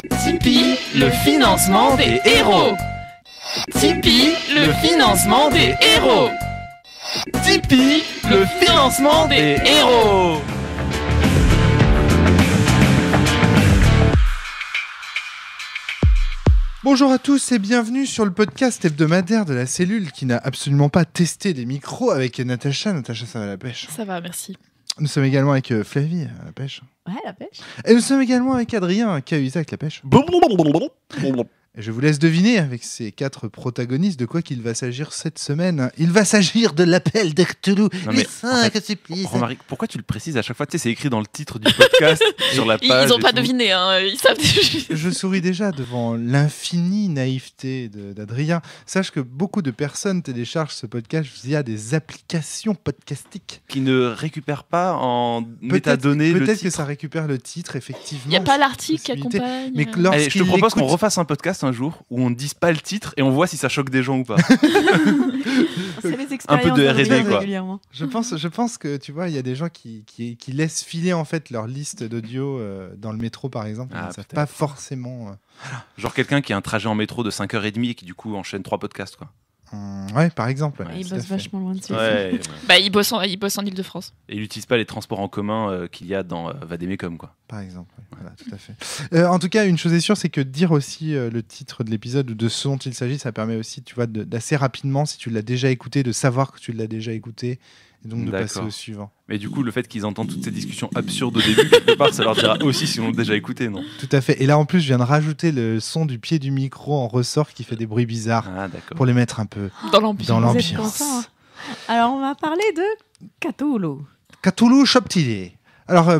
Tipeee, le financement des héros. Tipeee, le financement des héros. Tipeee, le financement des héros. Bonjour à tous et bienvenue sur le podcast hebdomadaire de la cellule qui n'a absolument pas testé les micros avec Natacha. Natacha, ça va la pêche? Ça va, merci. Nous sommes également avec Flavie, à la pêche. Ouais, la pêche. Et nous sommes également avec Adrien, Cahuzac, la pêche. Et je vous laisse deviner avec ces 4 protagonistes de quoi qu'il va s'agir cette semaine. Il va s'agir de l'appel de Cthulhu. Les 5 supplices. Romaric, pourquoi tu le précises à chaque fois? Tu sais, c'est écrit dans le titre du podcast, sur la page. Ils ont pas deviné, hein. Ils savent. Je souris déjà devant l'infinie naïveté d'Adrien. Sache que beaucoup de personnes téléchargent ce podcast via des applications podcastiques. Qui ne récupèrent pas en métadonnées le Peut-être que titre. ça récupère le titre, effectivement. Il n'y a pas l'article qui Possibilité. accompagne. Mais que Allez, je te propose qu'on l'écoute- refasse un podcast un jour où on ne dise pas le titre et on voit si ça choque des gens ou pas. C'est les expériences Un peu de R&D, d'Adrien quoi. régulièrement. Je pense que, tu vois, il y a des gens qui laissent filer en fait leur liste d'audio dans le métro, par exemple. Ils ne savent peut-être. pas forcément... Genre quelqu'un qui a un trajet en métro de 5h30 et qui du coup enchaîne 3 podcasts, quoi. Ouais, par exemple. Ouais, ouais, Il tout à bosse fait. vachement loin dessus. Ouais. Bah, ils bossent en Ile-de-France. Et il n'utilise pas les transports en commun qu'il y a dans Vademecum, quoi. Par exemple, oui. Voilà, tout à fait. En tout cas, une chose est sûre, c'est que dire aussi le titre de l'épisode ou de ce dont il s'agit, ça permet aussi, tu vois, d'assez rapidement, si tu l'as déjà écouté, de savoir que tu l'as déjà écouté et donc de D'accord. passer au suivant. Mais du coup, le fait qu'ils entendent toutes ces discussions absurdes au début, quelque part, ça leur dira aussi si on l'a déjà écouté, non? Tout à fait. Et là, en plus, je viens de rajouter le son du pied du micro en ressort qui fait des bruits bizarres Ah, d'accord. pour les mettre un peu Dans l'ambiance. dans Vous êtes l'ambiance. contents, hein. Alors, on va parler de Cthulhu. Cthulhu Shoptile. Alors,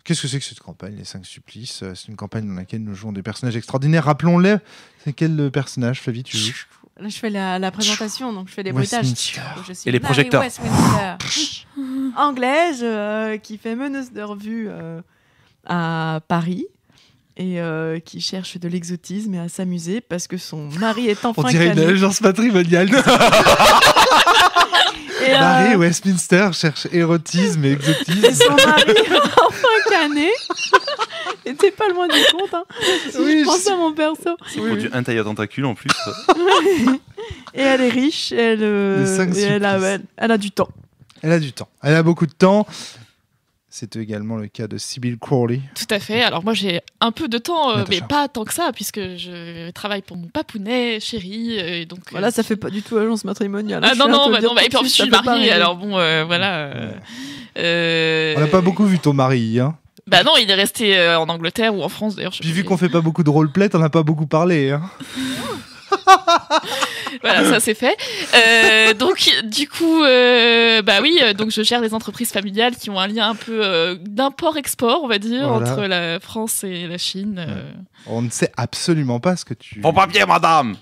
qu'est-ce que c'est que cette campagne, les 5 supplices? C'est une campagne dans laquelle nous jouons des personnages extraordinaires. Rappelons-les. C'est quel personnage, Flavie, tu joues? Là, je fais la présentation, donc je fais des bruitages. Westminster. Je suis Et les Mary projecteurs. Westminster, anglaise, qui fait meneuse de revue à Paris et qui cherche de l'exotisme et à s'amuser parce que son mari est enfin On dirait une cané. agence patrimoniale. Et, Mary Westminster cherche érotisme et exotisme. et son mari est enfin cané. Et t'es pas loin du compte, hein. Si Oui, je pense à mon perso. C'est pour du hentai à tentacules en plus. Et elle est riche, elle, Les 5 et elle supplices. a du temps. Elle a du temps. Elle a beaucoup de temps. C'est également le cas de Sybil Crowley. Tout à fait. Alors moi j'ai un peu de temps, Natacha. mais pas tant que ça, puisque je travaille pour mon papounet, chéri. Et donc, Voilà, ça fait pas du tout agence matrimoniale. Ah Je non, tiens à non, te le bah dire non, bah, tout et puis en de plus je suite, suis ça fait pas mariée, rêver. alors bon, voilà. On n'a pas beaucoup vu ton mari. Hein. Bah non, il est resté en Angleterre ou en France d'ailleurs. je sais Puis pas. vu qu'on fait pas beaucoup de roleplay, t'en as pas beaucoup parlé. Hein. Voilà, ça c'est fait. Donc, du coup, bah oui, donc je gère des entreprises familiales qui ont un lien un peu d'import-export, on va dire, Voilà. entre la France et la Chine. On ne sait absolument pas ce que tu... Bon papier, madame!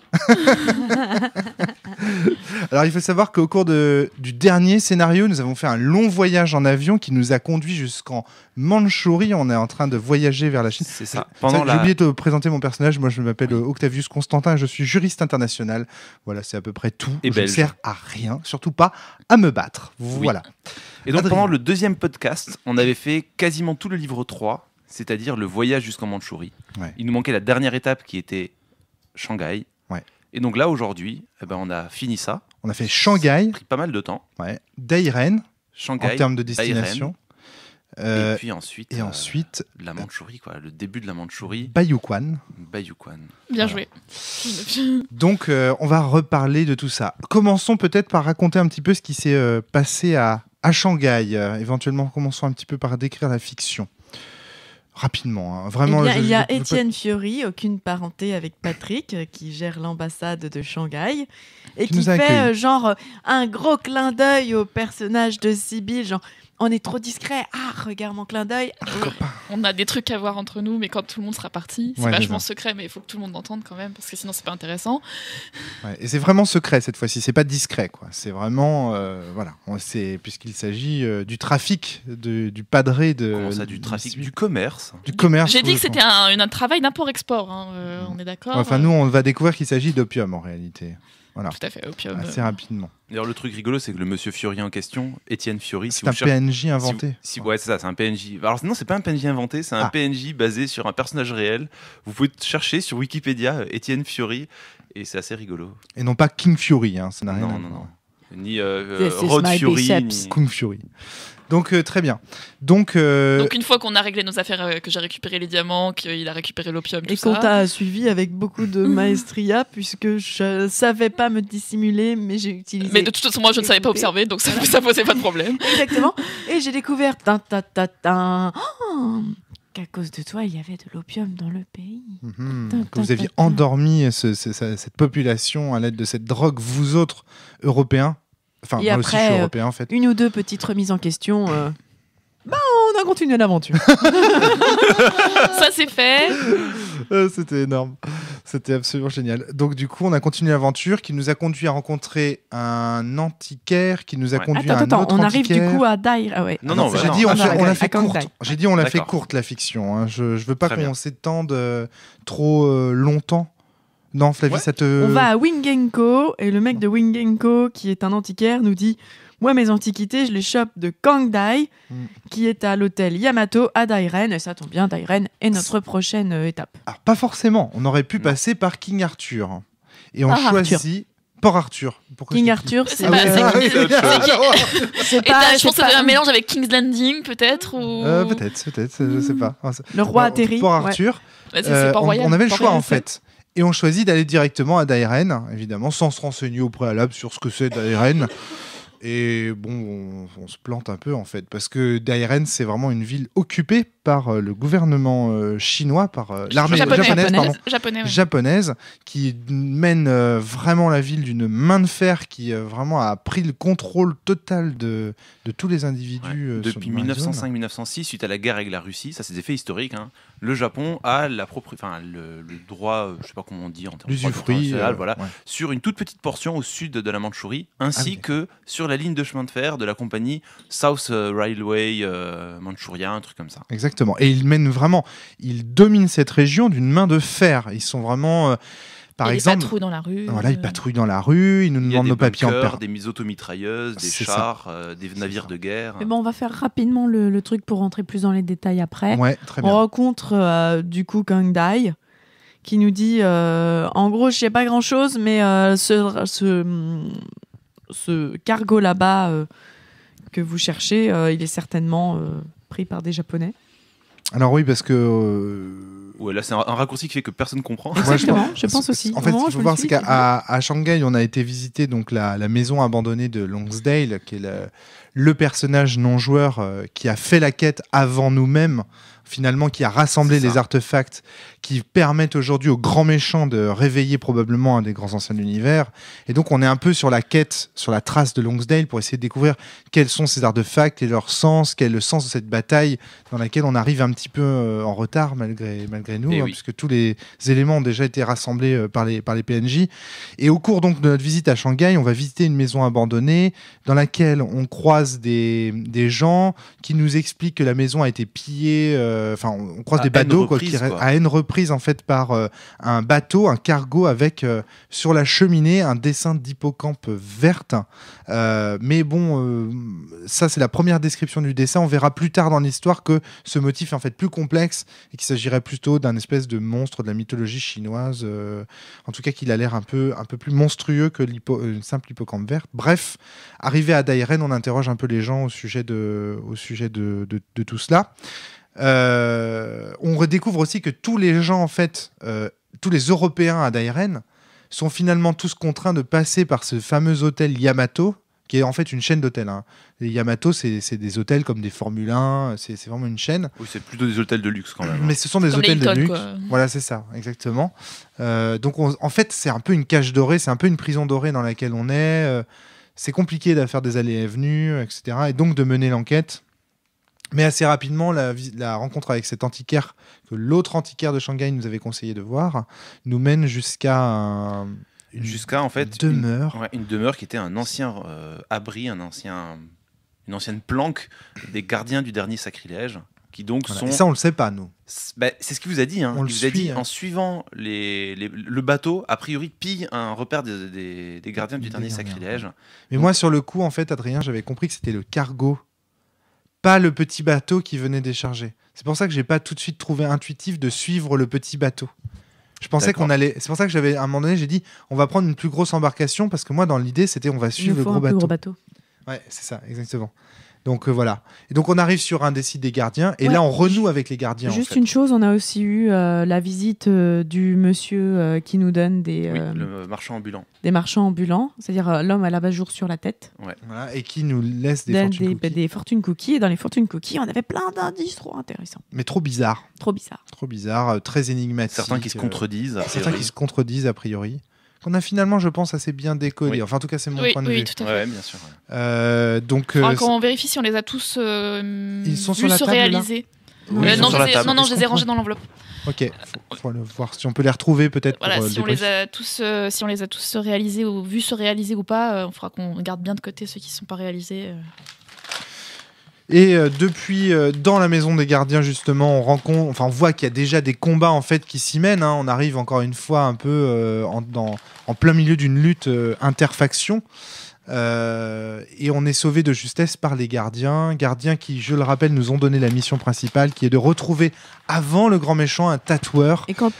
Alors il faut savoir qu'au cours du dernier scénario, nous avons fait un long voyage en avion qui nous a conduit jusqu'en Mandchourie. On est en train de voyager vers la Chine. C'est ça. J'ai oublié de te présenter mon personnage. Moi, je m'appelle Octavius Constantin et je suis juriste international. Voilà, c'est à peu près tout. Et je ne belge. sers à rien, surtout pas à me battre. Voilà. Et donc Adrien. pendant le deuxième podcast, on avait fait quasiment tout le livre 3, c'est-à-dire le voyage jusqu'en Mandchourie. Ouais. Il nous manquait la dernière étape qui était Shanghai. Ouais. Et donc là, aujourd'hui, on a fini ça. On a fait Shanghai, Pris pas mal de temps. ouais, Dairen Shanghai, en termes de destination. et puis ensuite, ensuite, la Mandchourie, quoi, le début de la Mandchourie, Baiyuquan. Baiyuquan. Bien Voilà. joué. Donc, on va reparler de tout ça. Commençons peut-être par raconter un petit peu ce qui s'est passé à Shanghai. Éventuellement, commençons un petit peu par décrire la fiction. Rapidement, hein. Vraiment. Eh bien, il y a je veux pas- Étienne Fiori, aucune parenté avec Patrick, qui gère l'ambassade de Shanghai et Qui qui nous a fait accueillis. un gros clin d'œil au personnage de Sibyl, genre on est trop discret. Ah, regarde mon clin d'œil. On a des trucs à voir entre nous, mais quand tout le monde sera parti, c'est Ouais, vachement c'est secret, mais il faut que tout le monde entende quand même, parce que sinon c'est pas intéressant. Ouais, et c'est vraiment secret cette fois-ci, c'est pas discret, quoi. C'est vraiment, voilà, puisqu'il s'agit du trafic, du padré de. Comment ça, du trafic, du commerce? du commerce. J'ai dit que je c'était pense. un travail d'import-export, hein, on est d'accord. Enfin, nous, on va découvrir qu'il s'agit d'opium en réalité. Voilà. Tout à fait, opium. Assez rapidement. D'ailleurs, le truc rigolo, c'est que le monsieur Fiori en question, Étienne Fiori, C'est un PNJ inventé. Ouais, c'est ça, c'est un PNJ. Alors non, c'est pas un PNJ inventé, c'est un PNJ basé sur un personnage réel. Vous pouvez chercher sur Wikipédia Étienne Fiori, et c'est assez rigolo. Et non pas King Fury, hein, ça n'a rien à voir. Non. Ni This is Rod my Fury, biceps. ni... Kung Fury. Donc très bien. Donc une fois qu'on a réglé nos affaires, que j'ai récupéré les diamants, qu'il a récupéré l'opium, tout Et qu'on ça. t'a suivi avec beaucoup de maestria, puisque je savais pas me dissimuler, mais j'ai utilisé. Mais de toute façon, moi, je ne savais pas observer, donc ça posait pas de problème. Exactement. Et j'ai découvert qu'à cause de toi, il y avait de l'opium dans le pays. que vous aviez endormi cette population à l'aide de cette drogue, vous autres Européens. Enfin, Et moi aussi je après, suis Européen en fait. Une ou deux petites remises en question. On a continué l'aventure. Ça, c'est fait. C'était énorme. C'était absolument génial. Donc du coup, on a continué l'aventure qui nous a conduit à rencontrer un antiquaire qui nous a conduit à un Attends, autre on arrive du antiquaire. coup à Dair. Ah ouais. Non, J'ai dit on l'a fait Kang courte. Dai. J'ai dit on l'a fait D'accord. courte la fiction. Hein. Je veux pas Très qu'on bien. s'étende trop longtemps. Non, Flavie, Ouais. ça te. On va à Wingenko et le mec de Wingenko, qui est un antiquaire, nous dit moi, mes antiquités, je les chope de Kang Dai, qui est à l'hôtel Yamato à Dairen. Et ça tombe bien, Dairen est notre prochaine étape. Alors, pas forcément. On aurait pu Non. passer par King Arthur. Et on Port choisit Port Arthur. Pourquoi King je dis Arthur, C'est c'est pas- Ah oui, c'est- alors, c'est Et je pense que c'était un mélange avec King's Landing, peut-être ou... peut-être, je sais pas. le roi Bon, atterri. Port ouais. Arthur. Ouais, c'est Port Royal. On avait le Port choix Royal, en fait. Et on choisit d'aller directement à Dairen, évidemment, sans se renseigner au préalable sur ce que c'est Dairen. Et bon, on se plante un peu en fait, parce que Dairen, c'est vraiment une ville occupée par le gouvernement chinois, par l'armée Japonais, ouais. japonaise, qui mène vraiment la ville d'une main de fer, qui vraiment a pris le contrôle total de tous les individus. Ouais. Depuis dans la zone. 1905-1906, suite à la guerre avec la Russie, ça c'est des faits historiques, hein, le Japon a le droit, je sais pas comment on dit en termes de droit L'usufruit, international, voilà, ouais. sur une toute petite portion au sud de la Mandchourie, ainsi Ah oui. que sur la ligne de chemin de fer de la compagnie South Railway Manchuria, un truc comme ça. Exactement. Et ils dominent cette région d'une main de fer. Ils sont vraiment, par Et exemple, les patrouilles dans la rue. voilà, ils patrouillent dans la rue, ils nous Il y a demandent des nos papiers en bunkers, per. des mitrailleuses, des C'est ça. chars, des navires ça. de guerre. Mais bon, on va faire rapidement le truc pour rentrer plus dans les détails après. Ouais, très On bien. rencontre du coup Kang Dai, qui nous dit en gros, je sais pas grand chose, mais ce cargo là-bas que vous cherchez, il est certainement pris par des Japonais. Alors oui, parce que Ouais, là c'est un raccourci qui fait que personne comprend. Ouais, Exactement, je pense aussi. En fait, Au moment ce où qu'il je faut me voir, suis c'est dit, qu'à Shanghai, on a été visiter donc la maison abandonnée de Longsdale, qui est le personnage non joueur qui a fait la quête avant nous-mêmes, finalement, qui a rassemblé C'est ça. les artefacts qui permettent aujourd'hui aux grands méchants de réveiller probablement un des grands anciens de l'univers. Et donc, on est un peu sur la quête, sur la trace de Longsdale pour essayer de découvrir quels sont ces artefacts et leur sens, quel est le sens de cette bataille dans laquelle on arrive un petit peu en retard malgré nous, Et hein, oui. puisque tous les éléments ont déjà été rassemblés par les PNJ. Et au cours donc de notre visite à Shanghai, on va visiter une maison abandonnée dans laquelle on croise des gens qui nous expliquent que la maison a été pillée. Enfin, on croise À des N badauds reprises, quoi. à N reprises en fait par un bateau, un cargo avec sur la cheminée un dessin d'hippocampe verte. Mais bon, ça c'est la première description du dessin. On verra plus tard dans l'histoire que ce motif est en fait plus complexe et qu'il s'agirait plutôt d'un espèce de monstre de la mythologie chinoise. En tout cas, qu'il a l'air un peu plus monstrueux que une simple hippocampe verte. Bref, arrivé à Dairen, on interroge un peu les gens au sujet de tout cela. On redécouvre aussi que tous les gens, en fait, tous les Européens à Dairen sont finalement tous contraints de passer par ce fameux hôtel Yamato, qui est en fait une chaîne d'hôtels. Hein. Les Yamato, c'est des hôtels comme des Formule 1, c'est vraiment une chaîne. Oui, c'est plutôt des hôtels de luxe quand même. Mais ce sont des Comme les hôtels de Hilton, luxe. quoi. Voilà, c'est ça, exactement. Donc, en fait, c'est un peu une cage dorée, c'est un peu une prison dorée dans laquelle on est. C'est compliqué de faire des allées et venues, etc. Et donc de mener l'enquête. Mais assez rapidement, la rencontre avec cet antiquaire, que l'autre antiquaire de Shanghai nous avait conseillé de voir, nous mène jusqu'à Jusqu'à en fait demeure. une demeure qui était un ancien abri, une ancienne planque des gardiens du dernier sacrilège, qui donc Voilà. sont... Et ça, on le sait pas, nous. C'est ce qu'il vous a dit. On le Il vous a suit, dit, hein. en suivant le bateau, a priori, pille un repère des gardiens du Des dernier gardiens, sacrilège. Mais moi, sur le coup, en fait, Adrien, j'avais compris que c'était le cargo, pas le petit bateau qui venait décharger. C'est pour ça que j'ai pas tout de suite trouvé intuitif de suivre le petit bateau. Je pensais D'accord. qu'on allait. C'est pour ça que j'avais à un moment donné, j'ai dit, on va prendre une plus grosse embarcation parce que moi, dans l'idée, c'était on va Il suivre nous le faut gros un plus bateau. gros bateau. Ouais, c'est ça, exactement. Donc voilà. Et donc on arrive sur un des sites des gardiens et Ouais. là on renoue avec les gardiens. Juste en fait. une chose, on a aussi eu la visite du monsieur qui nous donne Oui, le marchand ambulant. des marchands ambulants, c'est-à-dire l'homme à l'abat-jour sur la tête, Voilà, et qui nous laisse des donne fortune cookies. des fortune cookies. Et dans les fortune cookies, on avait plein d'indices trop intéressants. Mais trop bizarre. Trop bizarre. Trop bizarre, très énigmatique. Certains qui se contredisent. a Certains priori. qui se contredisent a priori. Qu'on a finalement, je pense, assez bien décodé. Oui. Enfin, en tout cas, c'est mon Oui, point de oui, vue. tout à fait. Ouais, bien sûr. Ouais. Donc, Faudra qu'on vérifie si on les a tous Ils sont vus sur la se table, là réaliser. Oui, ils sont non, sur la table. non, Est-ce je les ai qu'on rangés peut- dans l'enveloppe. ok, faut le voir si on peut les retrouver peut-être. Voilà, pour, si le on les débrief. a tous, si on les a tous réalisés ou vus se réaliser ou pas, il faudra qu'on garde bien de côté ceux qui ne sont pas réalisés. Et depuis, dans la maison des gardiens, justement, on voit qu'il y a déjà des combats en fait qui s'y mènent. Hein. On arrive encore une fois un peu en plein milieu d'une lutte interfaction. Et on est sauvé de justesse par les gardiens qui, je le rappelle, nous ont donné la mission principale, qui est de retrouver avant le grand méchant un tatoueur. Et quand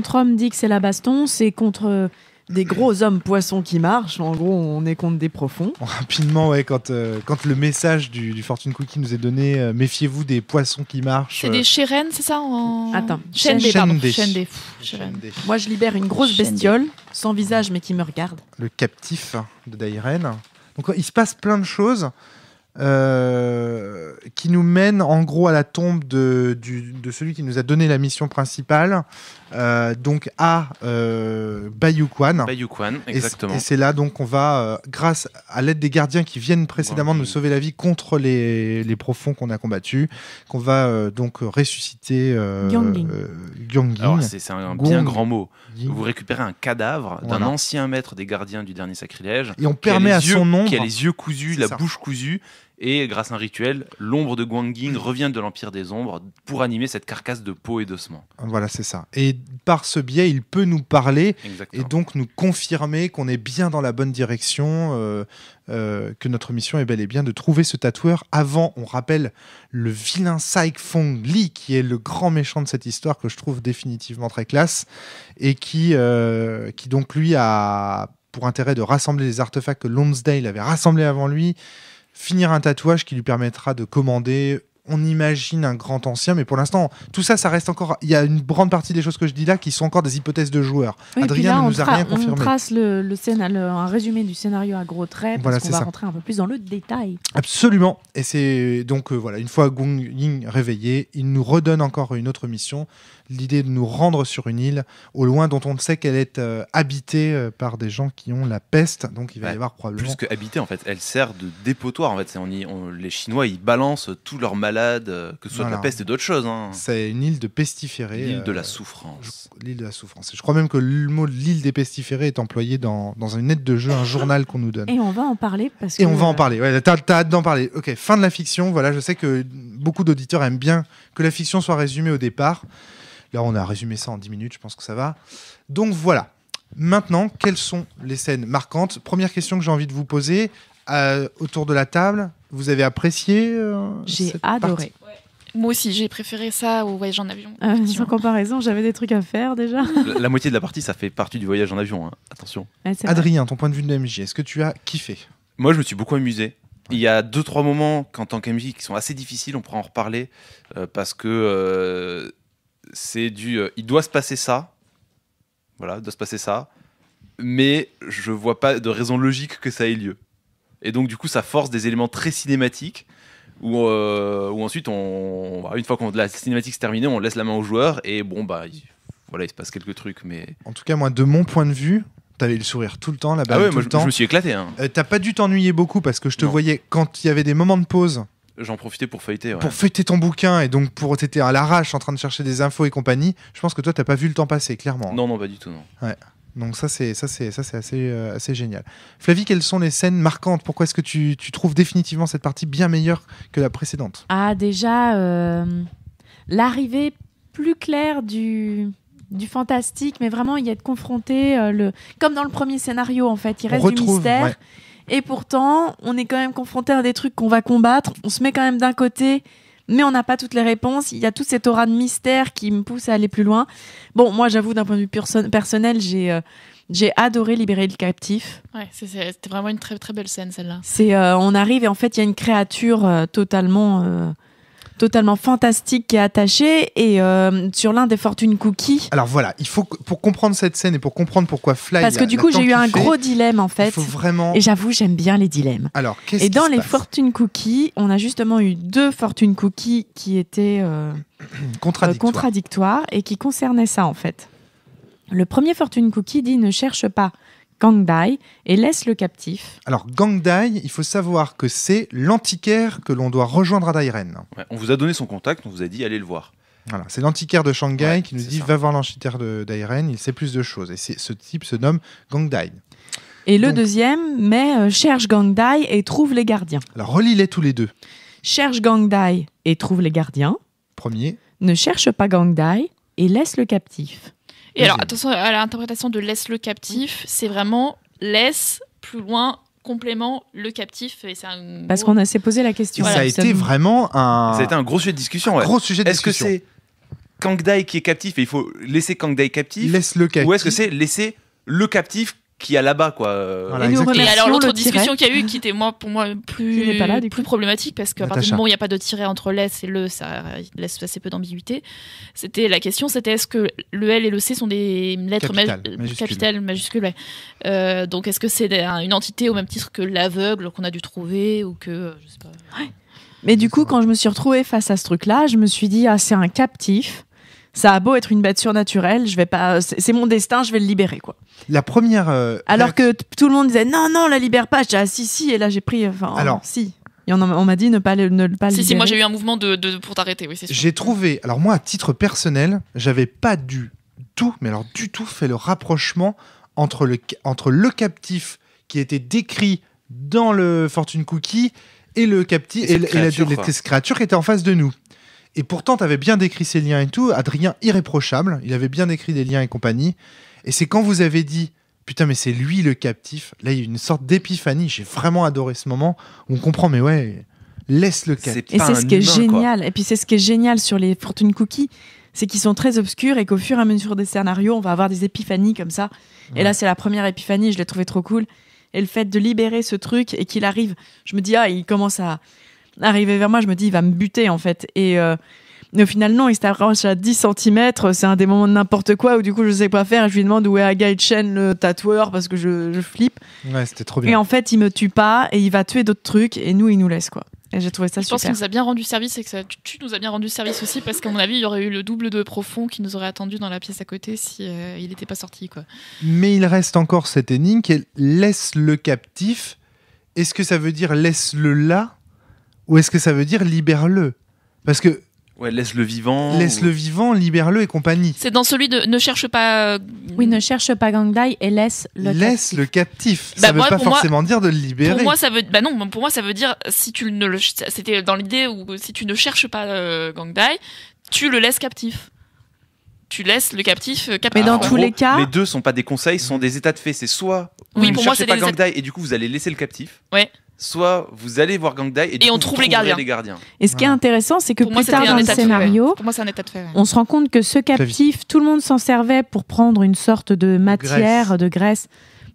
Rome dit que c'est la baston, c'est contre des gros hommes poissons qui marchent. En gros, on est contre des profonds. Rapidement, ouais, quand le message du Fortune Cookie nous est donné, méfiez-vous des poissons qui marchent. C'est des chérènes, c'est ça en... Attends, Shendé, pardon. Shendé. Shendé. Pff, chérène. Moi, je libère une grosse Shendé. bestiole, sans visage mais qui me regarde. Le captif de Dairen. Donc il se passe plein de choses qui nous mènent en gros à la tombe de celui qui nous a donné la mission principale, donc à Bayuquan. Bayuquan, Et exactement. c'est là donc qu'on va, grâce à l'aide des gardiens qui viennent précédemment Guang nous sauver la vie contre les profonds qu'on a combattus, qu'on va donc ressusciter Gyeongging. Gyeongging. Alors, c'est un Gong. bien grand mot. Gyeongging. Vous récupérez un cadavre d'un Voilà. ancien maître des gardiens du dernier sacrilège. Et on qui a permet les à yeux- son ombre. Qui a les yeux cousus, C'est la ça. bouche cousue. Et grâce à un rituel, l'ombre de Guangying revient de l'Empire des Ombres pour animer cette carcasse de peau et d'ossements. Voilà, c'est ça. Et par ce biais, il peut nous parler et Exactement. donc nous confirmer qu'on est bien dans la bonne direction, que notre mission est bel et bien de trouver ce tatoueur avant, on rappelle, le vilain Saik Fong Lee, qui est le grand méchant de cette histoire, que je trouve définitivement très classe, et qui donc lui a pour intérêt de rassembler les artefacts que Lonsdale avait rassemblés avant lui, finir un tatouage qui lui permettra de commander, on imagine, un grand ancien, mais pour l'instant, tout ça, ça reste encore... Il y a une grande partie des choses que je dis là qui sont encore des hypothèses de joueurs. Oui, puis Adrien là, ne on, nous a rien on confirmé. trace un résumé du scénario à gros traits, parce Voilà, qu'on c'est va ça. rentrer un peu plus dans le détail. Absolument. Et c'est donc, voilà, une fois Guangying réveillé, il nous redonne encore une autre mission, l'idée de nous rendre sur une île au loin dont on sait qu'elle est habitée par des gens qui ont la peste, donc il va y Ouais, avoir probablement... Plus que habiter, en fait, elle sert de dépotoir. En fait, les Chinois, ils balancent tous leurs malades, que ce soit de Voilà. la peste et d'autres choses. Hein. C'est une île de pestiférés. L'île de la souffrance. L'île de la souffrance. Et je crois même que le mot l'île des pestiférés est employé dans une aide de jeu, un journal qu'on nous donne. Et on va en parler parce que... Et on va en parler. Ouais, t'as hâte d'en parler. Ok, fin de la fiction. Voilà, je sais que beaucoup d'auditeurs aiment bien que la fiction soit résumée au départ. Là, on a résumé ça en 10 minutes, je pense que ça va. Donc voilà. Maintenant, quelles sont les scènes marquantes ? Première question que j'ai envie de vous poser autour de la table. Vous avez apprécié J'ai cette adoré. Moi aussi, j'ai préféré ça au voyage en avion. Sans comparaison, j'avais des trucs à faire déjà. La moitié de la partie, ça fait partie du voyage en avion. Hein. Attention. Ouais, c'est vrai. Adrien, ton point de vue de MJ, est-ce que tu as kiffé ? Moi, je me suis beaucoup amusé. Il y a 2-3 moments qu'en tant qu'MJ qui sont assez difficiles, on pourra en reparler, parce que c'est il doit se passer ça. Voilà, il doit se passer ça. Mais je vois pas de raison logique que ça ait lieu. Et donc, du coup, ça force des éléments très cinématiques où ensuite, une fois que la cinématique s'est terminée, on laisse la main au joueur et bon, il se passe quelques trucs. Mais... En tout cas, moi, de mon point de vue, t'avais le sourire tout le temps, la balle Ah ouais, tout moi, le temps. je me suis éclaté. Hein. T'as pas dû t'ennuyer beaucoup parce que je te Non. voyais quand il y avait des moments de pause J'en profitais pour feuilleter. Ouais. pour feuilleter ton bouquin et donc t'étais à l'arrache en train de chercher des infos et compagnie. Je pense que toi, t'as pas vu le temps passer, clairement. Non, pas du tout, non. Donc ça c'est assez génial. Flavie, quelles sont les scènes marquantes? Pourquoi est-ce que tu trouves définitivement cette partie bien meilleure que la précédente? Ah, déjà, l'arrivée plus claire du fantastique, mais vraiment y être confronté, comme dans le premier scénario en fait, il reste du mystère. Ouais. Et pourtant, on est quand même confronté à des trucs qu'on va combattre. On se met quand même d'un côté, mais on n'a pas toutes les réponses. Il y a toute cette aura de mystère qui me pousse à aller plus loin. Bon, moi, j'avoue, d'un point de vue personnel, j'ai adoré libérer le captif. Ouais, c'était vraiment une très très belle scène celle-là. On arrive et en fait, il y a une créature totalement fantastique qui est attachée et sur l'un des fortune cookies. Alors voilà, il faut pour comprendre cette scène et pour comprendre pourquoi Fly. Parce que du coup, j'ai eu un gros dilemme en fait. Il faut vraiment. Et j'avoue, j'aime bien les dilemmes. Alors, qu'est-ce Et qui dans se les passe fortune cookies, on a justement eu 2 fortune cookies qui étaient contradictoires et qui concernaient ça en fait. Le premier fortune cookie dit ne cherche pas Gang Dai et laisse le captif. Alors, Gang Dai, il faut savoir que c'est l'antiquaire que l'on doit rejoindre à Dairen. Ouais, on vous a donné son contact, on vous a dit allez le voir. Voilà, c'est l'antiquaire de Shanghai Ouais, qui nous c'est dit ça. va voir l'antiquaire de Dairen, il sait plus de choses. Et ce type se nomme Gang Dai. Et le Donc- deuxième met cherche Gang Dai et trouve les gardiens. Alors, relis-les tous les deux. Cherche Gang Dai et trouve les gardiens. Premier. Ne cherche pas Gang Dai et laisse le captif. Et alors, Deuxième. attention à l'interprétation de laisse le captif, c'est vraiment laisse, plus loin, complément, le captif. Et c'est un Parce gros- qu'on s'est posé la question. ça a été Absolument. vraiment un Ça a été un gros sujet de discussion. Ouais. gros sujet de Est-ce que discussion. c'est Kang Dai qui est captif et il faut laisser Kang Dai captif, Laisse-le captif. ou est-ce que c'est laisser le captif qui est là-bas quoi Voilà, Et nous exactement. Et remercions alors l'autre le discussion tiret. qu'il y a eu, qui était pour moi Qui n'est pas là, du plus coup. problématique, parce qu'à partir Natacha. du moment où il n'y a pas de tiret entre l'S et le, ça laisse assez peu d'ambiguïté. La question, c'était est-ce que le L et le C sont des lettres Capitales, capitales, majuscules, ouais. Donc est-ce que c'est une entité au même titre que l'aveugle qu'on a dû trouver, ou que je sais pas. Mais du coup, quand je me suis retrouvée face à ce truc-là, je me suis dit, ah, c'est un captif. Ça a beau être une bête surnaturelle, je vais pas. C'est mon destin, je vais le libérer, quoi. La première. Alors réaction- que tout le monde disait, non, non, la libère pas. Je dis, ah, si, et là, j'ai pris. Enfin, Alors. si. Et on m'a dit ne pas le libérer. Si, moi j'ai eu un mouvement pour t'arrêter, oui, c'est sûr. J'ai trouvé. Alors, moi, à titre personnel, j'avais pas du tout fait le rapprochement entre le captif qui était décrit dans le Fortune Cookie et le captif Et cette créature, quoi. cette créature qui était en face de nous. Et pourtant, tu avais bien décrit ces liens et tout. Adrien, irréprochable. Il avait bien décrit les liens et compagnie. Et c'est quand vous avez dit, putain, mais c'est lui le captif. Là, il y a eu une sorte d'épiphanie. J'ai vraiment adoré ce moment où on comprend, mais ouais, laisse le captif. C'est Et pas c'est un ce qui est humain, quoi. génial. Et puis c'est ce qui est génial sur les Fortune Cookies, c'est qu'ils sont très obscurs et qu'au fur et à mesure des scénarios, on va avoir des épiphanies comme ça. Et là, c'est la première épiphanie, je l'ai trouvé trop cool. Et le fait de libérer ce truc et qu'il arrive, je me dis, ah, il commence à arriver vers moi, je me dis, il va me buter en fait. Et au final, non, il s'approche à 10 cm, c'est un des moments de n'importe quoi où du coup, je sais pas faire et je lui demande où est Agai Chen, le tatoueur, parce que je flippe. Ouais, c'était trop Et bien. en fait, il me tue pas et il va tuer d'autres trucs et nous, il nous laisse quoi. Et j'ai trouvé ça Je pense qu'il super. nous a bien rendu service et que tu nous as bien rendu service aussi, parce qu'à mon avis, il y aurait eu le double de profond qui nous aurait attendu dans la pièce à côté si il n'était pas sorti, quoi. Mais il reste encore cette énigme qui est laisse le captif. Est-ce que ça veut dire laisse-le là ou est-ce que ça veut dire libère-le? Parce que Ouais, laisse le vivant. laisse-le vivant, libère-le et compagnie. C'est dans celui de ne cherche pas. Oui, ne cherche pas Gang Dai et laisse le Laisse captif. le captif. Bah, Ça veut moi, pas pour moi- forcément dire de le libérer. Pour moi, ça veut. Bah non, pour moi, ça veut dire si tu ne le. C'était dans l'idée où si tu ne cherches pas Gang Dai, tu le laisses captif. Tu laisses le captif captif. Mais dans En tous gros, les cas- les deux sont pas des conseils, sont des états de fait. C'est soit Oui, vous pour ne moi, cherchez c'est pas des Gang Dai et du coup vous allez laisser le captif. Ouais. Soit vous allez voir Gang Dai et, du on coup, trouve vous les trouverez gardiens. Et ce qui est Voilà. intéressant, c'est que Pour moi, plus tard c'était dans un le état de fait, ouais. scénario, Pour moi, c'est un état de fait. Ouais. on se rend compte que ce captif, tout le monde s'en servait pour prendre une sorte de matière, de graisse,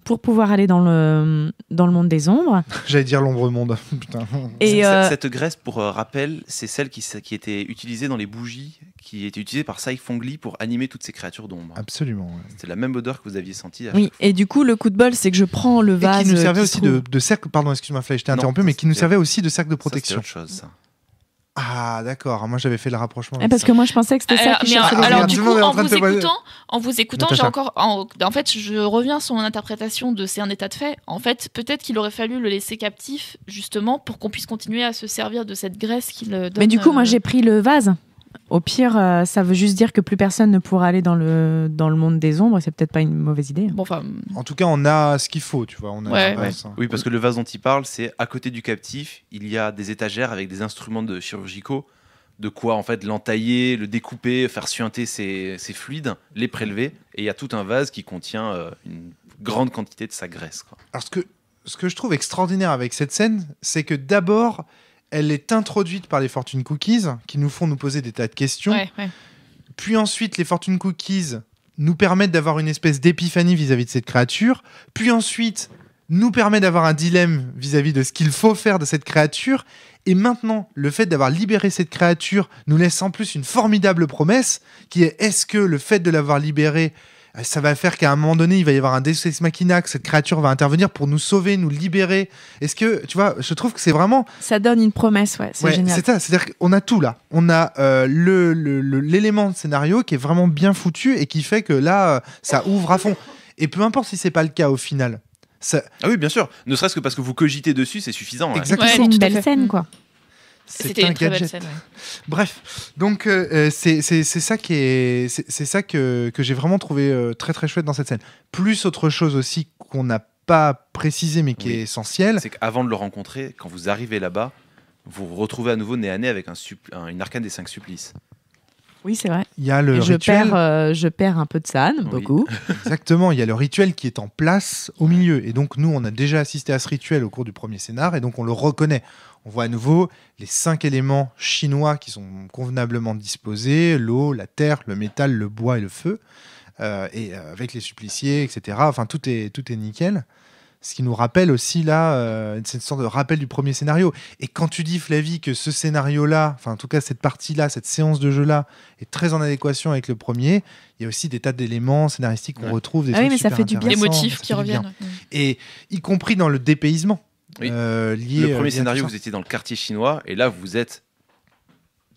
pour pouvoir aller dans le monde des ombres. J'allais dire l'ombre monde. Putain. Et Cette graisse, pour rappel, c'est celle qui était utilisée dans les bougies, qui était utilisée par Sai Fongli pour animer toutes ces créatures d'ombre. Absolument. ouais. C'était la même odeur que vous aviez sentie. oui, et du coup, le coup de bol, c'est que je prends le Et vase. qui nous servait qui aussi se trouve- de cercle. Pardon, excuse-moi, Fly, je t'ai Non, interrompu, ça, mais qui nous c'était- servait aussi de cercle de Ça, c'est protection. autre chose. Ça. Ah, d'accord. Moi, j'avais fait le rapprochement. Eh, parce que moi, je pensais que c'était ça qui Mais cherchait les alors regarde, du tout coup, le monde est en en train de vous te poser- écoutant, j'ai Natacha. encore, en fait, je reviens sur mon interprétation de c'est un état de fait. En fait, peut-être qu'il aurait fallu le laisser captif justement pour qu'on puisse continuer à se servir de cette graisse qu'il donne. Mais du coup, moi, j'ai pris le vase. Au pire, ça veut juste dire que plus personne ne pourra aller dans le monde des ombres. Et c'est peut-être pas une mauvaise idée. Bon, enfin, En tout cas, on a ce qu'il faut, tu vois. On a Ouais. la base, hein. Oui, parce que le vase dont il parle, c'est à côté du captif, il y a des étagères avec des instruments chirurgicaux, de quoi en fait l'entailler, le découper, faire suinter ces fluides, les prélever, et il y a tout un vase qui contient une grande quantité de sa graisse, quoi. Alors, ce que je trouve extraordinaire avec cette scène, c'est que d'abord, elle est introduite par les Fortune Cookies, qui nous font nous poser des tas de questions. ouais. Puis ensuite, les Fortune Cookies nous permettent d'avoir une espèce d'épiphanie vis-à-vis de cette créature. Puis ensuite, nous permet d'avoir un dilemme vis-à-vis de ce qu'il faut faire de cette créature. Et maintenant, le fait d'avoir libéré cette créature nous laisse en plus une formidable promesse, qui est que le fait de l'avoir libérée, ça va faire qu'à un moment donné, il va y avoir un Deus Ex Machina, que cette créature va intervenir pour nous sauver, nous libérer. Est-ce que, tu vois, je trouve que c'est vraiment... Ça donne une promesse, ouais, c'est génial. C'est ça, c'est-à-dire qu'on a tout là. On a l'élément de scénario qui est vraiment bien foutu et qui fait que là, ça ouvre à fond. Et peu importe si c'est pas le cas au final. Ça... Ah oui, bien sûr. Ne serait-ce que parce que vous cogitez dessus, c'est suffisant. Ouais. Exactement. Ouais, C'est une tout à belle fait. scène, quoi. C'était un une très belle gadget. scène. Ouais. Bref, donc c'est ça qui est c'est ça que j'ai vraiment trouvé très très chouette dans cette scène. Plus autre chose aussi qu'on n'a pas précisé mais qui Oui. est essentiel. C'est qu'avant de le rencontrer, quand vous arrivez là-bas, vous vous retrouvez à nouveau nez à nez avec une arcane des 5 supplices. Oui, c'est vrai. Il y a le Et rituel. je perds un peu de San, Oui. beaucoup. Exactement, il y a le rituel qui est en place au milieu. Et donc, nous, on a déjà assisté à ce rituel au cours du premier scénar, et donc on le reconnaît. On voit à nouveau les 5 éléments chinois qui sont convenablement disposés, l'eau, la terre, le métal, le bois et le feu, avec les suppliciés, etc. Enfin, tout est nickel. Ce qui nous rappelle aussi, là, c'est une sorte de rappel du premier scénario. Et quand tu dis, Flavie, que ce scénario-là, enfin, en tout cas, cette partie-là, cette séance de jeu-là, est très en adéquation avec le premier, il y a aussi des tas d'éléments scénaristiques qu'on Ouais. retrouve, des Ah oui, trucs mais ça super fait du bien. Les intéressants, motifs ça qui fait du bien. reviennent. Et y compris dans le dépaysement. Oui. Lié, Le premier lié à scénario, tout vous ça. étiez dans le quartier chinois, et là, vous êtes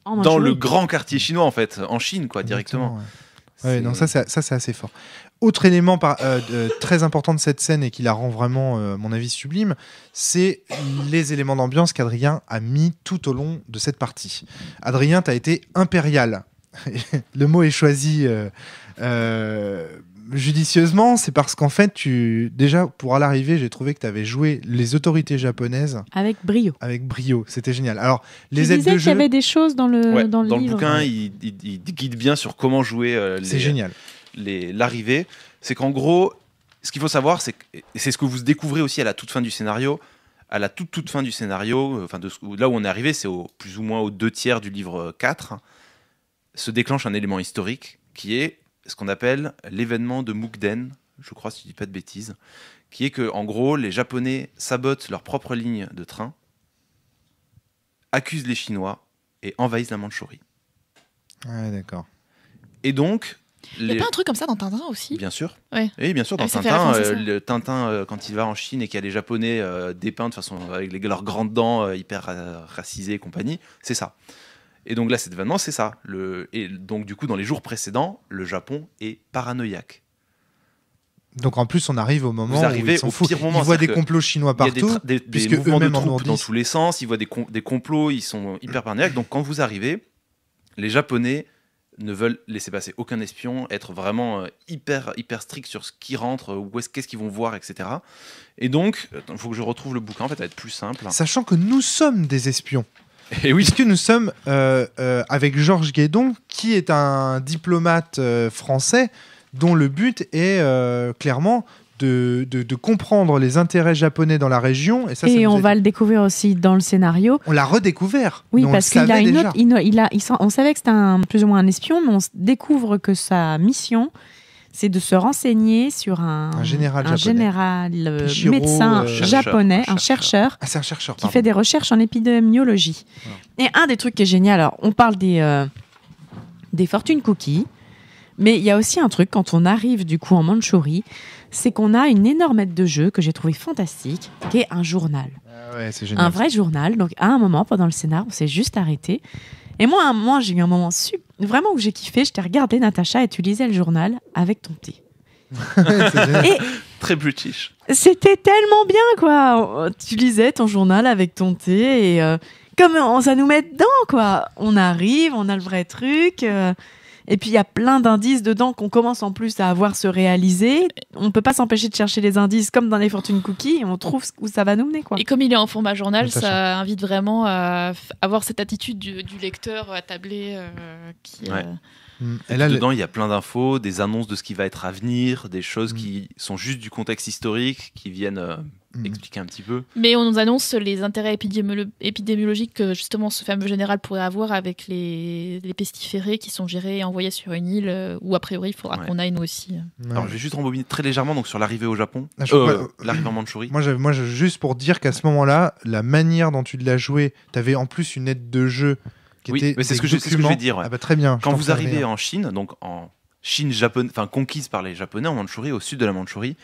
En dans Mandchourie. le grand quartier chinois, en fait, en Chine, quoi, directement. Exactement, ouais. Ouais, non, ça c'est assez fort. Autre élément très important de cette scène et qui la rend vraiment, à mon avis, sublime, c'est les éléments d'ambiance qu'Adrien a mis tout au long de cette partie. Adrien, tu as été impérial. Le mot est choisi judicieusement, c'est parce qu'en fait, déjà, pour à l'arrivée, j'ai trouvé que tu avais joué les autorités japonaises Avec brio. avec brio. C'était génial. Alors, Tu les aides disais de qu'il y jeu, avait des choses dans le, Ouais, dans le livre. bouquin, il guide bien sur comment jouer c'est génial. l'arrivée. C'est qu'en gros, ce qu'il faut savoir, et c'est ce que vous découvrez aussi à la toute fin du scénario. À la toute fin du scénario, enfin là où on est arrivé, c'est plus ou moins aux 2/3 du livre 4, se déclenche un élément historique qui est ce qu'on appelle l'événement de Mukden, je crois si je dis pas de bêtises, qui est que en gros les Japonais sabotent leur propre ligne de train, accusent les Chinois et envahissent la Mandchourie. Ouais, d'accord. Et donc, Il n'y a pas un truc comme ça dans Tintin aussi? bien sûr. Ouais. Oui, bien sûr, dans Ah oui, ça fait Tintin, référence à ça. le Tintin, quand il va en Chine et qu'il y a les Japonais dépeints de façon avec leurs grandes dents hyper racisées et compagnie, c'est ça. Et donc là, cet événement, c'est ça. Et donc, du coup, dans les jours précédents, le Japon est paranoïaque. Donc en plus, on arrive au moment Vous où arrivez ils s'en au foutent. pire moment, Ils voient des c'est-à-dire que complots chinois Il y a des, partout. des puisque mouvements de eux-mêmes en troupes dans nourrissent. tous les sens, ils voient des complots, ils sont hyper paranoïaques. Donc, quand vous arrivez, les Japonais ne veulent laisser passer aucun espion, être vraiment hyper stricts sur ce qui rentre, qu'est-ce qu'ils vont voir, etc. Et donc, il faut que je retrouve le bouquin, en fait, ça va être plus simple. Sachant que nous sommes des espions. Et oui, Puisque nous sommes avec Georges Guédon, qui est un diplomate français dont le but est clairement de comprendre les intérêts japonais dans la région. Et ça Et nous on a- va le découvrir aussi dans le scénario. On l'a redécouvert. Oui, mais on parce le qu'il a savait une déjà. autre. On savait que c'était plus ou moins un espion, mais on découvre que sa mission, c'est de se renseigner sur un général japonais. général, Pichiro, médecin chercheur, japonais, un un chercheur Ah, c'est un chercheur, qui pardon. fait des recherches en épidémiologie. Et un des trucs qui est génial, alors on parle des fortune cookies, mais il y a aussi un truc quand on arrive du coup en Mandchourie, c'est qu'on a une énorme aide de jeu que j'ai trouvé fantastique, qui est un journal. Ah ouais, c'est génial. Un vrai journal. Donc à un moment, pendant le scénar, on s'est juste arrêté. Et moi, à un moment, j'ai eu un moment vraiment où j'ai kiffé. Je t'ai regardé, Natacha, et tu lisais le journal avec ton thé. C'est génial. Et très british. c'était tellement bien, quoi. Tu lisais ton journal avec ton thé et Comme ça nous met dedans, quoi. On arrive, on a le vrai truc. Et puis il y a plein d'indices dedans qu'on commence en plus à avoir se réaliser. On peut pas s'empêcher de chercher les indices comme dans les Fortune Cookies. Et on trouve où ça va nous mener, quoi. Et comme il est en format journal, Natacha. ça invite vraiment à avoir cette attitude du lecteur attablé qui. Ouais. Et là, Dedans, il y a plein d'infos, des annonces de ce qui va être à venir, des choses qui sont juste du contexte historique, qui viennent expliquer un petit peu. Mais on nous annonce les intérêts épidémiologiques que justement ce fameux général pourrait avoir avec les pestiférés qui sont gérés et envoyés sur une île où a priori il faudra qu'on aille nous aussi. Ouais. Alors, je vais juste rembobiner très légèrement donc, sur l'arrivée au Japon, Ah, je- l'arrivée en Mandchourie. Moi, juste pour dire qu'à ce moment-là, la manière dont tu l'as joué, tu avais en plus une aide de jeu qui Oui, était mais c'est des ce que je vais documents. dire, ouais. Ah bah, très bien. Quand je t'en vous fais arrivez rire. en Chine, donc en Chine japonaise, enfin conquise par les Japonais en Mandchourie, au sud de la Mandchourie,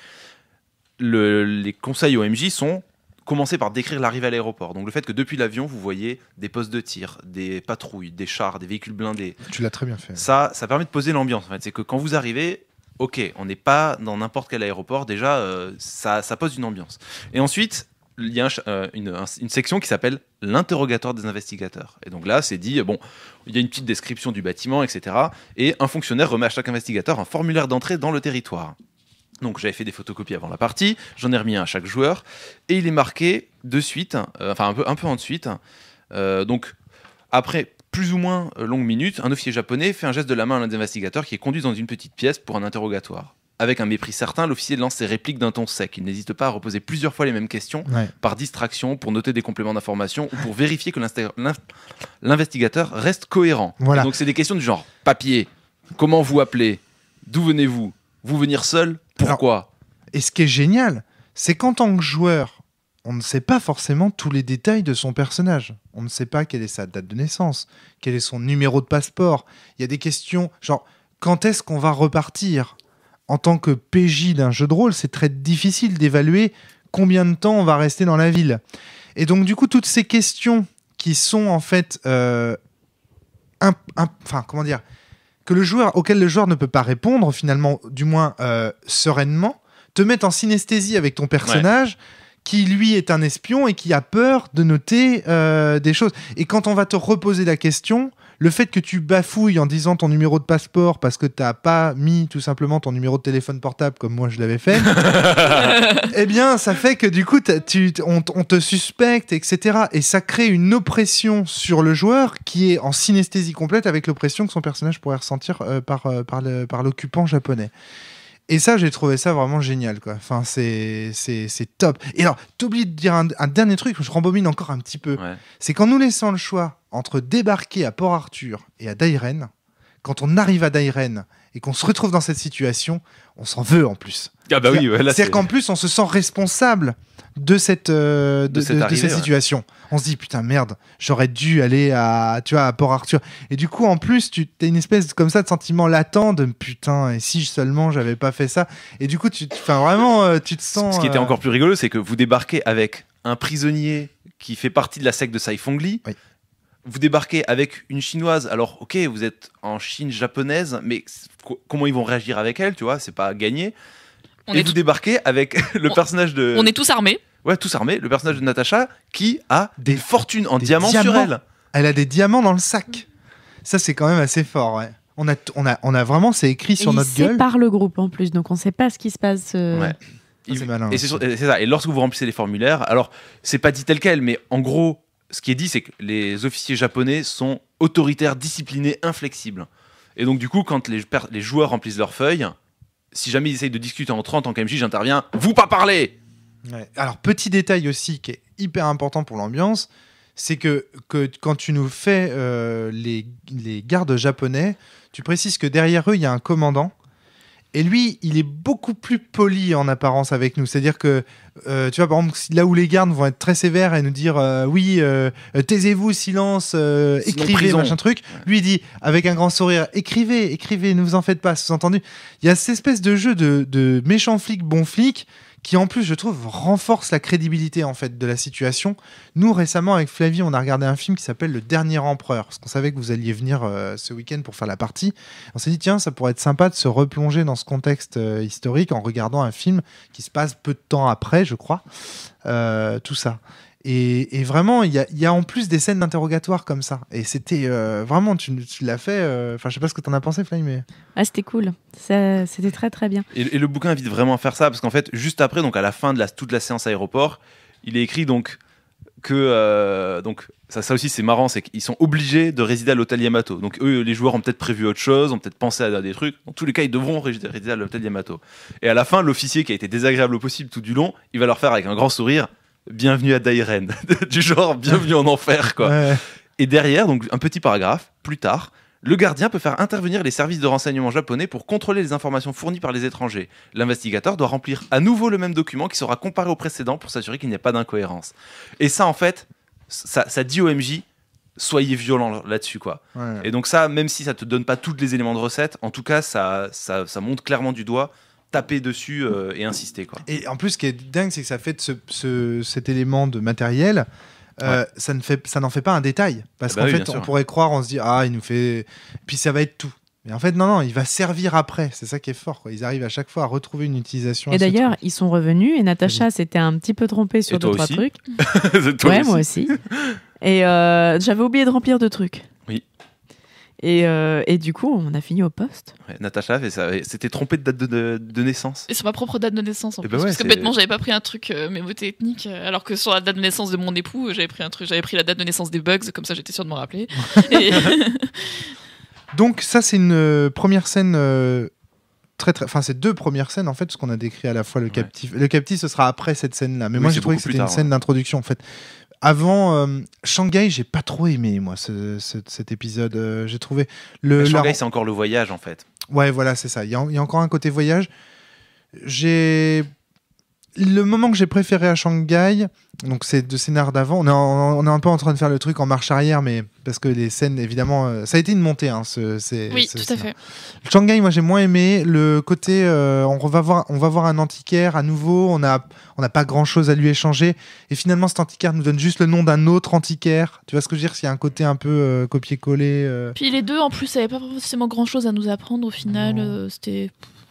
les conseils OMJ sont commencer par décrire l'arrivée à l'aéroport. Donc le fait que depuis l'avion, vous voyez des postes de tir, des patrouilles, des chars, des véhicules blindés. Tu l'as très bien fait. Ça permet de poser l'ambiance. En fait. C'est que quand vous arrivez, ok, on n'est pas dans n'importe quel aéroport. Déjà, ça pose une ambiance. Et ensuite, il y a une section qui s'appelle l'interrogatoire des investigateurs. Et donc là, c'est dit, bon, il y a une petite description du bâtiment, etc. Et un fonctionnaire remet à chaque investigateur un formulaire d'entrée dans le territoire. Donc j'avais fait des photocopies avant la partie, j'en ai remis un à chaque joueur, et il est marqué de suite, enfin un peu en de suite. Donc après plus ou moins longue minute, un officier japonais fait un geste de la main à l'un des investigateurs qui est conduit dans une petite pièce pour un interrogatoire. Avec un mépris certain, l'officier lance ses répliques d'un ton sec. Il n'hésite pas à reposer plusieurs fois les mêmes questions, Ouais. par distraction, pour noter des compléments d'information ou pour vérifier que l'investigateur reste cohérent. Voilà. Et donc c'est des questions du genre papier, comment vous appelez, d'où venez-vous, vous venir seul, pourquoi? Et ce qui est génial, c'est qu'en tant que joueur, on ne sait pas forcément tous les détails de son personnage. On ne sait pas quelle est sa date de naissance, quel est son numéro de passeport. Il y a des questions genre quand est-ce qu'on va repartir? En tant que PJ d'un jeu de rôle, c'est très difficile d'évaluer combien de temps on va rester dans la ville. Et donc du coup, toutes ces questions qui sont en fait, comment dire, auxquelles le joueur ne peut pas répondre finalement, du moins sereinement, te mettent en synesthésie avec ton personnage. Qui lui est un espion et qui a peur de noter des choses. Et quand on va te reposer la question, le fait que tu bafouilles en disant ton numéro de passeport parce que t'as pas mis tout simplement ton numéro de téléphone portable comme moi je l'avais fait, eh bien ça fait que du coup on te suspecte, etc. Et ça crée une oppression sur le joueur qui est en synesthésie complète avec l'oppression que son personnage pourrait ressentir par l'occupant japonais. Et ça, j'ai trouvé ça vraiment génial, quoi. Enfin, c'est top. Et alors, t'oublies de dire un dernier truc, je rembobine encore un petit peu. Ouais. C'est qu'en nous laissant le choix entre débarquer à Port-Arthur et à Dairen, quand on arrive à Dairen et qu'on se retrouve dans cette situation, on s'en veut en plus. Ah bah oui, ouais, là, C'est-à-dire qu'en plus, on se sent responsable de cette arrivée, situation. On se dit, putain, merde, j'aurais dû aller à Port-Arthur. Et du coup, en plus, tu as une espèce comme ça de sentiment latent de putain, et si seulement j'avais pas fait ça. Et du coup, tu te sens. Ce qui était encore plus rigolo, c'est que vous débarquez avec un prisonnier qui fait partie de la secte de Saifong Li. Oui. Vous débarquez avec une chinoise. Alors, ok, vous êtes en Chine japonaise, mais comment ils vont réagir avec elle, tu vois, c'est pas gagné. Vous débarquez avec le personnage de. On est tous armés. Ouais, tous armés. Le personnage de Natacha qui a des fortunes en des diamants sur diamants. elle. Elle a des diamants dans le sac. Ça, c'est quand même assez fort, ouais. On a vraiment, c'est écrit sur Et notre il gueule. sépare le groupe en plus, donc on sait pas ce qui se passe. Ouais. c'est malin. Et c'est ça. Et lorsque vous remplissez les formulaires, alors c'est pas dit tel quel, mais en gros, ce qui est dit, c'est que les officiers japonais sont autoritaires, disciplinés, inflexibles. Et donc du coup, quand les joueurs remplissent leurs feuilles, si jamais ils essayent de discuter entre eux en tant qu'MJ, j'interviens. Vous pas parler. Ouais. Alors, petit détail aussi qui est hyper important pour l'ambiance, c'est que quand tu nous fais les gardes japonais, tu précises que derrière eux, il y a un commandant. Et lui, il est beaucoup plus poli en apparence avec nous. C'est-à-dire que, tu vois, par exemple, là où les gardes vont être très sévères et nous dire oui, taisez-vous, silence, écrivez, prison. machin truc. Lui, il dit avec un grand sourire, écrivez, ne vous en faites pas, sous-entendu. Il y a cette espèce de jeu de méchant flic, bon flic, qui en plus, je trouve, renforce la crédibilité en fait de la situation. Nous, récemment, avec Flavie, on a regardé un film qui s'appelle Le Dernier Empereur, parce qu'on savait que vous alliez venir ce week-end pour faire la partie. On s'est dit, tiens, ça pourrait être sympa de se replonger dans ce contexte historique en regardant un film qui se passe peu de temps après, je crois. Tout ça. Et vraiment, il y a en plus des scènes d'interrogatoire comme ça. Et c'était vraiment, tu l'as fait. Enfin, je sais pas ce que t'en as pensé, Fly, mais. Ah, c'était cool. C'était très très bien. Et le bouquin invite vraiment à faire ça, parce qu'en fait, juste après, donc à la fin de toute la séance aéroport, il est écrit donc que donc ça aussi c'est marrant, c'est qu'ils sont obligés de résider à l'hôtel Yamato. Donc eux, les joueurs ont peut-être prévu autre chose, ont peut-être pensé à des trucs. Dans tous les cas, ils devront résider à l'hôtel Yamato. Et à la fin, l'officier qui a été désagréable au possible tout du long, il va leur faire avec un grand sourire bienvenue à Dairen, du genre bienvenue en enfer quoi. Ouais. Et derrière, donc un petit paragraphe plus tard. Le gardien peut faire intervenir les services de renseignement japonais pour contrôler les informations fournies par les étrangers. L'investigateur doit remplir à nouveau le même document qui sera comparé au précédent pour s'assurer qu'il n'y a pas d'incohérence. Et ça, en fait, ça dit au MJ, soyez violent là-dessus, quoi. Ouais. Et donc ça, même si ça te donne pas tous les éléments de recette, en tout cas, ça montre clairement du doigt, taper dessus et insister, quoi. Et en plus, ce qui est dingue, c'est que ça fait de cet élément de matériel. Ça n'en fait pas un détail parce Bah qu'en oui, fait bien sûr. on pourrait croire, on se dit il nous fait, puis ça va être tout, mais en fait non, il va servir après, c'est ça qui est fort quoi. Ils arrivent à chaque fois à retrouver une utilisation. Et d'ailleurs, ils sont revenus et Natacha s'était un petit peu trompée sur Et toi 2-3 aussi trucs. Toi Ouais, aussi. moi aussi. Et j'avais oublié de remplir 2 trucs. Oui. Et du coup, on a fini au poste. Ouais, Natacha s'était trompée de date de naissance. Et sur ma propre date de naissance en Eh plus. ben ouais, Parce que c'est- bêtement, j'avais pas pris un truc mémotechnique, alors que sur la date de naissance de mon époux, j'avais pris la date de naissance des bugs, comme ça j'étais sûre de me rappeler. Et- Donc ça c'est une première scène enfin c'est 2 premières scènes en fait, parce qu'on a décrit à la fois le captif. Le captif ce sera après cette scène là, mais Oui, moi c'est j'ai trouvé que beaucoup plus c'était une tard, scène ouais. d'introduction en fait. Avant Shanghai, j'ai pas trop aimé moi cet épisode. J'ai trouvé Mais la Shanghai, c'est encore le voyage, en fait. Ouais, voilà, c'est ça. Il y a encore un côté voyage. Le moment que j'ai préféré à Shanghai, donc c'est de scénar d'avant. On est un peu en train de faire le truc en marche arrière, mais parce que les scènes, évidemment, ça a été une montée. Hein, oui, tout à fait. Shanghai, moi j'ai moins aimé le côté. On va voir un antiquaire à nouveau. On n'a pas grand chose à lui échanger. Et finalement, cet antiquaire nous donne juste le nom d'un autre antiquaire. Tu vois ce que je veux dire? S'il y a un côté un peu copier-coller. Puis les deux, en plus, n'avaient pas forcément grand chose à nous apprendre au final. Non. C'était.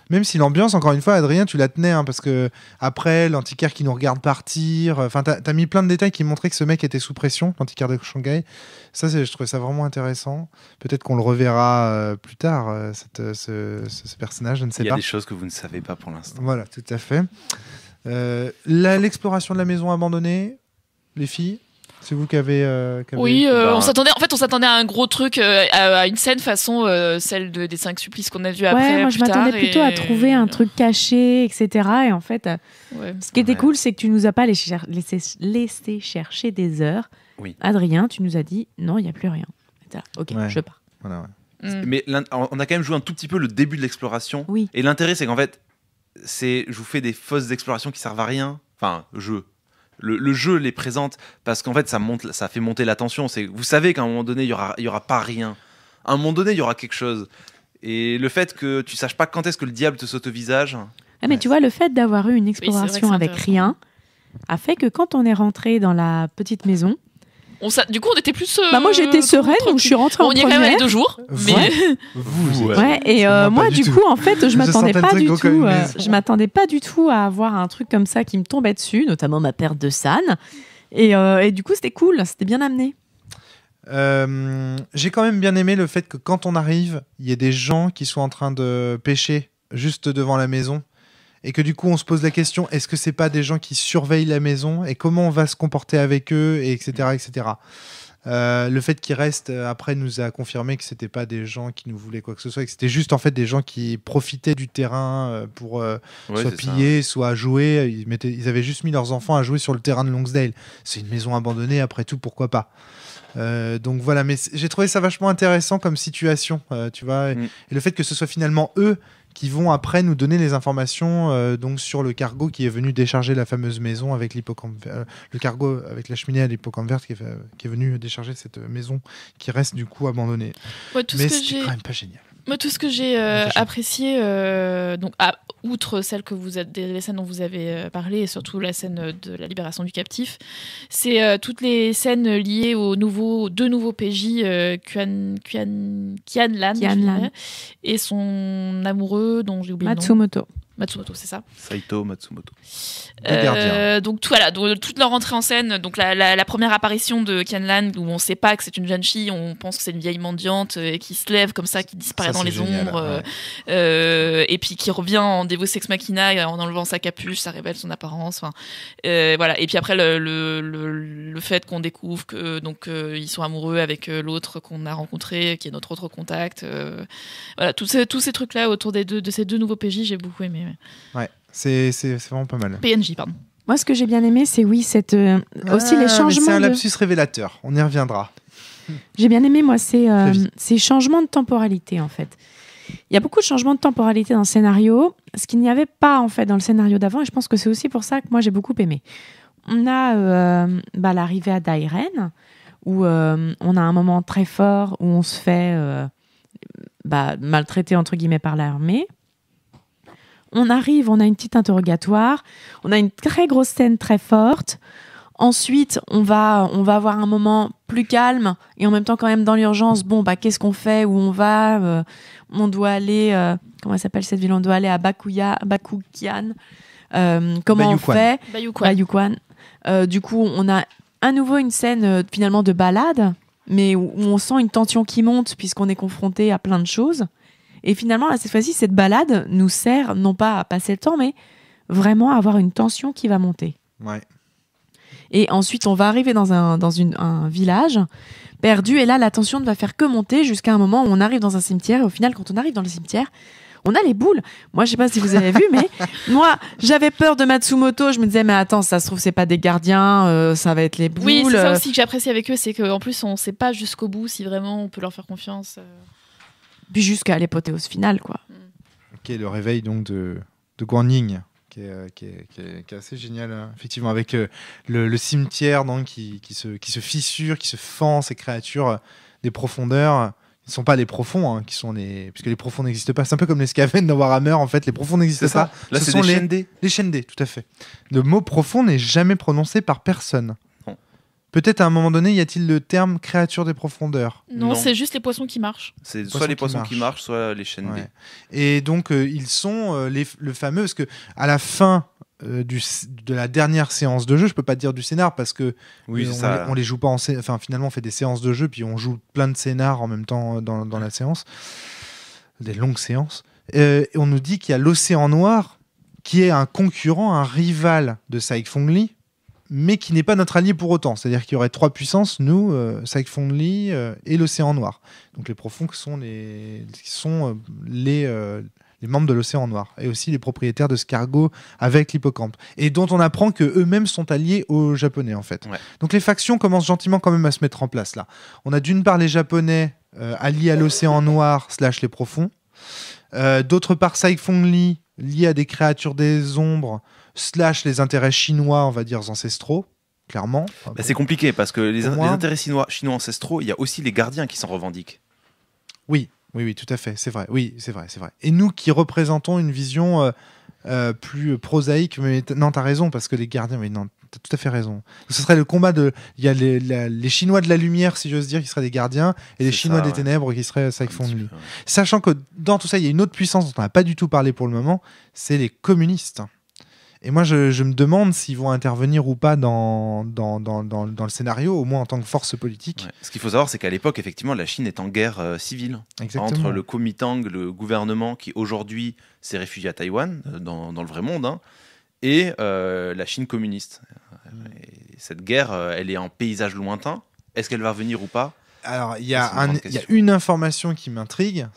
Même si l'ambiance, encore une fois, Adrien, tu la tenais, hein, parce que après, l'antiquaire qui nous regarde partir, enfin, t'as mis plein de détails qui montraient que ce mec était sous pression, l'antiquaire de Shanghai. Ça, je trouvais ça vraiment intéressant. Peut-être qu'on le reverra plus tard, ce personnage, je ne sais Il y a pas. des choses que vous ne savez pas pour l'instant. Voilà, tout à fait. L'exploration de la maison abandonnée, les filles, c'est vous qui avez... Oui, Bah, on s'attendait à un gros truc, à une scène façon celle des 5 supplices qu'on a vu après. Ouais, moi je plus m'attendais tard, plutôt à trouver un truc caché, etc. Et en fait, Ouais. ce qui était Ouais. cool, c'est que tu nous as pas laissé chercher des heures. Oui. Adrien, tu nous as dit non, il n'y a plus rien. Et t'es là, ok, Ouais. je pars. Voilà, ouais. Mm. Mais on a quand même joué un tout petit peu le début de l'exploration. Oui. Et l'intérêt, c'est qu'en fait, je vous fais des fausses explorations qui servent à rien. Enfin, le jeu les présente parce qu'en fait, ça fait monter la tension. Vous savez qu'à un moment donné, il y aura pas rien. À un moment donné, il y aura quelque chose. Et le fait que tu saches pas quand est-ce que le diable te saute au visage. Ah, mais tu vois, le fait d'avoir eu une c'est vrai que exploration c'est avec intéressant. rien a fait que quand on est rentré dans la petite maison, Du coup, on était plus. moi j'étais sereine, donc je suis rentrée en On y est quand même allé première. 2 jours. Ouais. Mais Vous, Ouais. Ouais, et Moi, pas moi du du tout. coup en fait je m'attendais sentais pas le du truc comme tout une maison. je m'attendais pas du tout à avoir un truc comme ça qui me tombait dessus, notamment ma perte de San, et du coup c'était cool, c'était bien amené. J'ai quand même bien aimé le fait que quand on arrive, il y ait des gens qui sont en train de pêcher juste devant la maison et que du coup on se pose la question, est-ce que c'est pas des gens qui surveillent la maison et comment on va se comporter avec eux, et etc. etc. Le fait qu'ils restent après nous a confirmé que c'était pas des gens qui nous voulaient quoi que ce soit, et que c'était juste en fait des gens qui profitaient du terrain pour Ouais, soit c'est ça. piller, soit jouer. Ils avaient juste mis leurs enfants à jouer sur le terrain de Longsdale. C'est une maison abandonnée, après tout, pourquoi pas. Donc voilà, mais j'ai trouvé ça vachement intéressant comme situation, tu vois, Mm. et le fait que ce soit finalement eux qui vont après nous donner les informations donc sur le cargo qui est venu décharger la fameuse maison avec l'hippocampe, le cargo avec la cheminée à l'hippocampe verte qui est venu décharger cette maison qui reste du coup abandonnée. moi, tout Mais ce que c'était j'ai. quand même pas génial. Moi, tout ce que j'ai apprécié, donc outre celle que les scènes dont vous avez parlé, et surtout la scène de la libération du captif, c'est toutes les scènes liées aux deux nouveaux PJ, Qian Lan Qian Lan. et son amoureux dont j'ai oublié le nom. Matsumoto. Matsumoto, c'est ça. Saito Matsumoto. Donc voilà, toute leur entrée en scène, donc la première apparition de Kenlan où on sait pas que c'est une jeune fille, on pense que c'est une vieille mendiante qui se lève comme ça, qui disparaît dans les ombres, et puis qui revient en Deus Ex Machina en enlevant sa capuche, ça révèle son apparence. Voilà. Et puis après le fait qu'on découvre que donc ils sont amoureux avec l'autre qu'on a rencontré, qui est notre autre contact. Voilà, tous ces trucs là autour de ces deux nouveaux PJ, j'ai beaucoup aimé. Ouais, c'est vraiment pas mal. PNJ, pardon. Moi, ce que j'ai bien aimé, c'est aussi les changements. C'est un lapsus révélateur. On y reviendra. J'ai bien aimé, moi, ces changements de temporalité, en fait. Il y a beaucoup de changements de temporalité dans le scénario, ce qu'il n'y avait pas, en fait, dans le scénario d'avant, et je pense que c'est aussi pour ça que moi, j'ai beaucoup aimé. On a l'arrivée à Dairen, où on a un moment très fort où on se fait maltraiter, entre guillemets, par l'armée. On arrive, on a une petite interrogatoire, on a une très grosse scène très forte. Ensuite, on va avoir un moment plus calme et en même temps quand même dans l'urgence. Bon, qu'est-ce qu'on fait? Où on va? On doit aller... comment s'appelle cette ville? On doit aller à Bakuyan. Comment on fait? Bayuquan. Du coup, on a à nouveau une scène finalement de balade, mais où on sent une tension qui monte puisqu'on est confronté à plein de choses. Et finalement, là, cette fois-ci, cette balade nous sert non pas à passer le temps, mais vraiment à avoir une tension qui va monter. Ouais. Et ensuite, on va arriver dans un village perdu, et là, la tension ne va faire que monter jusqu'à un moment où on arrive dans un cimetière. Et au final, quand on arrive dans le cimetière, on a les boules. Moi, je sais pas si vous avez vu, mais moi, j'avais peur de Matsumoto. Je me disais, mais attends, ça se trouve, c'est pas des gardiens, ça va être les boules. Oui, c'est ça aussi que j'apprécie avec eux, c'est qu'en plus, on sait pas jusqu'au bout si vraiment on peut leur faire confiance. Puis jusqu'à l'apothéose finale, quoi. Ok, le réveil donc de Guanyin, qui est assez génial, hein. Effectivement, avec le cimetière donc, qui se fissure, qui se fend, ces créatures des profondeurs. Ils ne sont pas les profonds, hein, puisque les profonds n'existent pas. C'est un peu comme les Skaven dans Warhammer, en fait, les profonds n'existent pas. Là, ce c'est sont des les Shendé. Les Shendé, tout à fait. Le mot profond n'est jamais prononcé par personne. Non. Peut-être à un moment donné, y a-t-il le terme créature des profondeurs? Non, c'est juste les poissons qui marchent. C'est soit les poissons qui marchent, soit les Shendé. Ouais. Et donc, ils sont le fameux, parce qu'à la fin de la dernière séance de jeu, je peux pas te dire du scénar, parce que on les joue pas enfin, finalement, on fait des séances de jeu, puis on joue plein de scénars en même temps dans la séance, des longues séances. Et on nous dit qu'il y a l'Océan Noir, qui est un concurrent, un rival de Saïk-Fong Lee, mais qui n'est pas notre allié pour autant. C'est-à-dire qu'il y aurait trois puissances, nous, Saïk-Fong Lee et l'Océan Noir. Donc les profonds qui sont les membres de l'Océan Noir, et aussi les propriétaires de ce cargo avec l'hippocampe, et dont on apprend qu'eux-mêmes sont alliés aux Japonais, en fait. Ouais. Donc les factions commencent gentiment quand même à se mettre en place, là. On a d'une part les Japonais alliés à l'Océan Noir / les profonds, d'autre part Saïk-Fong Lee lié à des créatures des ombres / les intérêts chinois, on va dire, ancestraux, clairement. Enfin, c'est compliqué, parce que les intérêts chinois ancestraux, il y a aussi les gardiens qui s'en revendiquent. Oui, tout à fait, c'est vrai. Oui, c'est vrai. Et nous qui représentons une vision plus prosaïque, mais non, t'as raison, parce que les gardiens, mais non, t'as tout à fait raison. Ce serait le combat il y a les Chinois de la lumière, si j'ose dire, qui seraient des gardiens, et les Chinois des ténèbres qui seraient Saïk-Fong Lee. Sachant que dans tout ça, il y a une autre puissance dont on n'a pas du tout parlé pour le moment, c'est les communistes. Et moi, je me demande s'ils vont intervenir ou pas dans le scénario, au moins en tant que force politique. Ouais. Ce qu'il faut savoir, c'est qu'à l'époque, effectivement, la Chine est en guerre civile. Exactement. Entre le Kuomintang, le gouvernement qui aujourd'hui s'est réfugié à Taïwan, dans le vrai monde, et la Chine communiste. Et cette guerre, elle est en paysage lointain. Est-ce qu'elle va revenir ou pas? Alors, il y a une information qui m'intrigue,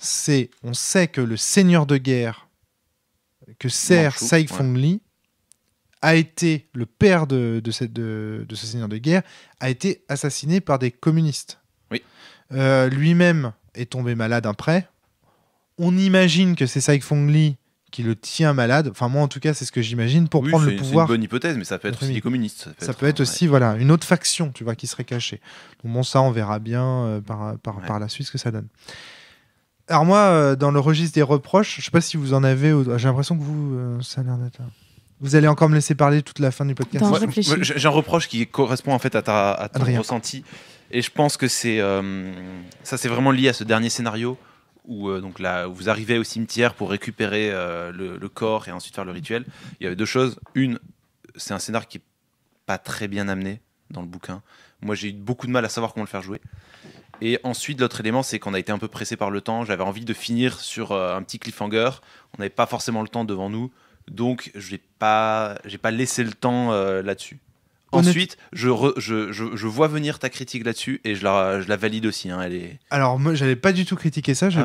on sait que le seigneur de guerre que sert Saïk-Fong Lee a été le père de ce seigneur de guerre, a été assassiné par des communistes. Oui. Lui-même est tombé malade après. On imagine que c'est Saïk-Fong Lee qui le tient malade. Enfin, moi, en tout cas, c'est ce que j'imagine pour prendre le pouvoir. C'est une bonne hypothèse, mais ça peut être aussi les communistes. Ça peut être aussi une autre faction, tu vois, qui serait cachée. Donc bon, ça, on verra bien par la suite ce que ça donne. Alors moi, dans le registre des reproches, je sais pas si vous en avez. J'ai l'impression que vous, ça a l'air d'être. Vous allez encore me laisser parler toute la fin du podcast. J'ai un reproche qui correspond en fait à ton ressenti, et je pense que c'est vraiment lié à ce dernier scénario où donc là, vous arrivez au cimetière pour récupérer le corps et ensuite faire le rituel. Il y avait deux choses. Une, c'est un scénar qui est pas très bien amené dans le bouquin. Moi, j'ai eu beaucoup de mal à savoir comment le faire jouer. Et ensuite, l'autre élément, c'est qu'on a été un peu pressé par le temps. J'avais envie de finir sur un petit cliffhanger. On n'avait pas forcément le temps devant nous. Donc, j'ai pas laissé le temps là-dessus. Ensuite, je vois venir ta critique là-dessus et je la valide aussi. Hein, Alors, moi, j'allais pas du tout critiquer ça. Ah ouais.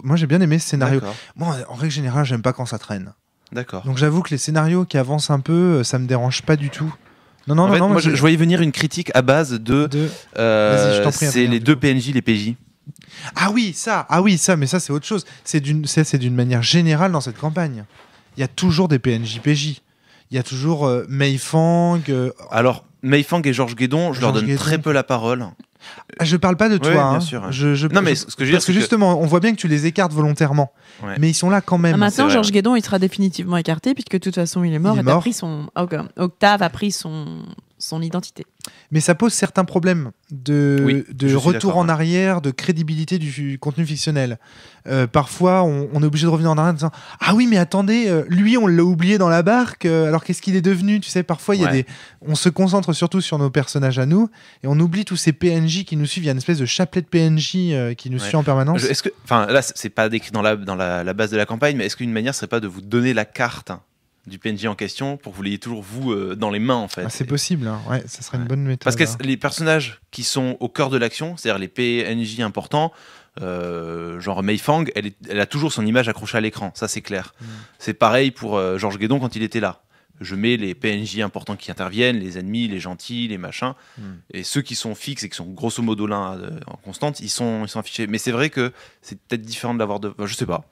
Moi, j'ai bien aimé ce scénario. D'accord. Moi, en règle générale, j'aime pas quand ça traîne. D'accord. Donc, j'avoue que les scénarios qui avancent un peu, ça me dérange pas du tout. Non, En fait, non, moi, je voyais venir une critique à base de. Vas-y, je t'en prie, c'est Adrien, les du deux coup. PNJ, les PJ. Ah oui, ça, mais ça, c'est autre chose. C'est d'une manière générale dans cette campagne. Il y a toujours des PNJ PJ. Il y a toujours Mei Fang. Alors, Mei Fang et Georges Guédon, je leur Georges donne Guédon. très peu la parole. Je parle pas de toi. Oui, bien hein. sûr. Non, mais ce que je veux dire, parce que c'est que- justement, on voit bien que tu les écartes volontairement. Ouais. Mais ils sont là quand même. Ah, maintenant, vrai, Georges ouais. Guédon, il sera définitivement écarté puisque de toute façon, il est mort. Il est et t'as mort. pris Octave a pris son identité. Mais ça pose certains problèmes de Oui, je suis retour d'accord, en ouais. arrière, de crédibilité du contenu fictionnel. Parfois, on est obligé de revenir en arrière en disant « Ah oui, mais attendez, lui, on l'a oublié dans la barque, alors qu'est-ce qu'il est devenu ?» Tu sais, parfois, il y a Ouais. on se concentre surtout sur nos personnages à nous, et on oublie tous ces PNJ qui nous suivent. Il y a une espèce de chapelet de PNJ qui nous Ouais. suit en permanence. Est-ce que, enfin, là, c'est pas décrit dans la base de la campagne, mais est-ce qu'une manière serait pas de vous donner la carte du PNJ en question pour que vous l'ayez toujours vous dans les mains en fait? Ah, c'est possible, hein. Ouais, ça serait une Ouais. bonne méthode. Parce que hein. les personnages qui sont au cœur de l'action, c'est-à-dire les PNJ importants, genre Mei Fang, elle a toujours son image accrochée à l'écran, ça c'est clair. C'est pareil pour Georges Guédon quand il était là. Je mets les PNJ importants qui interviennent, les ennemis, les gentils, les machins, et ceux qui sont fixes et qui sont grosso modo là en constante, ils sont affichés. Mais c'est vrai que c'est peut-être différent de l'avoir de. Je sais pas.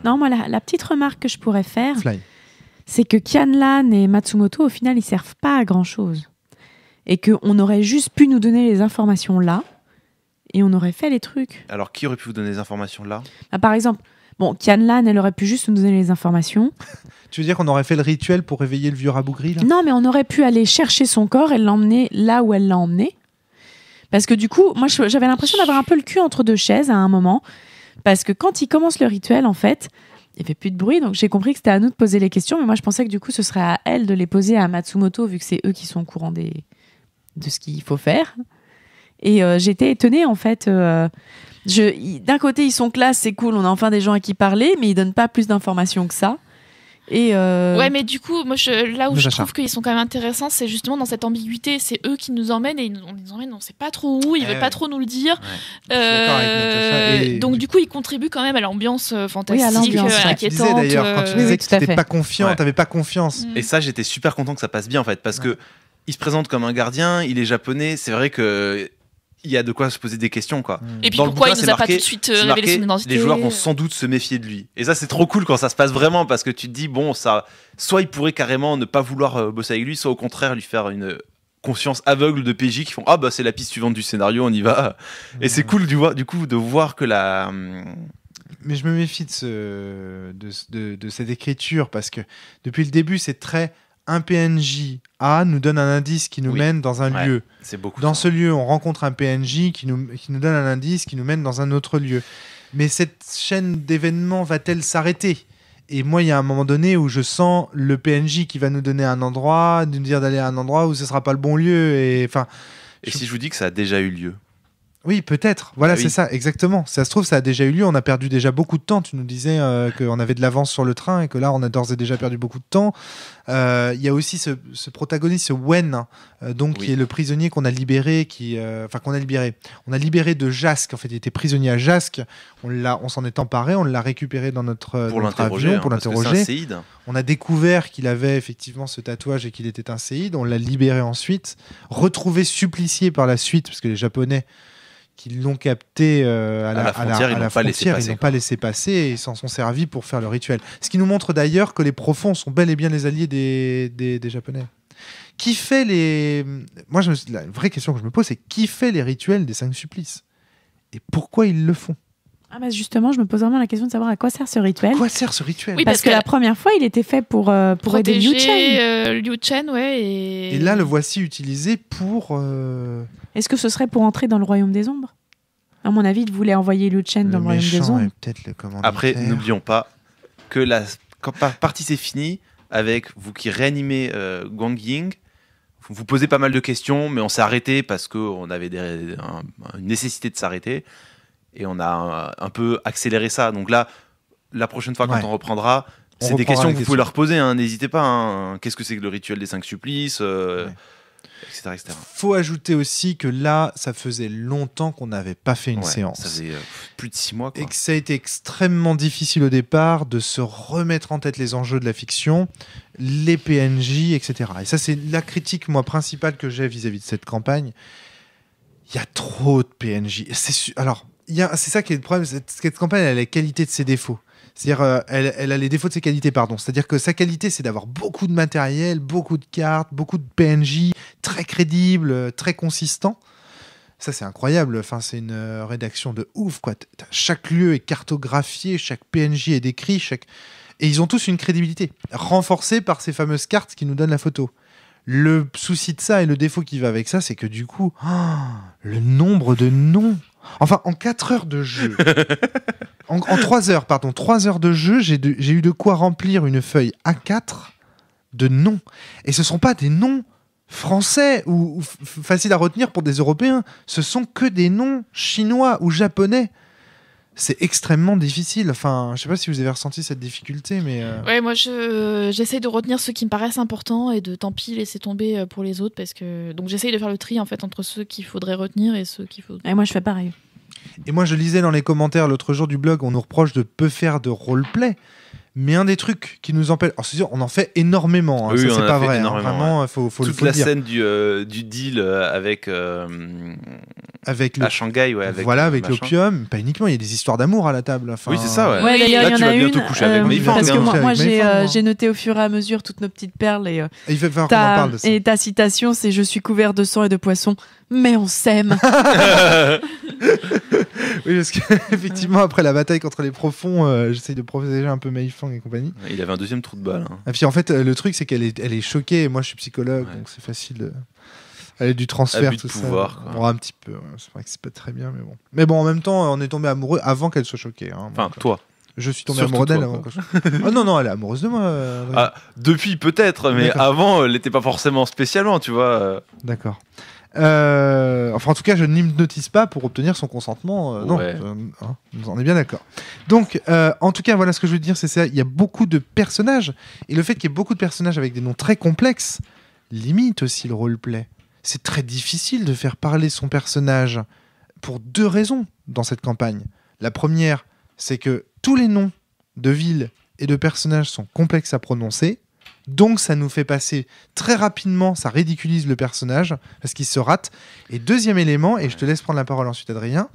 Non, moi, la petite remarque que je pourrais faire, Fly. c'est que Kianlan et Matsumoto, au final, ils servent pas à grand-chose. Et qu'on aurait juste pu nous donner les informations là, et on aurait fait les trucs. Alors qui aurait pu vous donner des informations là? Bah, par exemple, bon, Kianlan, elle aurait pu juste nous donner les informations. Tu veux dire qu'on aurait fait le rituel pour réveiller le vieux rabougri là Non, mais on aurait pu aller chercher son corps et l'emmener là où elle l'a emmené. Parce que du coup, moi, j'avais l'impression d'avoir un peu le cul entre deux chaises à un moment. Parce que quand il commence le rituel, en fait, il fait plus de bruit. Donc j'ai compris que c'était à nous de poser les questions. Mais moi, je pensais que du coup, ce serait à elle de les poser à Matsumoto, vu que c'est eux qui sont au courant de ce qu'il faut faire. Et j'étais étonnée, en fait. D'un côté, ils sont classe, c'est cool, on a enfin des gens à qui parler, mais ils donnent pas plus d'informations que ça. Et Ouais, mais du coup, moi, là où Mais je Sacha. trouve qu'ils sont quand même intéressants, c'est justement dans cette ambiguïté. C'est eux qui nous emmènent et on nous emmène, on sait pas trop où, ils veulent pas trop nous le dire. Je suis d'accord avec Natacha. Et- Donc, du coup, ils contribuent quand même à l'ambiance fantastique, Oui, à l'ambiance, ouais. Tu disais inquiétante. d'ailleurs, quand tu Oui, disais oui, que tout à tu fait. pas confiant, Ouais. t'avais pas confiance. Mm. Et ça, j'étais super content que ça passe bien en fait, parce que il se présente comme un gardien, il est japonais, c'est vrai que il y a de quoi se poser des questions quoi. Et puis Dans le pourquoi bouquin, il nous c'est a pas marqué- tout de suite c'est révélé marqué, son identité? les joueurs vont sans doute se méfier de lui. Et ça, c'est trop cool quand ça se passe vraiment, parce que tu te dis bon, ça, soit il pourrait carrément ne pas vouloir bosser avec lui, soit au contraire lui faire une confiance aveugle de PJ qui font ah bah c'est la piste suivante du scénario, on y va. Et c'est cool du coup de voir que la Mais je me méfie de cette écriture parce que depuis le début, c'est très un PNJ A nous donne un indice qui nous Oui. mène dans un Ouais. lieu. c'est beaucoup. Dans ça. ce lieu, on rencontre un PNJ qui nous donne un indice qui nous mène dans un autre lieu. Mais cette chaîne d'événements va-t-elle s'arrêter ? Et moi, il y a un moment donné où je sens le PNJ qui va nous donner un endroit, nous dire d'aller à un endroit où ce sera pas le bon lieu. Et enfin, Et si je vous dis que ça a déjà eu lieu? oui, peut-être. Voilà, Ah oui. c'est ça, exactement. Ça se trouve, ça a déjà eu lieu. On a perdu déjà beaucoup de temps. Tu nous disais qu'on avait de l'avance sur le train et que là, on a d'ores et déjà perdu beaucoup de temps. Il y a aussi ce protagoniste, ce Wen, Oui. qui est le prisonnier qu'on a libéré, qu'on a libéré. On a libéré de Jasque. En fait, il était prisonnier à Jasque. On s'en est emparé. On l'a récupéré dans notre Pour notre l'interroger, avion hein, pour parce que l'interroger. c'est un séide. On a découvert qu'il avait effectivement ce tatouage et qu'il était un séide. On l'a libéré ensuite. Retrouvé supplicié par la suite, parce que les Japonais qui l'ont capté à la frontière, ils l'ont pas laissé passer, ils n'ont quoi. pas laissé passer et ils s'en sont servis pour faire le rituel. Ce qui nous montre d'ailleurs que les profonds sont bel et bien les alliés des Japonais. Qui fait les... Moi, la vraie question que je me pose, c'est qui fait les rituels des 5 supplices ? Et pourquoi ils le font ? ah bah justement, je me pose vraiment la question de savoir à quoi sert ce rituel. À quoi sert ce rituel ? Oui, Parce parce que que la première fois, il était fait pour aider Liu Chen. Liu Chen, ouais. Et là, le voici utilisé pour... Est-ce que ce serait pour entrer dans le royaume des ombres ? À mon avis, il voulait envoyer Liu Chen dans Le le royaume des méchant ombres. est peut-être le commanditaire. Après, n'oublions pas que la partie s'est finie avec vous qui réanimez Guang Ying. Vous posez pas mal de questions, mais on s'est arrêté parce qu'on avait une nécessité de s'arrêter. Et on a un peu accéléré ça. Donc là, la prochaine fois, quand on reprendra, c'est des questions que vous pouvez leur poser. N'hésitez pas. Qu'est-ce que c'est que le rituel des 5 supplices etc., etc. Faut ajouter aussi que là, ça faisait longtemps qu'on n'avait pas fait une séance. Ça faisait plus de 6 mois. Quoi. Et que ça a été extrêmement difficile au départ de se remettre en tête les enjeux de la fiction, les PNJ, etc. Et ça, c'est la critique, moi, principale que j'ai vis-à-vis de cette campagne. Il y a trop de PNJ. Alors, c'est ça qui est le problème. Cette campagne, elle a la qualité de ses défauts. C'est-à-dire, elle a les défauts de ses qualités, pardon. C'est-à-dire que sa qualité, c'est d'avoir beaucoup de matériel, beaucoup de cartes, beaucoup de PNJ, très crédibles, très consistants. Ça, c'est incroyable. Enfin, c'est une rédaction de ouf, quoi. Chaque lieu est cartographié, chaque PNJ est décrit, et ils ont tous une crédibilité, renforcée par ces fameuses cartes qui nous donnent la photo. Le souci de ça et le défaut qui va avec ça, c'est que du coup, le nombre de noms. Enfin, en 4 heures de jeu, en 3 heures, pardon, 3 heures de jeu, j'ai eu de quoi remplir une feuille A4 de noms. Et ce ne sont pas des noms français ou faciles à retenir pour des Européens. Ce sont que des noms chinois ou japonais. C'est extrêmement difficile. Enfin, je sais pas si vous avez ressenti cette difficulté, mais... Ouais, moi, j'essaye de retenir ceux qui me paraissent importants et de tant pis laisser tomber pour les autres. Donc, j'essaye de faire le tri, en fait, entre ceux qu'il faudrait retenir et ceux qu'il faut... Et moi, je fais pareil. Et moi, je lisais dans les commentaires l'autre jour du blog, on nous reproche de peu faire de roleplay. Mais un des trucs qui nous empêche... Alors, c'est sûr, on en fait énormément. Oui, ça, c'est pas vrai. Vraiment, faut le toute la dire. scène du deal avec à Shanghai, avec l'opium. Pas uniquement, il y a des histoires d'amour à la table. Enfin, oui, c'est ça. Ouais. Ouais, d'ailleurs, là, il y tu en vas a bientôt une. coucher avec Mayfang. Parce que moi, Mayfang, j'ai noté au fur et à mesure toutes nos petites perles. Et il va falloir qu'on en parle de ça. Et ta citation, c'est « Je suis couvert de sang et de poissons, mais on s'aime ». Oui, parce qu'effectivement, après la bataille contre les profonds, j'essaye de protéger un peu Mayfang et compagnie. Il avait un deuxième trou de balle. Et puis en fait, le truc, c'est qu'elle est choquée. Et moi, je suis psychologue, donc c'est facile. Elle est du transfert, abus tout de ça. pouvoir, quoi. Bon, un petit peu. C'est vrai que c'est pas très bien, mais bon. Mais bon, en même temps, on est tombé amoureux avant qu'elle soit choquée. Enfin, toi. Je suis tombé Surtout amoureux d'elle toi, avant. Ah non, elle est amoureuse de moi. Depuis peut-être, mais D'accord. avant, elle n'était pas forcément spécialement, tu vois. D'accord. Enfin, en tout cas, je n'hypnotise pas pour obtenir son consentement. Non, Ouais. on est bien d'accord. Donc, en tout cas, voilà ce que je veux dire, c'est ça. Il y a beaucoup de personnages. Et le fait qu'il y ait beaucoup de personnages avec des noms très complexes limite aussi le roleplay. C'est très difficile de faire parler son personnage pour 2 raisons dans cette campagne. La première, c'est que tous les noms de villes et de personnages sont complexes à prononcer. Donc ça nous fait passer très rapidement, ça ridiculise le personnage parce qu'il se rate. Et deuxième élément, et je te laisse prendre la parole ensuite Adrien,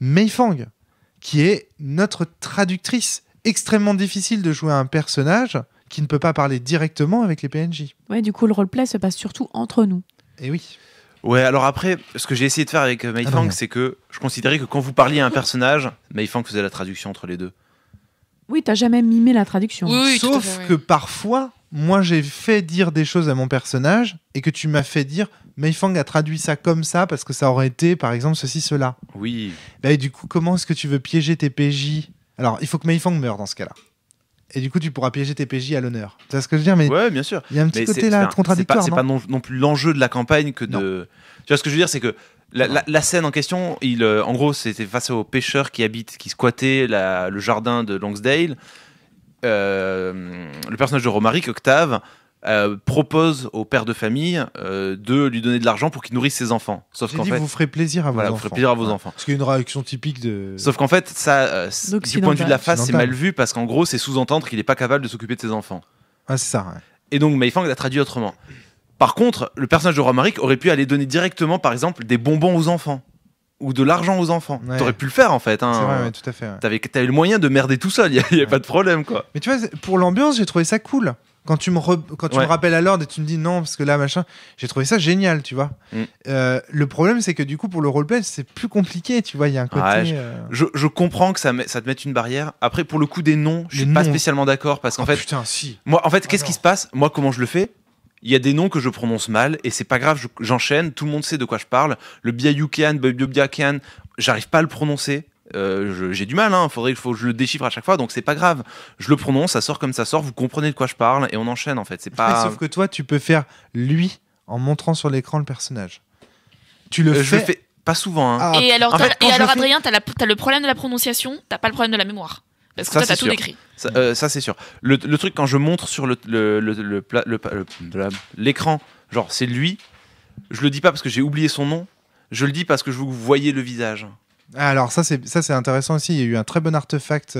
Mayfang, qui est notre traductrice. Extrêmement difficile de jouer un personnage qui ne peut pas parler directement avec les PNJ. Ouais, du coup, le roleplay se passe surtout entre nous. Et oui. Ouais, alors après, ce que j'ai essayé de faire avec Mayfang, c'est que je considérais que quand vous parliez à un personnage, Mayfang faisait la traduction entre les deux. Oui, t'as jamais mimé la traduction. Oui, tout à Sauf fait, ouais. que parfois, moi j'ai fait dire des choses à mon personnage et que tu m'as fait dire Mayfang a traduit ça comme ça parce que ça aurait été par exemple ceci, cela. Oui. Bah, et du coup, comment est-ce que tu veux piéger tes PJ? Alors, il faut que Mayfang meure dans ce cas-là. Et du coup, tu pourras piéger tes PJ à l'honneur. Tu vois ce que je veux dire? Mais Ouais, bien sûr. il y a un petit Mais côté là contradictoire. C'est pas non plus l'enjeu de la campagne que de. Tu vois ce que je veux dire, c'est que la scène en question, en gros, c'était face aux pêcheurs qui squattaient le jardin de Longsdale. Le personnage de Romaric, Octave, propose au père de famille de lui donner de l'argent pour qu'il nourrisse ses enfants. Sauf J'ai qu'en dit fait, vous ferez plaisir à vos voilà, enfants. vous ferez plaisir à vos enfants. Parce qu'il y a une réaction typique de. Sauf qu'en fait, ça, du point de vue de la face, c'est Occidental. mal vu parce qu'en gros, c'est sous-entendre qu'il n'est pas capable de s'occuper de ses enfants. Ah, c'est ça. Ouais. Et donc, Mayfang l'a traduit autrement. Par contre, le personnage de Romaric aurait pu aller donner directement, par exemple, des bonbons aux enfants ou de l'argent aux enfants. Ouais. T'aurais pu le faire en fait. Hein. C'est vrai, ouais, tout à fait. Ouais. T'avais le moyen de merder tout seul, il n'y a pas de problème quoi. Mais tu vois, pour l'ambiance, j'ai trouvé ça cool. Quand tu me rappelles à l'ordre et tu me dis non, parce que là, machin, j'ai trouvé ça génial, tu vois. Le problème, c'est que du coup, pour le roleplay, c'est plus compliqué, tu vois. Il y a un côté. Ouais, je comprends que ça te mette une barrière. Après, pour le coup des noms, je suis pas spécialement d'accord parce qu'en fait, putain, si. moi, en fait, qu'est-ce qui se passe? Moi, comment je le fais? il y a des noms que je prononce mal et c'est pas grave, j'enchaîne, tout le monde sait de quoi je parle. Le Biayukian, Biobiakian, j'arrive pas à le prononcer. J'ai du mal, faut que je le déchiffre à chaque fois, donc c'est pas grave. Je le prononce, ça sort comme ça sort, vous comprenez de quoi je parle et on enchaîne en fait. C'est pas. Sauf que toi, tu peux faire lui en montrant sur l'écran le personnage. Tu le fais. Je le fais pas souvent. Ah, Et alors, en fait, Adrien, t'as le problème de la prononciation, t'as pas le problème de la mémoire. Parce que Ça, toi, t'as c'est tout sûr. décrit. Ça c'est sûr. Le truc quand je montre sur l'écran, genre c'est lui, je le dis pas parce que j'ai oublié son nom, je le dis parce que je veux que vous voyez le visage. Alors ça c'est intéressant aussi. Il y a eu un très bon artefact.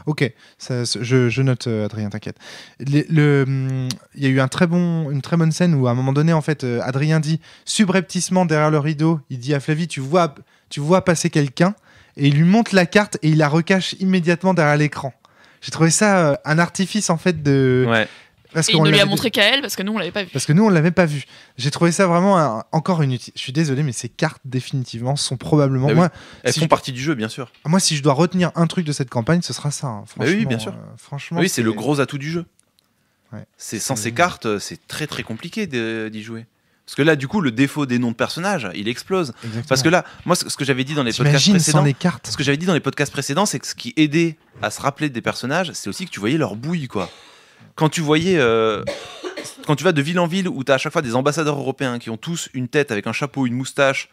Ok, je note, Adrien, t'inquiète. Il y a eu une très bonne scène où à un moment donné en fait Adrien dit subrepticement derrière le rideau, il dit à Flavie tu vois passer quelqu'un et il lui montre la carte et il la recache immédiatement derrière l'écran. J'ai trouvé ça un artifice en fait de. Ouais. Parce Et qu'on il ne lui a l'avait- montré qu'à elle parce que nous, on l'avait pas vu. Parce que nous, on l'avait pas vu. J'ai trouvé ça vraiment encore inutile. Je suis désolé, mais ces cartes, définitivement, sont probablement... Bah oui. Elles si font je- partie du jeu, bien sûr. Moi, si je dois retenir un truc de cette campagne, ce sera ça. Hein, Bah oui, franchement, bien sûr. Franchement, Oui, c'est le gros atout du jeu. Ouais. C'est sans ces cartes, c'est très très compliqué d'y jouer. Parce que là, du coup, le défaut des noms de personnages, il explose. Exactement. Parce que là, moi, ce que j'avais dit dans les podcasts T'imagines sans précédents, les cartes. ce que j'avais dit dans les podcasts précédents, c'est que ce qui aidait à se rappeler des personnages, c'est aussi que tu voyais leur bouille, quoi. Quand tu voyais, quand tu vas de ville en ville où tu as à chaque fois des ambassadeurs européens qui ont tous une tête avec un chapeau, une moustache,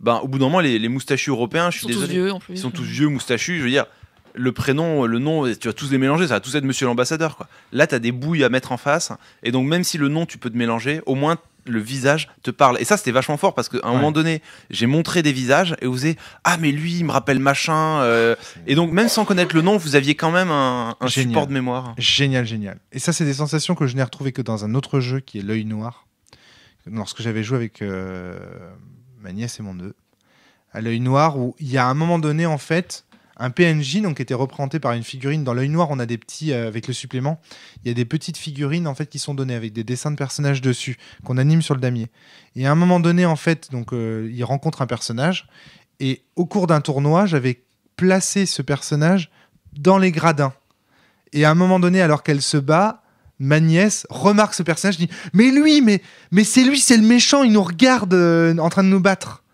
ben au bout d'un moment, les moustachus européens, je Ils suis sont tous désolé, vieux en plus. ils sont tous vieux, moustachus. Je veux dire, le prénom, le nom, tu vas tous les mélanger, ça va tous être Monsieur l'ambassadeur, quoi. Là, tu as des bouilles à mettre en face, et donc même si le nom tu peux te mélanger, au moins le visage te parle. Et ça, c'était vachement fort parce qu'à un moment donné, j'ai montré des visages et vous avez ah mais lui, il me rappelle machin. Et donc même sans connaître le nom, vous aviez quand même un Génial. support de mémoire. Génial, génial. Et ça, c'est des sensations que je n'ai retrouvées que dans un autre jeu qui est l'œil noir. Lorsque j'avais joué avec ma nièce et mon neveu. À l'œil noir, où il y a un moment donné, en fait, un PNJ donc, qui était représenté par une figurine. Dans l'œil noir, on a des petits, avec le supplément, il y a des petites figurines en fait, qui sont données avec des dessins de personnages dessus, qu'on anime sur le damier. Et à un moment donné, en fait, donc, il rencontre un personnage. Et au cours d'un tournoi, j'avais placé ce personnage dans les gradins. Et à un moment donné, alors qu'elle se bat, ma nièce remarque ce personnage, dit « Mais lui, mais c'est lui, c'est le méchant, il nous regarde en train de nous battre !»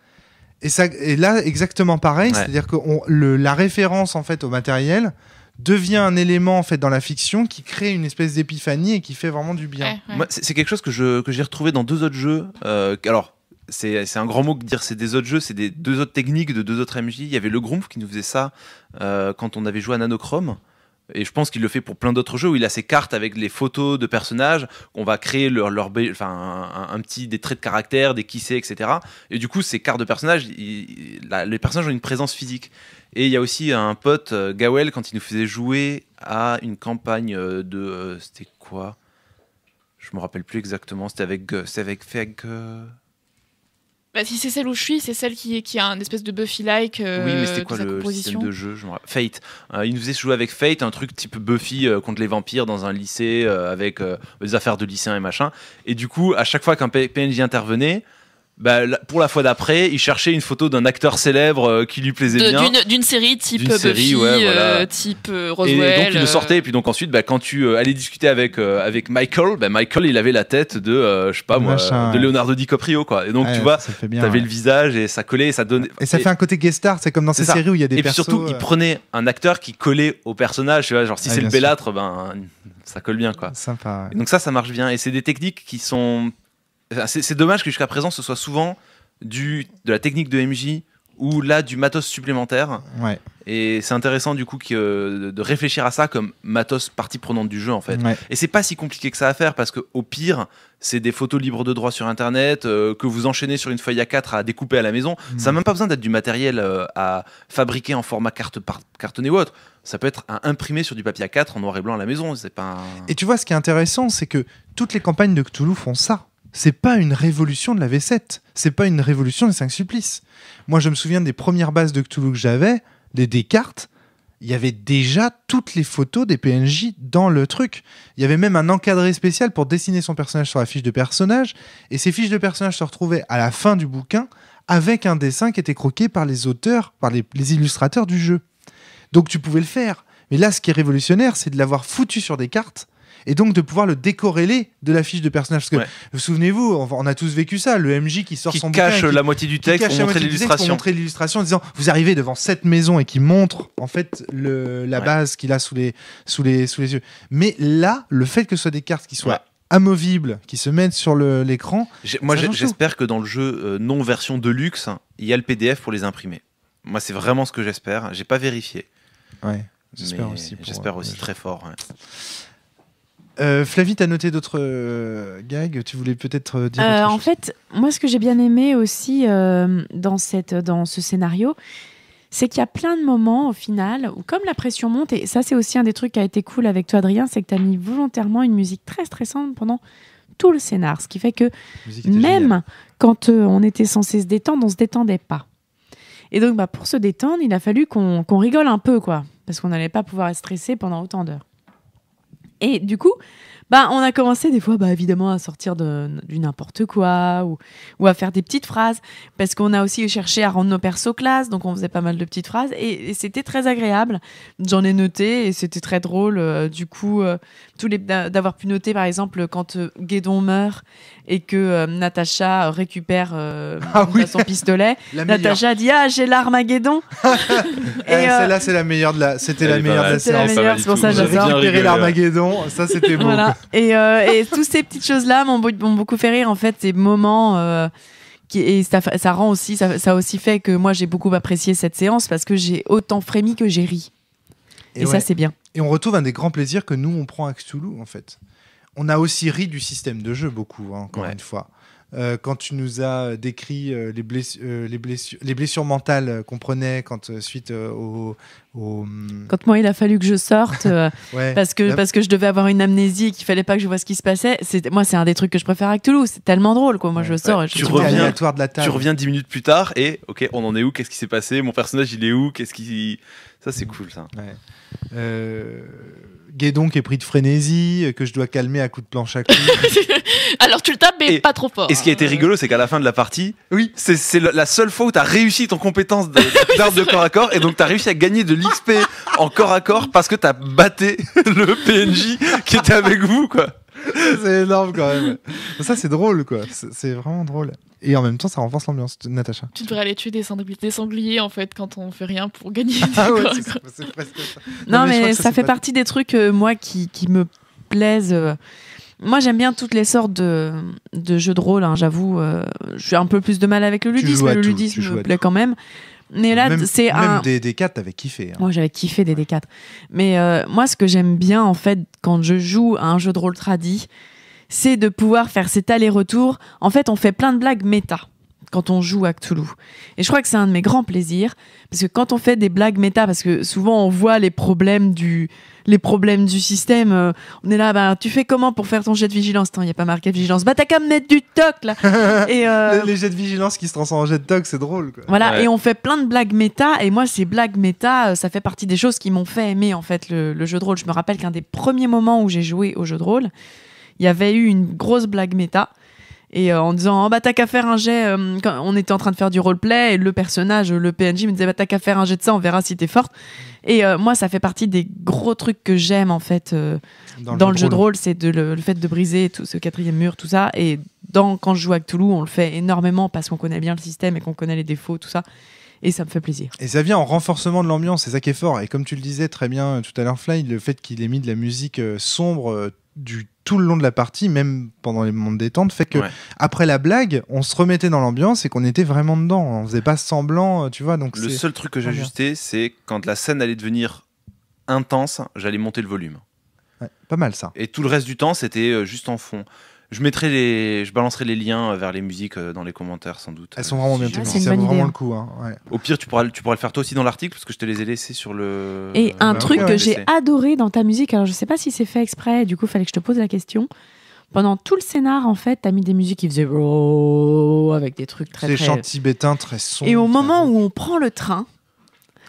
Et là, exactement pareil, Ouais. c'est-à-dire que la référence en fait, au matériel devient un élément en fait, dans la fiction qui crée une espèce d'épiphanie et qui fait vraiment du bien. Ouais, ouais. Moi, c'est quelque chose que j'ai retrouvé dans deux autres jeux. Alors, c'est un grand mot que dire c'est des autres jeux, c'est deux autres techniques de deux autres MJ. Il y avait le Grumpf qui nous faisait ça quand on avait joué à Nanochrome. Et je pense qu'il le fait pour plein d'autres jeux où il a ses cartes avec les photos de personnages, on va créer un petit des traits de caractère, des qui c'est, etc. Et du coup, ces cartes de personnages, les personnages ont une présence physique. Et il y a aussi un pote, Gawel, quand il nous faisait jouer à une campagne c'était quoi ? Je me rappelle plus exactement. C'était avec Feg. Bah, si c'est celle où je suis, c'est celle qui a un espèce de Buffy-like Oui, mais c'était quoi de sa le composition. système de jeu je me rappelle. Fate. Il nous faisait jouer avec Fate, un truc type Buffy contre les vampires dans un lycée avec des affaires de lycéens et machin. Et du coup, à chaque fois qu'un PNJ intervenait, bah, pour la fois d'après, il cherchait une photo d'un acteur célèbre qui lui plaisait bien. D'une série type D'une série, Buffy, ouais, voilà. type Et Roswell. donc il le sortait, et puis donc ensuite, bah, quand tu allais discuter avec Michael, bah, Michael il avait la tête de, je sais pas moi, Machin, de ouais. Leonardo DiCaprio, quoi. Et donc Ouais, tu vois, ça fait bien, t'avais ouais. le visage et ça collait, et ça donnait. Et ça fait un côté guest star, c'est comme dans C'est ces ça. séries où il y a des Et puis persos. surtout, il prenait un acteur qui collait au personnage, tu vois, genre si Ouais, c'est le bien sûr. Bellâtre, ben ça colle bien, quoi. Sympa. Et donc ça marche bien. Et c'est des techniques qui sont. Enfin, c'est dommage que jusqu'à présent ce soit souvent de la technique de MJ ou là du matos supplémentaire. Ouais. Et c'est intéressant du coup de réfléchir à ça comme matos partie prenante du jeu en fait. Ouais. Et c'est pas si compliqué que ça à faire parce que au pire, c'est des photos libres de droit sur internet que vous enchaînez sur une feuille A4 à découper à la maison. Ça n'a même pas besoin d'être du matériel à fabriquer en format cartonné ou autre. Ça peut être à imprimer sur du papier A4 en noir et blanc à la maison. C'est pas un... Et tu vois, ce qui est intéressant, c'est que toutes les campagnes de Cthulhu font ça. C'est pas une révolution de la V7. C'est pas une révolution des 5 supplices. Moi, je me souviens des premières bases de Cthulhu que j'avais, des cartes. Il y avait déjà toutes les photos des PNJ dans le truc. Il y avait même un encadré spécial pour dessiner son personnage sur la fiche de personnage. Et ces fiches de personnage se retrouvaient à la fin du bouquin avec un dessin qui était croqué par les auteurs, par les illustrateurs du jeu. Donc tu pouvais le faire. Mais là, ce qui est révolutionnaire, c'est de l'avoir foutu sur des cartes et donc de pouvoir le décorréler de la fiche de personnage. Parce que, Ouais. souvenez-vous, on a tous vécu ça, le MJ qui sort Qui son cache bouquin et la moitié du texte pour montrer l'illustration. en disant vous arrivez devant cette maison et qui montre en fait la base qu'il a sous les yeux. Mais là, le fait que ce soit des cartes qui soient amovibles, qui se mettent sur l'écran. J'espère que dans le jeu non version Deluxe, il y a le PDF pour les imprimer. Moi, c'est vraiment ce que j'espère. J'ai pas vérifié. Ouais, j'espère aussi. J'espère aussi très fort. Flavie, t'as noté d'autres gags? Tu voulais peut-être dire autre chose? En fait, moi, ce que j'ai bien aimé aussi dans ce scénario, c'est qu'il y a plein de moments, au final, où comme la pression monte, et ça, c'est aussi un des trucs qui a été cool avec toi, Adrien, c'est que tu as mis volontairement une musique très stressante pendant tout le scénar. Ce qui fait que même quand on était censé se détendre, on se détendait pas. Et donc, pour se détendre, il a fallu qu'on rigole un peu, quoi, parce qu'on n'allait pas pouvoir être stressé pendant autant d'heures. Et du coup, on a commencé des fois, évidemment, à sortir du n'importe quoi ou à faire des petites phrases, parce qu'on a aussi cherché à rendre nos persos classe, donc on faisait pas mal de petites phrases, et c'était très agréable. J'en ai noté, et c'était très drôle. Du coup, d'avoir pu noter, par exemple, quand Guédon meurt et que Natacha récupère son pistolet, Natacha dit « Ah, j'ai l'Armageddon !» Celle-là, c'est la meilleure c'était la meilleure de la séance. C'est pour ça que j'ai récupéré l'Armageddon, ça c'était beau. Voilà. Et toutes ces petites choses-là m'ont beaucoup fait rire, en fait, ces moments. Ça rend aussi, ça a aussi fait que moi j'ai beaucoup apprécié cette séance parce que j'ai autant frémi que j'ai ri. Et ça, c'est bien. Et on retrouve un des grands plaisirs que nous on prend à Cthulhu, en fait. On a aussi ri du système de jeu beaucoup, encore une fois. Quand tu nous as décrit les blessures mentales qu'on prenait suite au Quand moi il a fallu que je sorte parce que je devais avoir une amnésie et qu'il fallait pas que je vois ce qui se passait. Moi, c'est un des trucs que je préfère avec Toulouse. C'est tellement drôle, quoi. Moi, je sors. Et tu reviens 10 minutes plus tard et ok, on en est où? Qu'est-ce qui s'est passé? Mon personnage, il est où? Ça, c'est cool, ça. Guédon qui est pris de frénésie, que je dois calmer à coups de planche à clous. Alors tu le tapes, mais pas trop fort. Et ce qui a été rigolo, c'est qu'à la fin de la partie, c'est la seule fois où tu as réussi ton compétence d'arme de corps à corps, et donc tu as réussi à gagner de l'XP en corps à corps parce que tu as batté le PNJ qui était avec vous, quoi. C'est énorme quand même. Ça, c'est drôle, quoi. C'est vraiment drôle. Et en même temps, ça renforce l'ambiance, Natacha. Tu devrais aller tuer des sangliers, en fait, quand on fait rien pour gagner. C'est presque ça. Non, mais ça fait partie des trucs, moi, qui me plaisent. Moi, j'aime bien toutes les sortes de jeux de rôle, j'avoue. Je suis un peu plus de mal avec le ludisme, mais le ludisme me plaît quand même. Mais là, c'est même des D4, t'avais kiffé. Moi, j'avais kiffé des D4. Mais moi, ce que j'aime bien, en fait, quand je joue à un jeu de rôle tradi, c'est de pouvoir faire cet aller-retour. En fait, on fait plein de blagues méta quand on joue à Cthulhu. Et je crois que c'est un de mes grands plaisirs, parce que quand on fait des blagues méta, parce que souvent on voit les problèmes du système, on est là, tu fais comment pour faire ton jet de vigilance? Il n'y a pas marqué de vigilance. T'as qu'à me mettre du toc, là. Et les jets de vigilance qui se transforment en jet de toc, c'est drôle, quoi. Voilà, et on fait plein de blagues méta, et moi, ces blagues méta, ça fait partie des choses qui m'ont fait aimer, en fait, le jeu de rôle. Je me rappelle qu'un des premiers moments où j'ai joué au jeu de rôle, il y avait eu une grosse blague méta, et en disant t'as qu'à faire un jet, quand on était en train de faire du roleplay, et le personnage, le PNJ me disait t'as qu'à faire un jet de ça, on verra si t'es forte. Et moi, ça fait partie des gros trucs que j'aime, en fait, dans le jeu de rôle, c'est le fait de briser tout ce quatrième mur, tout ça. Et quand je joue à Cthulhu, on le fait énormément parce qu'on connaît bien le système et qu'on connaît les défauts, tout ça. Et ça me fait plaisir. Et ça vient en renforcement de l'ambiance, c'est ça qui est fort. Et comme tu le disais très bien tout à l'heure, Fly, le fait qu'il ait mis de la musique sombre tout le long de la partie, même pendant les moments de détente, fait que après la blague, on se remettait dans l'ambiance et qu'on était vraiment dedans. On faisait pas semblant, tu vois. Donc le seul truc que j'ajustais, c'est quand la scène allait devenir intense, j'allais monter le volume. Pas mal ça. Et tout le reste du temps, c'était juste en fond. Je balancerai les liens vers les musiques dans les commentaires, sans doute. Elles sont vraiment bien tenues, ça vaut vraiment le coup. Au pire, tu pourras le faire toi aussi dans l'article, parce que je te les ai laissés sur le... Et un truc que j'ai adoré dans ta musique, alors je sais pas si c'est fait exprès, du coup, il fallait que je te pose la question. Pendant tout le scénar, en fait, t'as mis des musiques qui faisaient avec des trucs très... Des chants tibétains très sombres. Et au moment où on prend le train...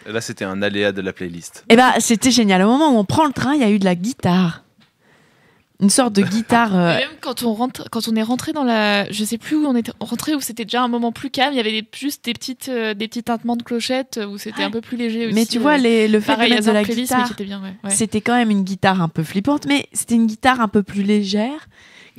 Là, c'était un aléa de la playlist. Et c'était génial. Au moment où on prend le train, il y a eu de la guitare. Une sorte de guitare. Et même quand on est rentré dans la, je sais plus où on était rentré, où c'était déjà un moment plus calme, il y avait juste des petits tintements de clochettes où c'était un peu plus léger aussi. Mais tu vois, le fait de mettre de la guitare, c'était quand même une guitare un peu flippante, mais c'était une guitare un peu plus légère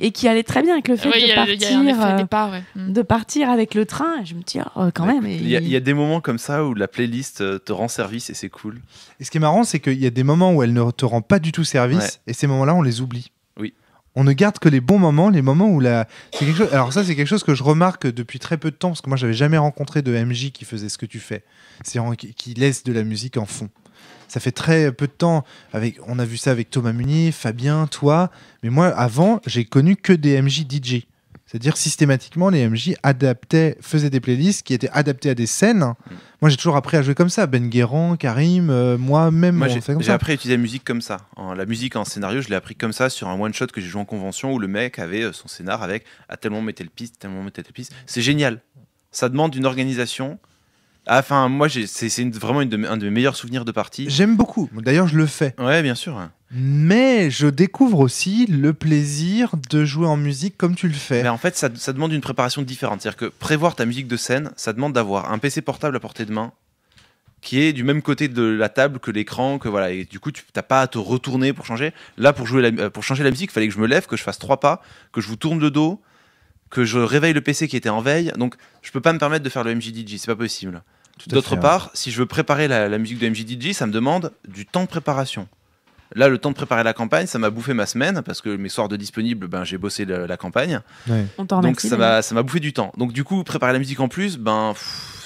et qui allait très bien avec le fait de partir avec le train. Je me dis, quand même. Il y a des moments comme ça où la playlist te rend service et c'est cool. Et ce qui est marrant, c'est qu'il y a des moments où elle ne te rend pas du tout service, et ces moments-là, on les oublie. Oui. On ne garde que les bons moments, les moments où c'est quelque chose. Alors ça, c'est quelque chose que je remarque depuis très peu de temps, parce que moi, j'avais jamais rencontré de MJ qui faisait ce que tu fais, qui laisse de la musique en fond. Ça fait très peu de temps. On a vu ça avec Thomas Munier, Fabien, toi. Mais moi, avant, j'ai connu que des MJ DJ. C'est-à-dire systématiquement, les MJ faisaient des playlists qui étaient adaptées à des scènes. Moi, j'ai toujours appris à jouer comme ça. Ben Guérand, Karim, moi-même. Moi, j'ai appris à utiliser la musique comme ça. La musique en scénario, je l'ai appris comme ça sur un one-shot que j'ai joué en convention où le mec avait son scénar avec à tel moment mettait le piste, à tel moment mettait le piste. C'est génial. Ça demande une organisation. Enfin, moi, c'est vraiment un de mes meilleurs souvenirs de partie. J'aime beaucoup. D'ailleurs, je le fais. Ouais, bien sûr. Mais je découvre aussi le plaisir de jouer en musique comme tu le fais. Mais en fait, ça demande une préparation différente. C'est-à-dire que prévoir ta musique de scène, ça demande d'avoir un PC portable à portée de main qui est du même côté de la table que l'écran, que voilà. Et du coup, tu n'as pas à te retourner pour changer. Là, pour changer la musique, il fallait que je me lève, que je fasse 3 pas, que je vous tourne le dos, que je réveille le PC qui était en veille. Donc, je peux pas me permettre de faire le MJDJ, c'est pas possible. D'autre part, si je veux préparer la musique de MJDJ, ça me demande du temps de préparation. Là, le temps de préparer la campagne, ça m'a bouffé ma semaine parce que mes soirs de disponible, j'ai bossé la campagne. Ouais. Donc ça m'a bouffé du temps. Donc du coup, préparer la musique en plus,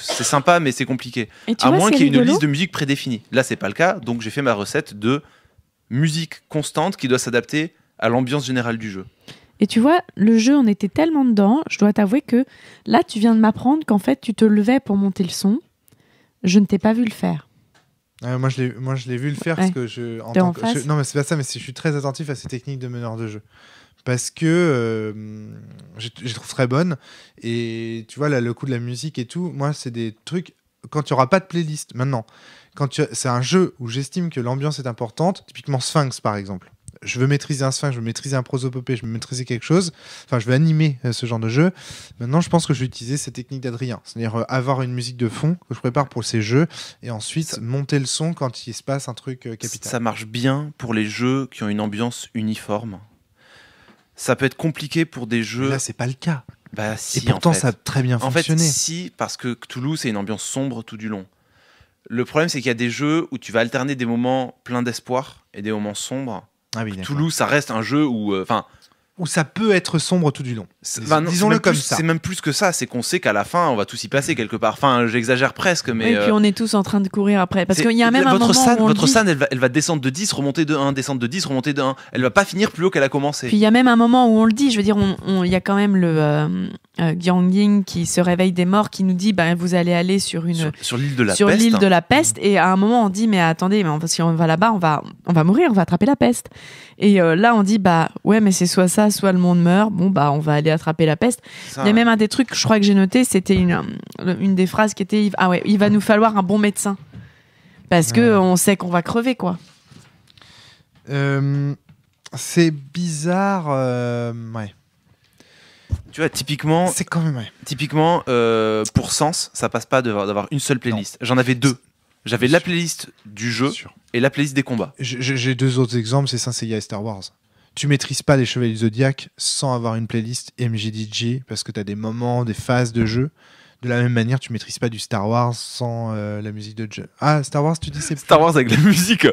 c'est sympa, mais c'est compliqué. À moins qu'il y ait une liste de musique prédéfinie. Là, c'est pas le cas. Donc j'ai fait ma recette de musique constante qui doit s'adapter à l'ambiance générale du jeu. Et tu vois, le jeu, on était tellement dedans, je dois t'avouer que là, tu viens de m'apprendre qu'en fait, tu te levais pour monter le son. Je ne t'ai pas vu le faire. Moi, je l'ai vu le faire parce que non, mais c'est pas ça, mais je suis très attentif à ces techniques de meneur de jeu. Parce que je les trouve très bonnes. Et tu vois, là, le coup de la musique et tout, moi, c'est des trucs. Quand il n'y aura pas de playlist, maintenant, c'est un jeu où j'estime que l'ambiance est importante, typiquement Sphinx, par exemple. Je veux maîtriser un Sphinx, je veux maîtriser un prosopopée, je veux maîtriser quelque chose. Enfin, je veux animer ce genre de jeu. Maintenant, je pense que je vais utiliser cette technique d'Adrien. C'est-à-dire avoir une musique de fond que je prépare pour ces jeux et ensuite monter le son quand il se passe un truc capital. Ça marche bien pour les jeux qui ont une ambiance uniforme. Ça peut être compliqué pour des jeux... Là, c'est pas le cas. Si, et pourtant, en fait. ça a très bien fonctionné. En fait, si, parce que Cthulhu, c'est une ambiance sombre tout du long. Le problème, c'est qu'il y a des jeux où tu vas alterner des moments pleins d'espoir et des moments sombres. Ah oui, Cthulhu, ça reste un jeu où... où ça peut être sombre tout du long. Disons-le comme ça. C'est même plus que ça, c'est qu'on sait qu'à la fin, on va tous y passer quelque part. Enfin, j'exagère presque, mais... Et puis on est tous en train de courir après. Parce qu'il y a même un moment où votre SAN, elle va descendre de 10, remonter de 1, descendre de 10, remonter de 1. Elle va pas finir plus haut qu'elle a commencé. Puis il y a même un moment où on le dit, je veux dire, il y a quand même le Yang Ying qui se réveille des morts, qui nous dit, vous allez aller sur l'île de la sur peste. L'île de la peste. Et à un moment, on dit, mais attendez, si on va là-bas, on va mourir, on va attraper la peste. Et là, on dit, ouais, mais c'est soit ça, soit le monde meurt. Bon, on va aller attraper la peste. Il y a même un des trucs, je crois que j'ai noté, c'était une des phrases qui était, il va nous falloir un bon médecin. Parce que on sait qu'on va crever, quoi. C'est bizarre, ouais. Tu vois, typiquement, c'est quand même, ouais. Typiquement, pour Sens, ça passe pas d'avoir une seule playlist. J'en avais 2. J'avais la playlist du jeu et la playlist des combats. J'ai 2 autres exemples, c'est Saint Seiya et Star Wars. Tu maîtrises pas les Chevaliers du Zodiac sans avoir une playlist MJDJ parce que tu as des moments, des phases de jeu. De la même manière, tu maîtrises pas du Star Wars sans la musique de jeu. Ah, Star Wars, tu dis c'est Star Wars avec la musique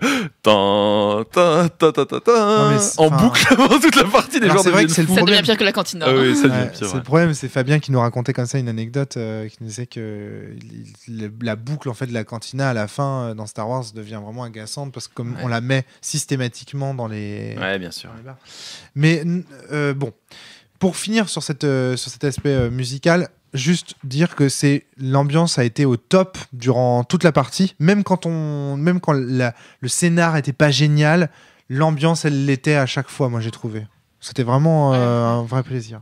en boucle avant toute la partie des gens. C'est vrai que c'est le ça problème. devient pire que la cantine. Ah oui, ça devient pire. C'est le problème, c'est Fabien qui nous racontait comme ça une anecdote qui nous disait que la boucle en fait de la cantina à la fin dans Star Wars devient vraiment agaçante parce que comme on la met systématiquement dans les. Ouais, bien sûr. Les bars. Mais bon, pour finir sur cet aspect musical. Juste dire que l'ambiance a été au top durant toute la partie, même quand le scénar était pas génial, l'ambiance elle l'était à chaque fois. Moi j'ai trouvé, c'était vraiment un vrai plaisir.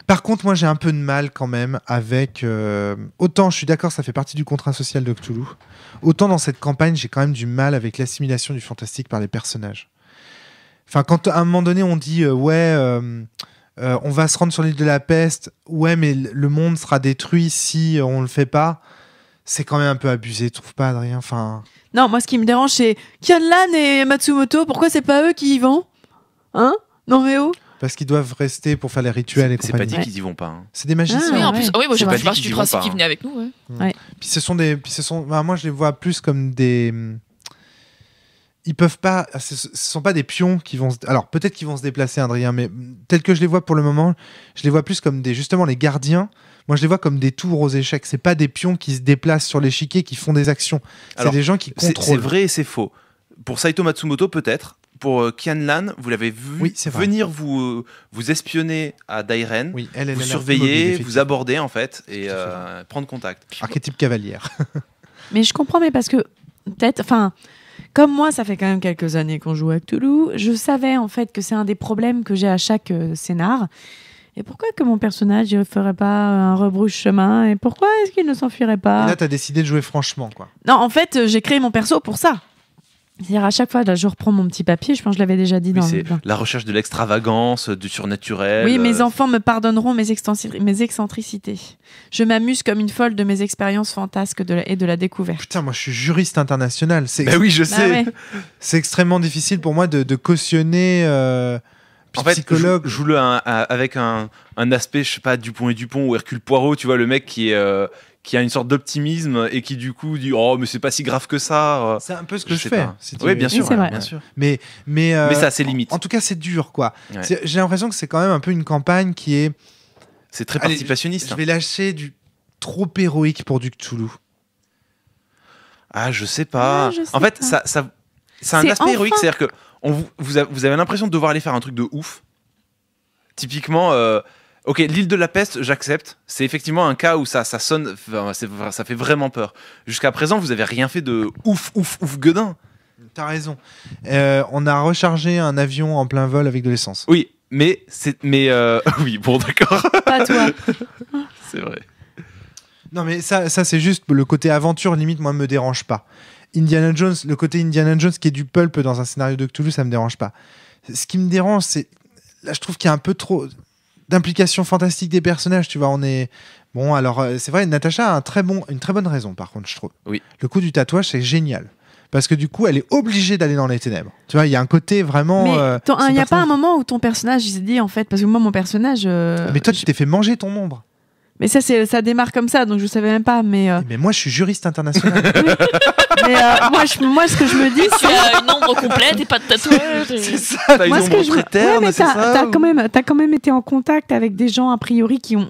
Par contre, moi j'ai un peu de mal quand même avec autant je suis d'accord, ça fait partie du contrat social de Cthulhu, autant dans cette campagne j'ai quand même du mal avec l'assimilation du fantastique par les personnages. Enfin, quand à un moment donné on dit on va se rendre sur l'île de la peste, ouais, mais le monde sera détruit si on le fait pas. C'est quand même un peu abusé, tu trouves pas, Adrien? Enfin... Non, moi, ce qui me dérange, c'est Kianlan et Matsumoto. Pourquoi c'est pas eux qui y vont? Hein? Non, mais oh. Parce qu'ils doivent rester pour faire les rituels et C'est pas compagnie. dit qu'ils y vont pas. Hein. C'est des magiciens. Oui, en ouais. plus, oui, moi j'ai C'est pas vrai. je Dit qu'ils du y principe vont pas, qu'ils venaient avec nous. Ouais. Bah, moi, je les vois plus comme des. Ils peuvent pas. Ce sont pas des pions qui vont. Alors peut-être qu'ils vont se déplacer, Adrien, mais tel que je les vois pour le moment, je les vois plus comme justement les gardiens. Moi, je les vois comme des tours aux échecs. C'est pas des pions qui se déplacent sur l'échiquier, qui font des actions. C'est Alors, des gens qui C'est contrôlent. vrai et c'est faux. Pour Saito Matsumoto, peut-être. Pour Kianlan, vous l'avez vu Oui, c'est vrai. venir vous espionner à Dairen, Oui, elle vous a l'air surveiller, mobile, vous effectivement. aborder en fait et Tout à prendre contact. Archétype cavalière. Mais je comprends, mais parce que peut-être, enfin, comme moi, ça fait quand même quelques années qu'on joue avec Toulouse, je savais en fait que c'est un des problèmes que j'ai à chaque scénar. Et pourquoi que mon personnage ne ferait pas un rebrouche-chemin? Et pourquoi est-ce qu'il ne s'enfuirait Et pas? là, t'as décidé de jouer franchement, quoi. Non, en fait, j'ai créé mon perso pour ça. C'est-à-dire à chaque fois, là, je reprends mon petit papier, je pense que je l'avais déjà dit Oui, dans... c'est dans- la recherche de l'extravagance, du surnaturel. Oui, mes enfants me pardonneront mes excentricités. Je m'amuse comme une folle de mes expériences fantasques et de la découverte. Putain, moi, je suis juriste international. C'est Bah oui, je sais. ouais. c'est extrêmement difficile pour moi de cautionner. En fait, psychologue. joue-le avec un aspect, je sais pas, Dupont et Dupont ou Hercule Poirot, tu vois, le mec qui a une sorte d'optimisme et qui du coup dit oh mais c'est pas si grave que ça. C'est un peu ce que je sais fais. pas. si tu Oui, veux. bien sûr, c'est vrai. bien sûr. Mais ça a ses limites. En tout cas, c'est dur, quoi. Ouais. J'ai l'impression que c'est quand même un peu une campagne qui est. C'est très Allez, participationniste. Je vais lâcher du trop héroïque pour du Cthulhu. Ah, je sais pas. Ah, je sais en fait, pas. ça c'est un C'est aspect enfin- héroïque, c'est-à-dire que vous avez l'impression de devoir aller faire un truc de ouf. Typiquement, ok, l'île de la peste, j'accepte. C'est effectivement un cas où ça sonne, enfin, ça fait vraiment peur. Jusqu'à présent, vous avez rien fait de ouf gueudin. T'as raison. On a rechargé un avion en plein vol avec de l'essence. Oui, mais oui, bon, d'accord, Pas toi. c'est vrai. Non, mais ça c'est juste le côté aventure, limite, moi, me dérange pas. Indiana Jones, le côté Indiana Jones qui est du pulp dans un scénario de Cthulhu, ça me dérange pas. Ce qui me dérange, c'est. Là, je trouve qu'il y a un peu trop d'implication fantastique des personnages, tu vois. On est. Bon, alors, c'est vrai, Natacha a une très bonne raison, par contre, je trouve. Oui. Le coup du tatouage, c'est génial. Parce que du coup, elle est obligée d'aller dans les ténèbres. Tu vois, il y a un côté vraiment. Mais son il n'y a pas un personnage- moment où ton personnage il s'est dit en fait, parce que moi mon personnage. Mais toi, tu t'es fait manger ton ombre. Mais ça démarre comme ça, donc je savais même pas. Mais, Mais moi, je suis juriste international. moi, ce que je me dis, Tu as une ombre complète et pas de tatouage. C'est ça. T'as une moi, ce ombre que je très me... terne, mais c'est ça t'as quand même été en contact avec des gens a priori qui ont.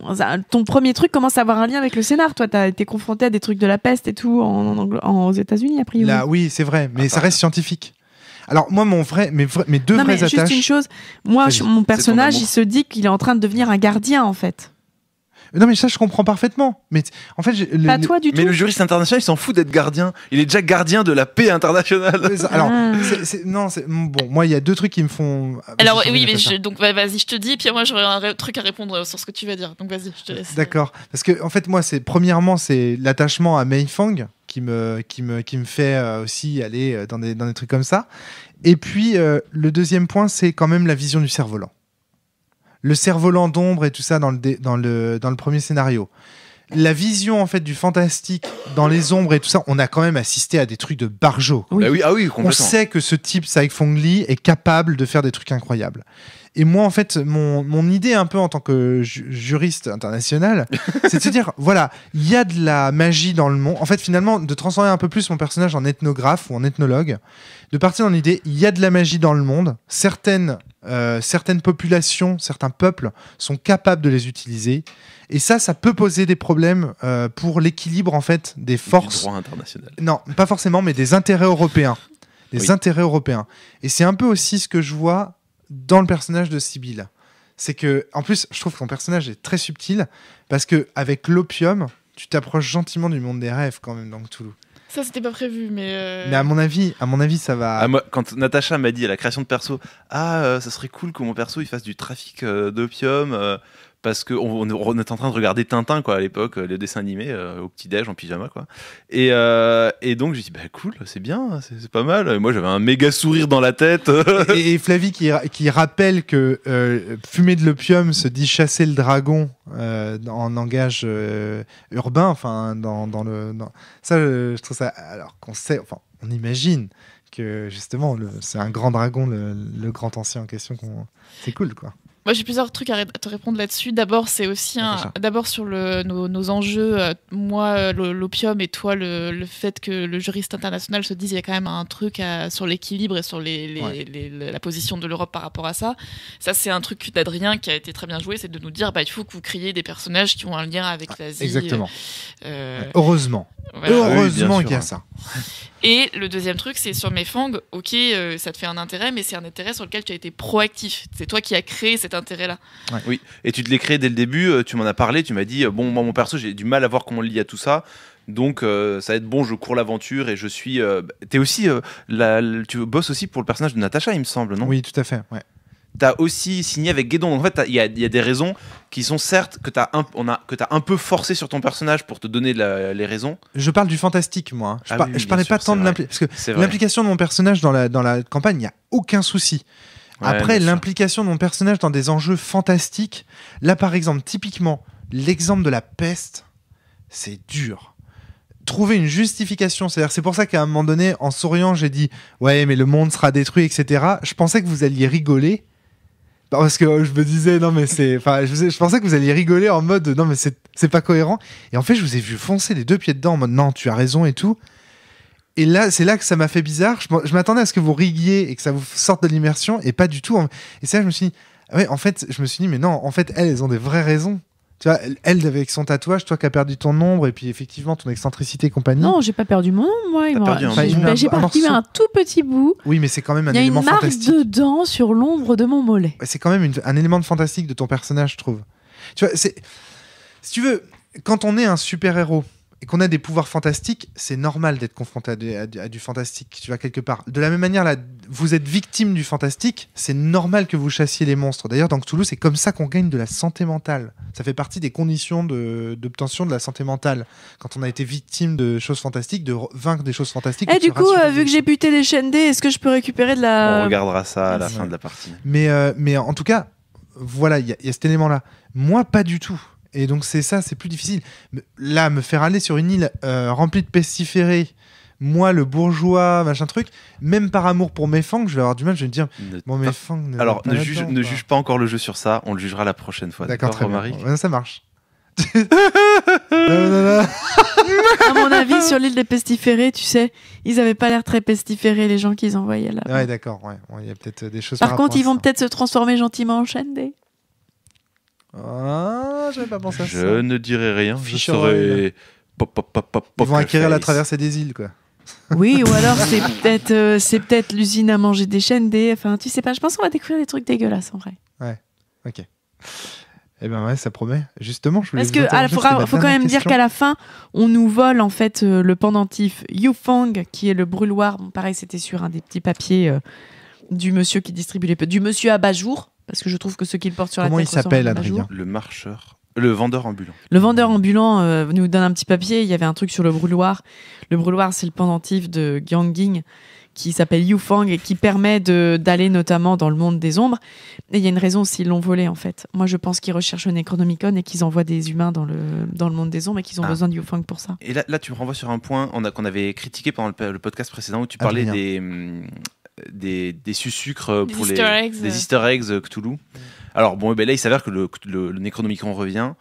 Ton premier truc commence à avoir un lien avec le scénar. Toi, t'as été confronté à des trucs de la peste et tout aux États-Unis a priori. Là, oui, c'est vrai, mais ça reste scientifique. Alors, moi, mes deux Non, mais vraies juste attaches. une chose. Moi, Vas-y, mon personnage, amour. il se dit qu'il est en train de devenir un gardien en fait. Non, mais ça, je comprends parfaitement. Mais en fait, Pas toi du Mais tout. le juriste international, il s'en fout d'être gardien. Il est déjà gardien de la paix internationale. Alors, Ah. bon, moi, il y a deux trucs qui me font. Alors Vas-y, oui, mais Natacha. donc vas-y, je te dis, puis moi j'aurais un truc à répondre sur ce que tu vas dire. Donc vas-y, je te laisse. D'accord. Parce que, en fait, moi, premièrement, c'est l'attachement à Mei Fang qui me fait aussi aller dans des trucs comme ça. Et puis, le deuxième point, c'est quand même la vision du cerf-volant. Le cerf-volant d'ombre et tout ça dans le premier scénario. La vision, en fait, du fantastique dans les ombres et tout ça, on a quand même assisté à des trucs de barjo. Oui. Bah oui, ah oui, On complètement. sait que ce type, Sai Fong Lee, est capable de faire des trucs incroyables. Et moi, en fait, mon idée un peu en tant que juriste international, c'est de se dire, voilà, il y a de la magie dans le monde. En fait, finalement, de transformer un peu plus mon personnage en ethnographe ou en ethnologue, de partir dans l'idée, il y a de la magie dans le monde. Certaines populations, certains peuples sont capables de les utiliser. Et ça peut poser des problèmes pour l'équilibre, en fait, des Du forces. droit international. Non, pas forcément, mais des intérêts européens. Des Oui. intérêts européens. Et c'est un peu aussi ce que je vois dans le personnage de Sibylle. C'est que, en plus, je trouve que ton personnage est très subtil parce que avec l'opium, tu t'approches gentiment du monde des rêves quand même dans Cthulhu. Ça, c'était pas prévu, mais. Mais à mon avis, ça va. Ah, moi, quand Natacha m'a dit à la création de perso, ça serait cool que mon perso il fasse du trafic d'opium parce qu'on était en train de regarder Tintin quoi, à l'époque, le dessin animé, au petit-déj en pyjama. Quoi. Et donc j'ai dit, bah cool, c'est bien, c'est pas mal. Et moi j'avais un méga sourire dans la tête. Et Flavie qui rappelle que fumer de l'opium se dit chasser le dragon en langage urbain. Enfin, ça, je trouve ça. Alors qu'on sait, enfin, on imagine que justement, c'est un grand dragon, le grand ancien en question. C'est cool, quoi. Moi, j'ai plusieurs trucs à te répondre là-dessus. D'abord, c'est aussi d'abord sur nos enjeux. Moi, l'opium et toi, le fait que le juriste international se dise il y a quand même un truc sur l'équilibre et sur la position de l'Europe par rapport à ça. Ça, c'est un truc d'Adrien qui a été très bien joué, c'est de nous dire il faut que vous créiez des personnages qui ont un lien avec l'Asie. Exactement. Heureusement. Voilà. Heureusement qu'il y a ça. Et le deuxième truc, c'est sur Mefang. Ok, ça te fait un intérêt, mais c'est un intérêt sur lequel tu as été proactif. C'est toi qui as créé cet intérêt-là. Ouais. Oui, et tu te l'as créé dès le début. Tu m'en as parlé. Tu m'as dit bon, moi mon perso, j'ai du mal à voir comment on le lie à tout ça. Donc ça va être bon, je cours l'aventure et je suis. T'es aussi, tu bosses aussi pour le personnage de Natacha, il me semble, non ? Oui, tout à fait. Ouais. T'as aussi signé avec Guédon. En fait, il y a des raisons qui sont certes que t'as un peu forcé sur ton personnage pour te donner les raisons. Je parle du fantastique, moi. Je parlais pas tant de l'implication. Parce que vrai. l'implication de mon personnage dans la campagne, il n'y a aucun souci. Ouais, après, l'implication de mon personnage dans des enjeux fantastiques, là, par exemple, typiquement, l'exemple de la peste, c'est dur. Trouver une justification, c'est pour ça qu'à un moment donné, en souriant, j'ai dit « Ouais, mais le monde sera détruit, etc. » Je pensais que vous alliez rigoler. Parce que je me disais, non mais je pensais que vous alliez rigoler en mode, non mais c'est pas cohérent. Et en fait, je vous ai vu foncer les deux pieds dedans en mode, non, tu as raison et tout. Et là, c'est là que ça m'a fait bizarre. Je m'attendais à ce que vous riguiez et que ça vous sorte de l'immersion, et pas du tout. Et c'est là que je me suis dit, ouais, en fait, mais non, en fait, elles ont des vraies raisons. Tu vois, elle avec son tatouage, toi qui as perdu ton ombre, et puis effectivement ton excentricité et compagnie. Non, j'ai pas perdu mon ombre, moi. J'ai perdu un tout petit bout. Oui, mais c'est quand même un élément fantastique. Il y a une marque dedans sur l'ombre de mon mollet. C'est quand même un élément de fantastique de ton personnage, je trouve. Tu vois, si tu veux, quand on est un super-héros et qu'on a des pouvoirs fantastiques, c'est normal d'être confronté à du fantastique, tu vois, quelque part. De la même manière, là, vous êtes victime du fantastique, c'est normal que vous chassiez les monstres. D'ailleurs, dans Cthulhu, c'est comme ça qu'on gagne de la santé mentale. Ça fait partie des conditions d'obtention de la santé mentale. Quand on a été victime de choses fantastiques, de vaincre des choses fantastiques. Et du coup, vu que j'ai buté des chaînes D, est-ce que je peux récupérer de la... On regardera ça à la fin de la partie. Mais en tout cas, voilà, il y a cet élément-là. Moi, pas du tout. Et donc c'est plus difficile. Là, me faire aller sur une île remplie de pestiférés, moi le bourgeois, machin truc, même par amour pour Mefang, je vais avoir du mal, je vais me dire, Mefang... Alors, ne juge pas encore le jeu sur ça, on le jugera la prochaine fois. D'accord, très bien. Ouais, ça marche. À mon avis, sur l'île des pestiférés, tu sais, ils avaient pas l'air très pestiférés, les gens qu'ils envoyaient là. Ouais, d'accord, ouais. Il y a peut-être des choses... Par contre, ils vont peut-être se transformer gentiment en chaîne D. Ah, j'avais pas pensé à ça. Je ne dirai rien. Ils vont acquérir la traversée des îles, quoi. Oui, ou alors c'est peut-être l'usine à manger des chaînes D. Enfin, tu sais pas. Je pense qu'on va découvrir des trucs dégueulasses en vrai. Ouais. Ok. Eh ben ouais, ça promet. Justement, je voulais. Parce que faut quand même dire qu'à la fin, on nous vole en fait le pendentif Yufang, qui est le brûloir. Bon, pareil, c'était sur un des petits papiers du monsieur qui distribue du monsieur à bas-jour. Parce que je trouve que ceux qui le portent sur la tête... Comment il s'appelle, Adrien ? Le marcheur. Le vendeur ambulant. Le vendeur ambulant nous donne un petit papier. Il y avait un truc sur le brûloir. Le brûloir, c'est le pendentif de Gyanging qui s'appelle Yufang et qui permet d'aller notamment dans le monde des ombres. Et il y a une raison s'ils l'ont volé, en fait. Moi, je pense qu'ils recherchent le Necronomicon et qu'ils envoient des humains dans le monde des ombres et qu'ils ont besoin de Yufang pour ça. Et là, tu me renvoies sur un point qu'on avait critiqué pendant le podcast précédent où tu parlais des sucres pour des easter eggs Cthulhu. Alors bon, là il s'avère que le Necronomicon revient.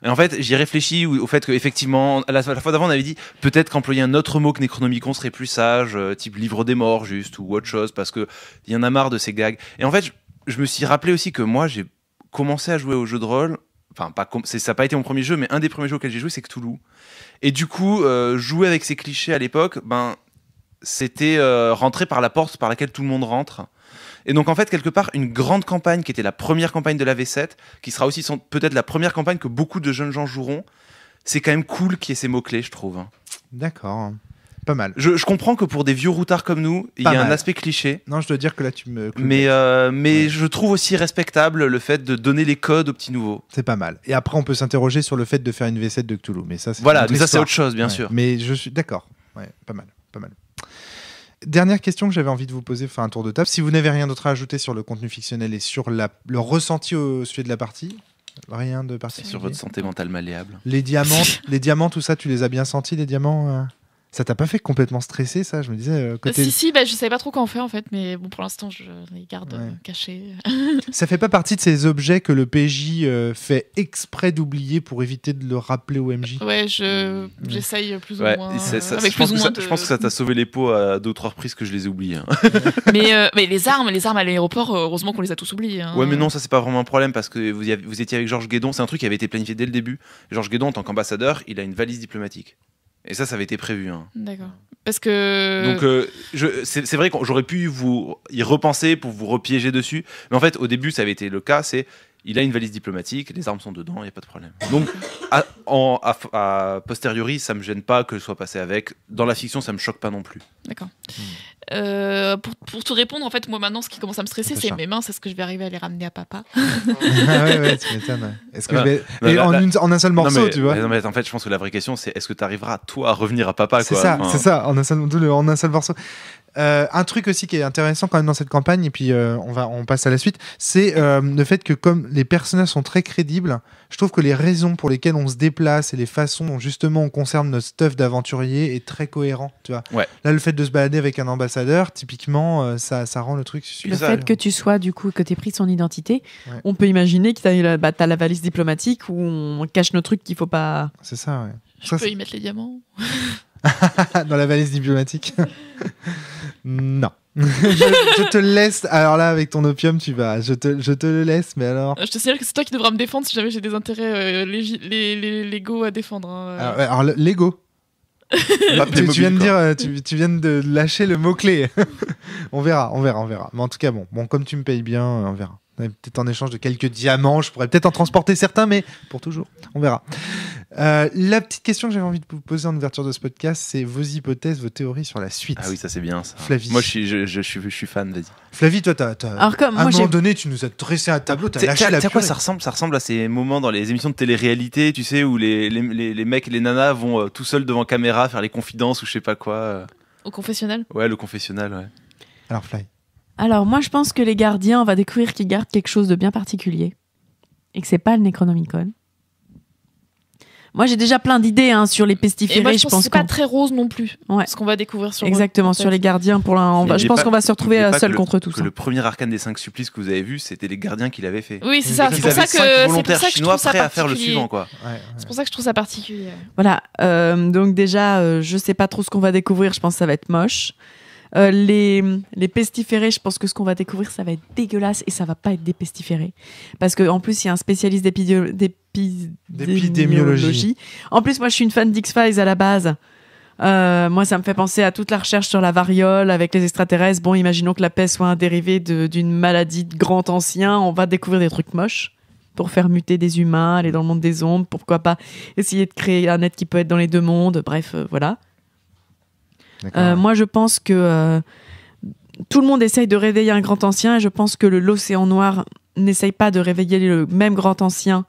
Et en fait, j'y réfléchis au fait qu'effectivement, la fois d'avant, on avait dit peut-être qu'employer un autre mot que Necronomicon serait plus sage, type livre des morts juste ou autre chose, parce que il y en a marre de ces gags. Et en fait, je me suis rappelé aussi que moi, j'ai commencé à jouer aux jeux de rôle. Enfin, ça n'a pas été mon premier jeu, mais un des premiers jeux auxquels j'ai joué, c'est Cthulhu. Et du coup, jouer avec ces clichés à l'époque, c'était rentrer par la porte par laquelle tout le monde rentre. Et donc en fait, quelque part, une grande campagne qui était la première campagne de la V7, qui sera aussi peut-être la première campagne que beaucoup de jeunes gens joueront, c'est quand même cool qu'il y ait ces mots-clés, je trouve. D'accord. pas mal. Je comprends que pour des vieux routards comme nous, il y a Pas un mal. aspect cliché. Non, je dois dire que là, tu me... Mais je trouve aussi respectable le fait de donner les codes aux petits nouveaux. C'est pas mal. Et après, on peut s'interroger sur le fait de faire une V7 de Cthulhu. Mais ça, c'est Voilà, une autre mais ça c'est histoire. autre chose, bien Ouais. sûr. Mais je suis d'accord. Ouais, pas mal, pas mal. Dernière question que j'avais envie de vous poser, faire un tour de table. Si vous n'avez rien d'autre à ajouter sur le contenu fictionnel et sur le ressenti au sujet de la partie, rien de C'est particulier. sur votre santé mentale malléable. Les diamants, tout ça, tu les as bien sentis, les diamants Ça t'a pas fait complètement stresser, ça? Je me disais, côté... Si, je savais pas trop quoi en faire en fait, mais bon, pour l'instant, je les garde cachés. Ça fait pas partie de ces objets que le PJ fait exprès d'oublier pour éviter de le rappeler au MJ? Ouais, j'essaye plus ou Ouais, moins. je pense que ça t'a sauvé les pots à 2 ou 3 reprises que je les ai oubliés. Hein. mais les armes à l'aéroport, heureusement qu'on les a tous oubliées. Hein. Ouais, mais non, ça c'est pas vraiment un problème parce que vous étiez avec Georges Guédon. C'est un truc qui avait été planifié dès le début. Georges Guédon, en tant qu'ambassadeur, il a une valise diplomatique. Et ça avait été prévu. Hein. D'accord. Parce que. Donc, c'est vrai que j'aurais pu vous y repenser pour vous repiéger dessus. Mais en fait, au début, ça avait été le cas. Il a une valise diplomatique, les armes sont dedans, il n'y a pas de problème. Donc, a posteriori, ça me gêne pas que je sois passé avec. Dans la fiction, ça me choque pas non plus. D'accord. Pour te répondre, en fait, moi maintenant, ce qui commence à me stresser, c'est mes mains. C'est ce que je vais arriver à les ramener à papa. Ah ouais, tu m'étonnes. Ouais. Est-ce que en un seul morceau, tu vois? Non, mais en fait, je pense que la vraie question, c'est est-ce que tu arriveras, toi, à revenir à papa, C'est quoi. C'est ça, en un seul morceau. Un truc aussi qui est intéressant quand même dans cette campagne, et puis on passe à la suite, c'est le fait que comme les personnages sont très crédibles, je trouve que les raisons pour lesquelles on se déplace et les façons dont justement on conserve notre stuff d'aventurier est très cohérent, tu vois. Ouais. Là, le fait de se balader avec un ambassadeur, typiquement, ça rend le truc super. Le fait que tu sois, du coup, que tu aies pris son identité, Ouais. on peut imaginer que t'as la valise diplomatique où on cache nos trucs qu'il faut pas. C'est ça, ouais. Je peux y mettre les diamants. Dans la valise diplomatique. Non. je te laisse. Alors là, avec ton opium, tu vas. Je te le laisse, mais alors. Je te signale que c'est toi qui devras me défendre si jamais j'ai des intérêts légaux à défendre. Hein. Alors Lego. Tu viens de dire, tu viens de lâcher le mot-clé. on verra. Mais en tout cas, bon, comme tu me payes bien, on verra. Peut-être en échange de quelques diamants, je pourrais peut-être en transporter certains, mais pour toujours, on verra. La petite question que j'avais envie de vous poser en ouverture de ce podcast, c'est vos hypothèses, vos théories sur la suite. Ah oui, ça c'est bien ça. Flavie. Moi je suis fan, vas-y. Flavie, toi, Alors, comme à un moi, moment donné, tu nous as dressé un tableau, t'as lâché la Tu sais quoi, purée. ça ressemble à ces moments dans les émissions de télé-réalité, tu sais, où les mecs et les nanas vont tout seuls devant caméra faire les confidences ou je sais pas quoi. Au confessionnal. Ouais, le confessionnal, ouais. Alors, Fly. Alors, moi, je pense que les gardiens, on va découvrir qu'ils gardent quelque chose de bien particulier. Et que c'est pas le Necronomicon. Moi, j'ai déjà plein d'idées sur les Et pestiférés. moi, je pense que c'est qu'on... pas très rose non plus. Ouais. Ce qu'on va découvrir sur Exactement, sur les gardiens. Je pense qu'on va se retrouver seul contre tout ça. Le premier arcane des 5 supplices que vous avez vu, c'était les gardiens qui l'avaient fait. Oui, c'est ça. Ils C'est pour ça avaient que 5 c'est pour volontaires ça que je chinois trouve ça prêts à faire le particulier. suivant, quoi. Ouais. C'est pour ça que je trouve ça particulier. Voilà. Donc déjà, je sais pas trop ce qu'on va découvrir. Je pense que ça va être moche. Les pestiférés, je pense que ce qu'on va découvrir, ça va être dégueulasse et ça va pas être des pestiférés. Parce qu'en plus, il y a un spécialiste d'épidémiologie. En plus, moi, je suis une fan d'X-Files à la base. Moi, ça me fait penser à toute la recherche sur la variole avec les extraterrestres. Bon, imaginons que la peste soit un dérivé d'une maladie de grand ancien. On va découvrir des trucs moches pour faire muter des humains, aller dans le monde des ombres. Pourquoi pas essayer de créer un être qui peut être dans les deux mondes. Bref, voilà. Moi, je pense que tout le monde essaye de réveiller un grand ancien et je pense que l'océan noir n'essaye pas de réveiller le même grand ancien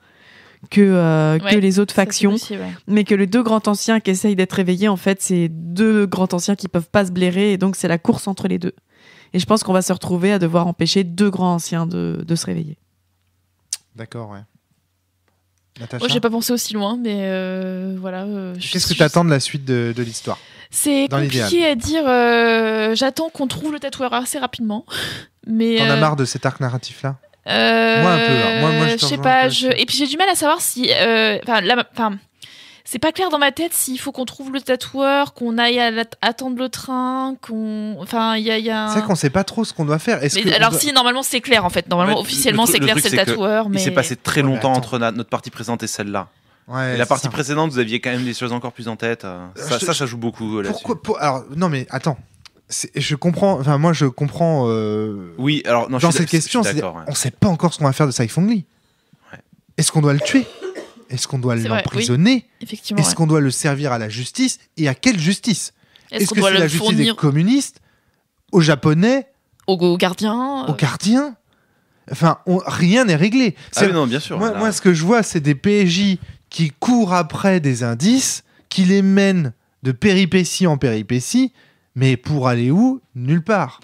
que les autres factions, Possible, ouais. mais que les deux grands anciens qui essayent d'être réveillés, en fait, c'est deux grands anciens qui peuvent pas se blairer et donc c'est la course entre les deux. Et je pense qu'on va se retrouver à devoir empêcher deux grands anciens de se réveiller. D'accord, ouais. Natacha, Moi, j'ai pas pensé aussi loin, mais voilà. qu'est-ce que tu attends de la suite de l'histoire? C'est dans compliqué à dire. J'attends qu'on trouve le tatoueur assez rapidement. Mais T'en as marre de cet arc narratif-là? Moi un peu, hein. Moi, je je sais t'en pas. rejoins un peu Et puis j'ai du mal à savoir si. C'est pas clair dans ma tête s'il faut qu'on trouve le tatoueur, qu'on aille attendre le train, Enfin, il y a. C'est vrai qu'on sait pas trop ce qu'on doit faire. Si, normalement c'est clair en fait. Normalement, officiellement c'est clair, c'est le tatoueur. Mais Il s'est passé très longtemps attends. entre notre partie présente et celle-là. Ouais, Et la c'est partie ça. précédente, vous aviez quand même des choses encore plus en tête. Ça joue beaucoup là-dessus. Alors, non, mais attends. Je comprends. Enfin, moi, je comprends. Oui, alors non, dans je suis cette question, je suis d'accord, ouais. on sait pas encore ce qu'on va faire de Saifeng Lee. Ouais. Est-ce qu'on doit le tuer? Est-ce qu'on doit C'est vrai, l'emprisonner? effectivement. Est-ce qu'on doit le servir à la justice? Et à quelle justice? Est-ce qu'on que doit c'est le la justice des fournir communistes, aux Japonais, aux gardiens aux gardiens? Enfin, rien n'est réglé. Ah oui, non, bien sûr. Moi, ce que je vois, c'est des PJ qui courent après des indices, qui les mènent de péripétie en péripétie, mais pour aller où? Nulle part.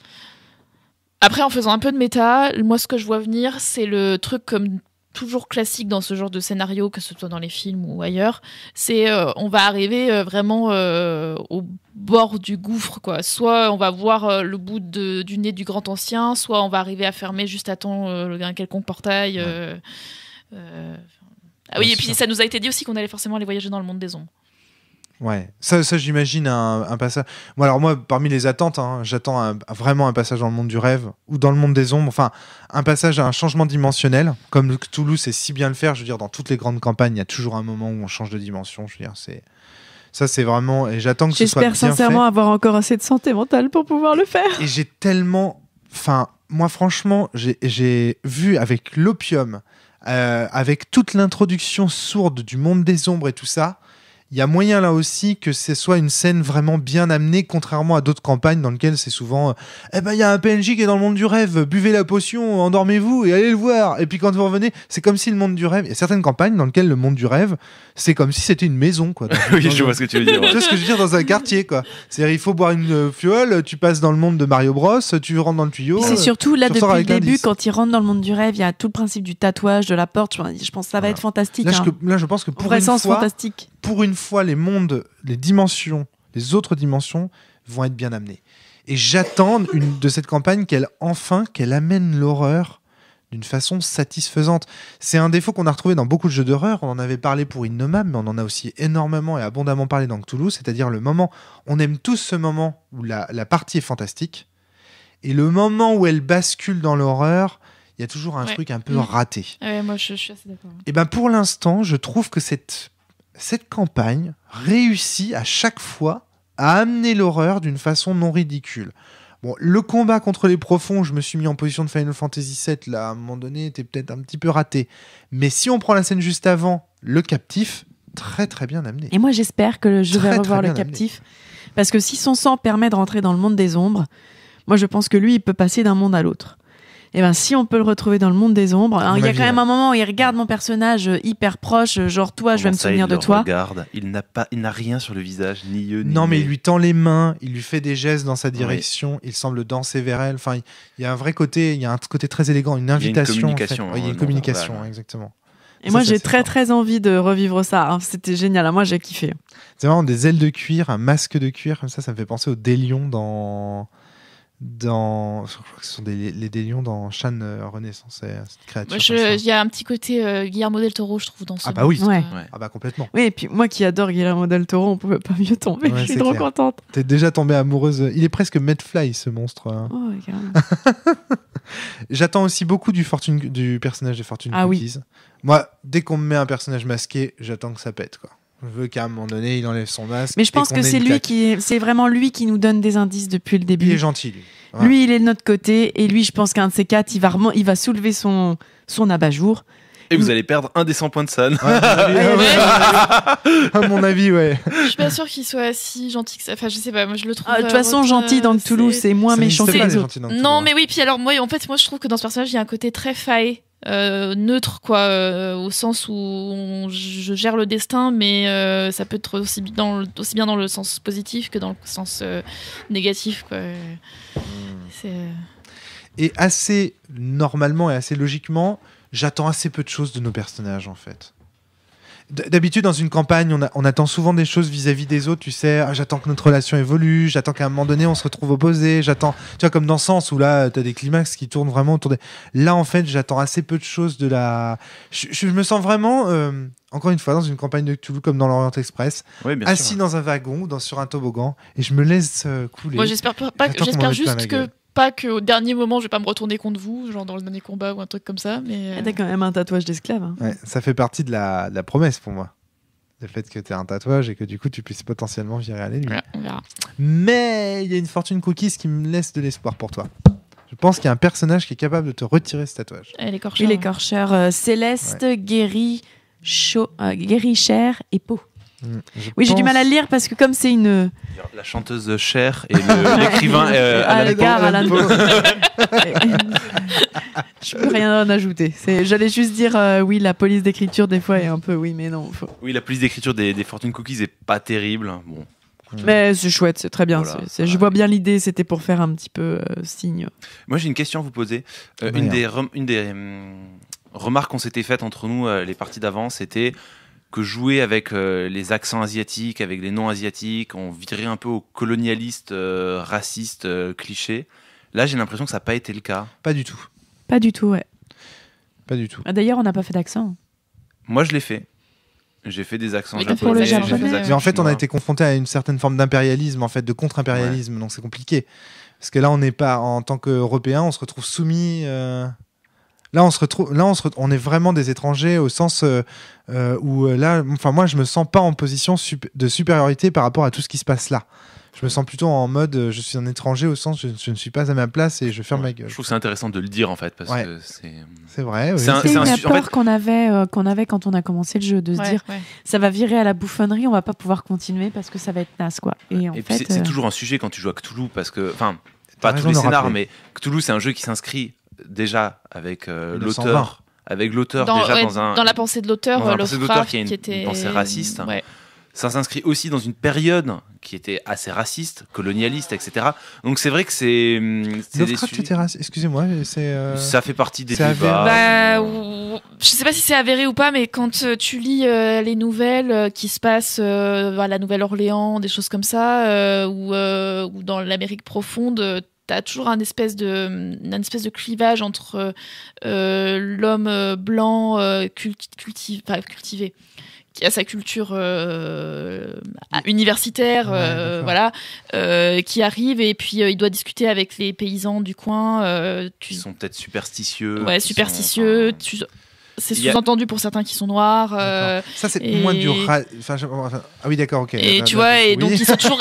Après, en faisant un peu de méta, moi, ce que je vois venir, c'est le truc comme toujours classique dans ce genre de scénario, que ce soit dans les films ou ailleurs, c'est on va arriver vraiment au bord du gouffre, quoi. Soit on va voir le bout du nez du grand ancien, soit on va arriver à fermer juste à temps un quelconque portail. Ah oui, Bien et puis sûr. ça nous a été dit aussi qu'on allait forcément aller voyager dans le monde des ombres. Ouais, ça j'imagine un passage. Bon, alors moi, parmi les attentes, j'attends vraiment un passage dans le monde du rêve ou dans le monde des ombres. Enfin, un passage à un changement dimensionnel, comme Cthulhu sait si bien le faire. Je veux dire, dans toutes les grandes campagnes, il y a toujours un moment où on change de dimension. Je veux dire, c'est vraiment. Et j'attends que ce soit bien J'espère sincèrement fait. avoir encore assez de santé mentale pour pouvoir le faire. Et j'ai tellement. Enfin, moi, franchement, j'ai vu avec l'opium, avec toute l'introduction sourde du monde des ombres et tout ça. Il y a moyen là aussi que ce soit une scène vraiment bien amenée, contrairement à d'autres campagnes dans lesquelles c'est souvent il y a un PNJ qui est dans le monde du rêve, buvez la potion, endormez-vous et allez le voir. Et puis quand vous revenez, c'est comme si le monde du rêve. Il y a certaines campagnes dans lesquelles le monde du rêve, c'est comme si c'était une maison, quoi. Oui, je vois ce que tu veux dire. Tu vois ce que je veux dire, dans un quartier, quoi. C'est-à-dire, il faut boire une fiole, tu passes dans le monde de Mario Bros, tu rentres dans le tuyau. C'est surtout là tu depuis ressors le avec début, l'indice. quand il rentre dans le monde du rêve, il y a tout le principe du tatouage, de la porte. Je pense que ça va être fantastique. Là, hein. je pense que Au vrai sens fantastique. pour une fois, les mondes, les dimensions, les autres dimensions vont être bien amenées. Et j'attends de cette campagne qu'elle amène l'horreur d'une façon satisfaisante. C'est un défaut qu'on a retrouvé dans beaucoup de jeux d'horreur. On en avait parlé pour Innomable, mais on en a aussi énormément et abondamment parlé dans Cthulhu, c'est-à-dire le moment, on aime tous ce moment où la partie est fantastique, et le moment où elle bascule dans l'horreur, il y a toujours un truc un peu raté. Ouais, moi, je suis assez d'accord. Et ben pour l'instant, je trouve que cette campagne réussit à chaque fois à amener l'horreur d'une façon non ridicule. Bon, le combat contre les profonds, je me suis mis en position de Final Fantasy VII, là, à un moment donné, était peut-être un petit peu raté. Mais si on prend la scène juste avant, le captif, très très bien amené. Et moi, j'espère que je vais Très, revoir très le bien captif. Parce que si son sang permet de rentrer dans le monde des ombres, moi, je pense que lui, il peut passer d'un monde à l'autre. Et ben, si on peut le retrouver dans le monde des ombres, alors, il y a quand même un moment où il regarde mon personnage hyper proche, genre toi, je vais me souvenir de toi. Regarde, il n'a rien sur le visage, ni yeux, ni Non, mais nez. il lui tend les mains, il lui fait des gestes dans sa direction, il semble danser vers elle. Enfin, il y a un vrai côté, il y a un côté très élégant, une invitation. communication, en fait. Oui, il y a une non, communication, voilà. exactement. Et Ça, moi, c'est j'ai assez très fort. très envie de revivre ça. hein. C'était génial. Moi, j'ai kiffé. C'est vraiment des ailes de cuir, un masque de cuir, comme ça me fait penser aux délions dans. Je crois que ce sont les délions dans Shan Renaissance. C'est cette créature. Moi, comme ça. il y a un petit côté Guillermo del Toro, je trouve, dans ce Ah bah oui. monstre. Ouais. Ouais. Ah bah complètement. Oui, et puis moi qui adore Guillermo del Toro, on pouvait pas mieux tomber. Ouais, je suis c'est trop clair. contente. T'es déjà tombée amoureuse. Il est presque Medfly, ce monstre. Oh, carrément. J'attends aussi beaucoup du personnage de Fortune Ah oui. Cookies. Moi, dès qu'on me met un personnage masqué, j'attends que ça pète, quoi. Je veux qu'à un moment donné, il enlève son masque. Mais je et pense qu'on que ait c'est une lui claque. c'est vraiment lui qui nous donne des indices depuis le Il début. est gentil, lui. Voilà. Lui, il est de notre côté, et lui, je pense qu'un de ces quatre, il va soulever son abat-jour. Et vous allez perdre un des 100 points de San. À mon avis, ouais. Je suis pas sûre qu'il soit si gentil que ça. Enfin, je sais pas, moi je le trouve. De toute façon, gentil dans Cthulhu, c'est moins Ça méchant que n'existe pas, les les autres. gentils dans Cthulhu, Non, hein. mais oui, puis alors, moi, en fait, moi je trouve que dans ce personnage, il y a un côté très faé. Neutre, quoi, au sens où je gère le destin, mais ça peut être aussi bien dans le sens positif que dans le sens négatif, quoi. C'est Et assez normalement et assez logiquement, j'attends assez peu de choses de nos personnages, en fait. D'habitude, dans une campagne, on attend souvent des choses vis-à-vis des autres, tu sais. Ah, j'attends que notre relation évolue, j'attends qu'à un moment donné, on se retrouve opposés. J'attends, tu vois, comme dans Sens, où là, t'as des climax qui tournent vraiment autour des. Là, en fait, j'attends assez peu de choses de la. Je me sens vraiment, encore une fois, dans une campagne de Cthulhu, comme dans l'Orient Express, Oui, bien assis sûr. dans un wagon ou sur un toboggan, et je me laisse couler. moi, j'espère J'attends qu'on m'en j'espère mette plein juste la que gueule. pas qu'au dernier moment, je vais pas me retourner contre vous, genre dans le dernier combat ou un truc comme ça, mais. T'as quand même un tatouage d'esclave. hein. Ouais, ça fait partie de la promesse pour moi. Le fait que tu aies un tatouage et que du coup tu puisses potentiellement virer à l'ennemi. Voilà, on verra. Mais il y a une Fortune Cookies qui me laisse de l'espoir pour toi. Je pense qu'il y a un personnage qui est capable de te retirer ce tatouage. Elle est corche. Et l'écorcheur Céleste, Guéry, Cher et Pau. Oui, j'ai du mal à le lire parce que comme c'est une... La chanteuse Cher et l'écrivain le gars, Alan Alan Poe. Je peux rien en ajouter. J'allais juste dire oui, la police d'écriture des fois est un peu oui, mais non. Oui, la police d'écriture des Fortune Cookies est pas terrible. Bon. Mais c'est chouette, c'est très bien. Voilà. Je vois bien l'idée, c'était pour faire un petit peu signe. Moi, j'ai une question à vous poser. Une des remarques qu'on s'était faites entre nous les parties d'avant, c'était que jouer avec les accents asiatiques, avec les noms asiatiques, on virait un peu au colonialiste, raciste, cliché. Là, j'ai l'impression que ça n'a pas été le cas. Pas du tout. Pas du tout, ouais. Pas du tout. D'ailleurs, on n'a pas fait d'accent. Moi, je l'ai fait. J'ai fait des accents Mais japonais. pour le j'ai fait des japonais, accents Mais en fait, on a chinois. été confronté à une certaine forme d'impérialisme, en fait, de contre-impérialisme, donc c'est compliqué. Parce que là, on n'est pas, en tant qu'Européens, on se retrouve soumis. Là, on est vraiment des étrangers au sens où là, enfin moi, je me sens pas en position de supériorité par rapport à tout ce qui se passe là. Je me sens plutôt en mode, je suis un étranger au sens, je ne suis pas à ma place et je ferme ma gueule. Je trouve que c'est intéressant de le dire en fait, parce Ouais. que c'est. C'est vrai. Oui. C'est un- C'est une en peur fait- qu'on avait quand on a commencé le jeu, de se dire ça va virer à la bouffonnerie, on va pas pouvoir continuer parce que ça va être naze, quoi. Et en Et puis fait, c'est toujours un sujet quand tu joues à Cthulhu, parce que, enfin, T'as pas tous raison les de le scénars, rappeler. mais Cthulhu, c'est un jeu qui s'inscrit déjà avec 1920. l'auteur. Avec l'auteur Dans, déjà ouais, dans un. dans la pensée de l'auteur, dans la pensée de l'auteur Lovecraft, qui a une qui était pensée raciste. Ouais. Ça s'inscrit aussi dans une période qui était assez raciste, colonialiste, etc. Donc c'est vrai que c'est des Lovecraft sujets- était raciste. Excusez-moi, c'est. Ça fait partie des c'est débats. Je sais pas si c'est avéré ou pas, mais quand tu lis les nouvelles qui se passent à la Nouvelle-Orléans, des choses comme ça, ou dans l'Amérique profonde, t'as toujours une espèce de clivage entre l'homme blanc cultivé, qui a sa culture universitaire, Ouais, voilà, qui arrive et puis il doit discuter avec les paysans du coin. Qui sont peut-être superstitieux. Ouais, qui superstitieux. sont- C'est Il y a- sous-entendu pour certains qui sont noirs. D'accord. Ça, c'est et- moins du. Ah oui, d'accord, ok. Et Là, tu là, vois, et oui. donc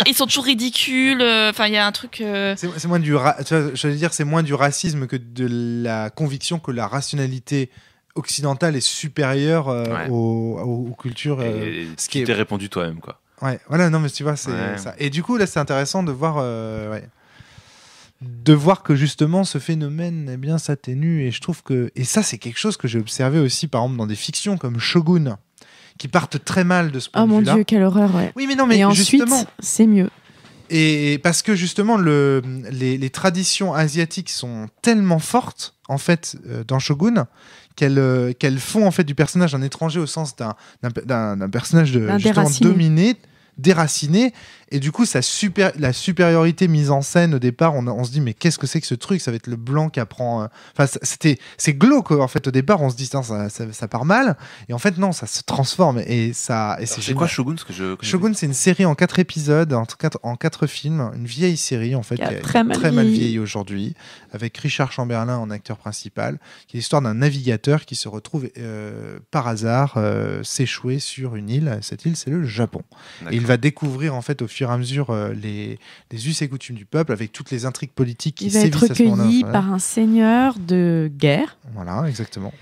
ils sont toujours ridicules. Enfin, il y a un truc. C'est moins du tu vois, je veux dire, c'est moins du racisme que de la conviction que la rationalité occidentale est supérieure Ouais. aux cultures. Et ce tu qui est- t'es répondu toi-même, quoi. Ouais, voilà, non, mais tu vois, c'est Ouais. ça. Et du coup, là, c'est intéressant de voir, de voir que justement, ce phénomène, eh bien, s'atténue. Et je trouve que, et ça, c'est quelque chose que j'ai observé aussi, par exemple, dans des fictions comme Shogun, qui partent très mal de ce point oh de mon vue-là. Dieu, quelle horreur, ouais. Oui, mais non, mais Et ensuite, justement. c'est mieux. Et parce que justement, les traditions asiatiques sont tellement fortes, en fait, dans Shogun, qu'elles font en fait du personnage un étranger au sens d'un personnage D'un justement déraciné. dominé, déraciné. Et du coup, la supériorité mise en scène au départ, on se dit, mais qu'est-ce que c'est que ce truc? Ça va être le blanc qui apprend. Enfin, c'est glauque, en fait, au départ, on se dit, ça part mal. Et en fait, non, ça se transforme. Et c'est C'est quoi Shogun, ce que je connais Shogun, c'est une série en 4 épisodes, en 4 films, une vieille série en fait, Qui a qui est très mal vieillie aujourd'hui, avec Richard Chamberlain en acteur principal, qui est l'histoire d'un navigateur qui se retrouve par hasard s'échouer sur une île. Cette île, c'est le Japon. D'accord. Et il va découvrir en fait au fur et à mesure les us et coutumes du peuple, avec toutes les intrigues politiques qui Il va être sévissent à ce moment-là. recueilli Voilà. par un seigneur de guerre Voilà, exactement.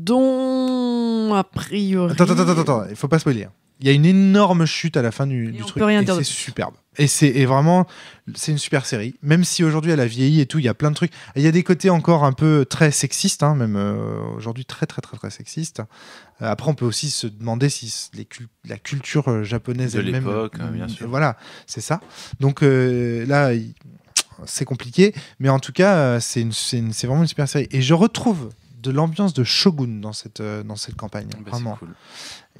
dont, a priori... Attends, il faut pas spoiler. Il y a une énorme chute à la fin du on truc. peut rien et dire de c'est plus. superbe. Et vraiment, c'est une super série. Même si aujourd'hui elle a vieilli et tout, il y a plein de trucs. Il y a des côtés encore un peu très sexistes, hein, même aujourd'hui très sexistes. Après, on peut aussi se demander si la culture japonaise De elle-même. l'époque, bien sûr. Voilà, c'est ça. Donc là, c'est compliqué. Mais en tout cas, c'est vraiment une super série. Et je retrouve de l'ambiance de Shogun dans cette campagne. Bah, c'est vraiment. cool.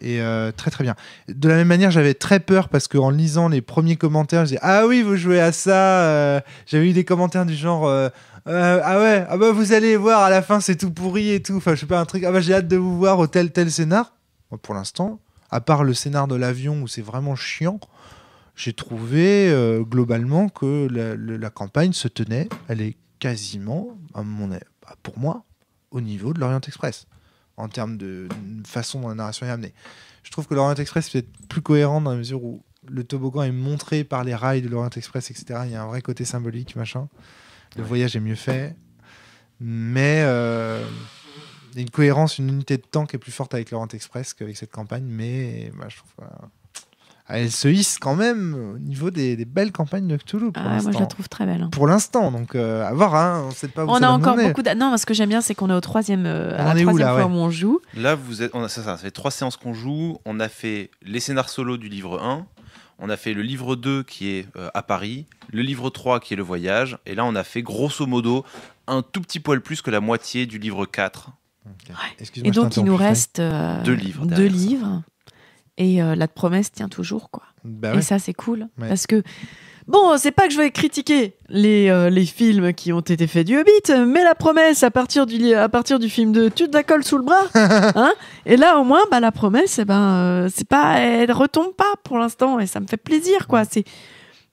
Et très bien. De la même manière, j'avais très peur parce qu'en lisant les premiers commentaires, je disais ah oui, vous jouez à ça. J'avais eu des commentaires du genre ah ouais, ah bah vous allez voir à la fin c'est tout pourri et tout. Enfin je sais pas un truc. Ah bah j'ai hâte de vous voir au tel scénar. Bon, pour l'instant, à part le scénar de l'avion où c'est vraiment chiant, j'ai trouvé globalement que la campagne se tenait. Elle est quasiment, pour moi, au niveau de l'Orient Express. En termes de façon dont la narration est amenée. Je trouve que l'Orient Express peut être plus cohérent dans la mesure où le toboggan est montré par les rails de l'Orient Express, etc. Il y a un vrai côté symbolique, machin. Le voyage est mieux fait. Mais il y a une cohérence, une unité de temps qui est plus forte avec l'Orient Express qu'avec cette campagne. Mais je trouve elle se hisse quand même au niveau des belles campagnes de Cthulhu pour l'instant. Moi, je la trouve très belle. Pour l'instant, donc à voir, hein, on ne sait pas où On ça a va encore mener. beaucoup Non, ce que j'aime bien, c'est qu'on est au troisième, à la est où, troisième là, fois ouais. où on joue. Là, ça fait 3 séances qu'on joue. On a fait les scénars solo du livre 1. On a fait le livre 2 qui est à Paris. Le livre 3 qui est le voyage. Et là, on a fait grosso modo un tout petit poil plus que la moitié du livre 4. Okay. Excuse-moi, Et donc, il nous reste 2 livres. deux livres. Et la promesse tient toujours, quoi. Bah Et ouais. ça, c'est cool. Ouais. Parce que, bon, c'est pas que je vais critiquer les films qui ont été faits du Hobbit, mais la promesse, à partir du film de Tu te la colles sous le bras. Hein, et là, au moins, la promesse, c'est pas, elle retombe pas pour l'instant. Et ça me fait plaisir, quoi.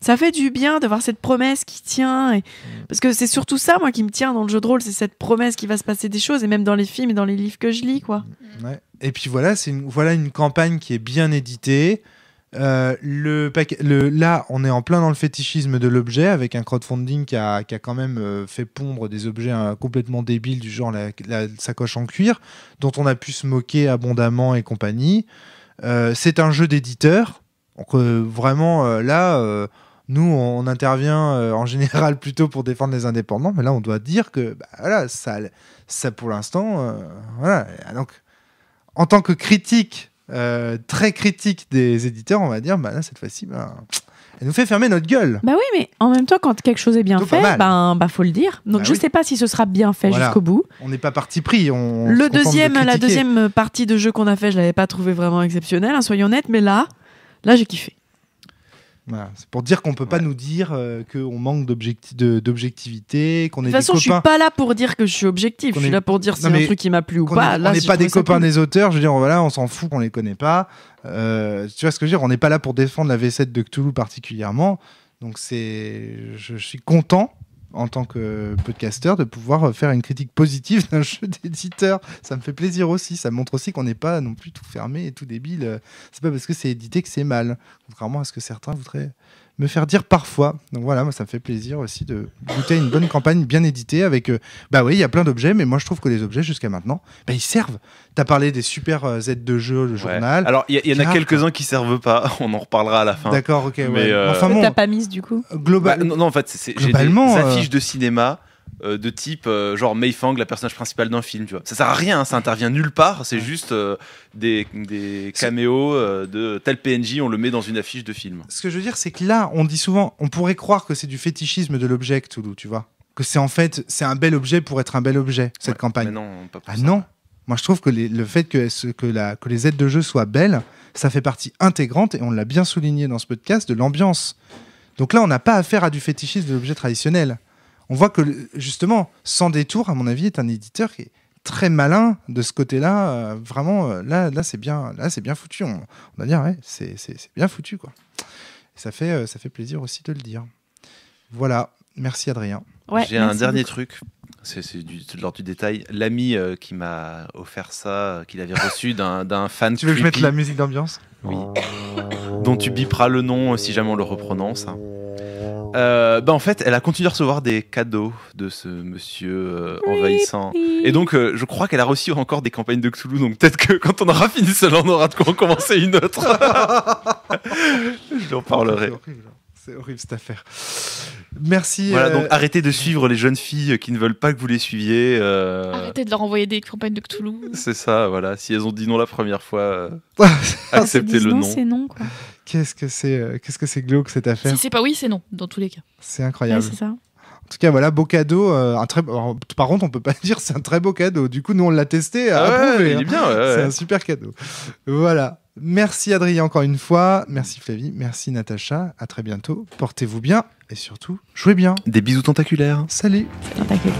Ça fait du bien de voir cette promesse qui tient. Parce que c'est surtout ça, moi, qui me tient dans le jeu de rôle, c'est cette promesse qu'il va se passer des choses, et même dans les films et dans les livres que je lis, quoi. Ouais. Et puis voilà, voilà une campagne qui est bien éditée. Là, on est en plein dans le fétichisme de l'objet avec un crowdfunding qui a quand même fait pondre des objets complètement débiles du genre la sacoche en cuir, dont on a pu se moquer abondamment et compagnie. C'est un jeu d'éditeur. Donc vraiment, là, nous, on intervient en général plutôt pour défendre les indépendants, mais là, on doit dire que voilà, ça pour l'instant, voilà. Donc, en tant que critique, très critique des éditeurs, on va dire, là, cette fois-ci, elle nous fait fermer notre gueule. Bah oui, mais en même temps, quand quelque chose est bien Plutôt fait, pas faut le dire. Donc je oui. sais pas si ce sera bien fait Voilà. jusqu'au bout. On n'est pas parti pris. La deuxième partie de jeu qu'on a fait, je l'avais pas trouvé vraiment exceptionnelle, hein, soyons honnêtes, mais là j'ai kiffé. Voilà. C'est pour dire qu'on peut pas nous dire qu'on manque d'objectivité, qu'on est De toute façon, des je suis copains. pas là pour dire que je suis objectif. Je suis là pour dire si Non, mais un truc qui m'a plu ou qu'on pas. est- Là, on n'est j'ai pas des trouvé ça copains cool. des auteurs. Je veux dire, voilà, on s'en fout qu'on les connaît pas. Tu vois ce que je veux dire? On n'est pas là pour défendre la V7 de Cthulhu particulièrement. Donc je suis content en tant que podcasteur de pouvoir faire une critique positive d'un jeu d'éditeur. Ça me fait plaisir aussi. Ça montre aussi qu'on n'est pas non plus tout fermé et tout débile. C'est pas parce que c'est édité que c'est mal. Contrairement à ce que certains voudraient me faire dire parfois. Donc voilà, moi ça me fait plaisir aussi de goûter à une bonne campagne bien éditée avec... oui, il y a plein d'objets, mais moi je trouve que les objets jusqu'à maintenant, ils servent. T'as parlé des super Z de jeu, le journal. Alors, il y en a Cartes. quelques-uns qui servent pas. On en reparlera à la fin. D'accord, ok. Mais, Ouais. Enfin bon, T'as pas mise du coup. Non, en fait, j'ai des Globalement, affiches de cinéma de type genre Mei Fang, la personnage principale d'un film. Tu vois. Ça sert à rien, hein, ça intervient nulle part. C'est juste des caméos de tel PNJ, on le met dans une affiche de film. Ce que je veux dire, c'est que là, on dit souvent, on pourrait croire que c'est du fétichisme de l'objet Cthulhu, tu vois. Que c'est en fait, c'est un bel objet pour être un bel objet, cette campagne. Mais non, pas pour Ah ça. non. Moi, je trouve que le fait que les aides de jeu soient belles, ça fait partie intégrante, et on l'a bien souligné dans ce podcast, de l'ambiance. Donc là, on n'a pas affaire à du fétichisme de l'objet traditionnel. On voit que, justement, Sans Détour, à mon avis, est un éditeur qui est très malin de ce côté-là. Vraiment, là, c'est bien foutu. On va dire, ouais, c'est bien foutu, quoi. Et ça fait plaisir aussi de le dire. Voilà. Merci, Adrien. Ouais, J'ai un merci dernier beaucoup. truc. C'est de l'ordre du détail. L'ami qui m'a offert ça, qu'il avait reçu d'un fan Tu veux que je mette creepy, la musique d'ambiance? Oui. Dont tu biperas le nom si jamais on le reprononce. En fait, elle a continué à recevoir des cadeaux de ce monsieur envahissant. Et donc, je crois qu'elle a reçu encore des campagnes de Cthulhu. Donc, peut-être que quand on aura fini celle-là, on aura de quoi en commencer une autre. Je lui en parlerai. C'est horrible cette affaire. Merci. Voilà, donc arrêtez de suivre les jeunes filles qui ne veulent pas que vous les suiviez. Arrêtez de leur envoyer des campagnes de Cthulhu. C'est ça, voilà. Si elles ont dit non la première fois, Quand acceptez ils disent le non, non. c'est non, quoi. Qu'est-ce que c'est glauque cette affaire? Si c'est pas oui, c'est non, dans tous les cas. C'est Ouais, incroyable. c'est ça. En tout cas, voilà, beau cadeau. Alors, par contre, on peut pas dire c'est un très beau cadeau. Du coup, nous, on l'a testé. Ah ouais, approuvé, il hein. est bien. Ouais, C'est ouais. un super cadeau. Voilà. Merci Adrien encore une fois. Merci Flavie. Merci Natacha. À très bientôt. Portez-vous bien et surtout, jouez bien. Des bisous tentaculaires. Salut. Tentacule.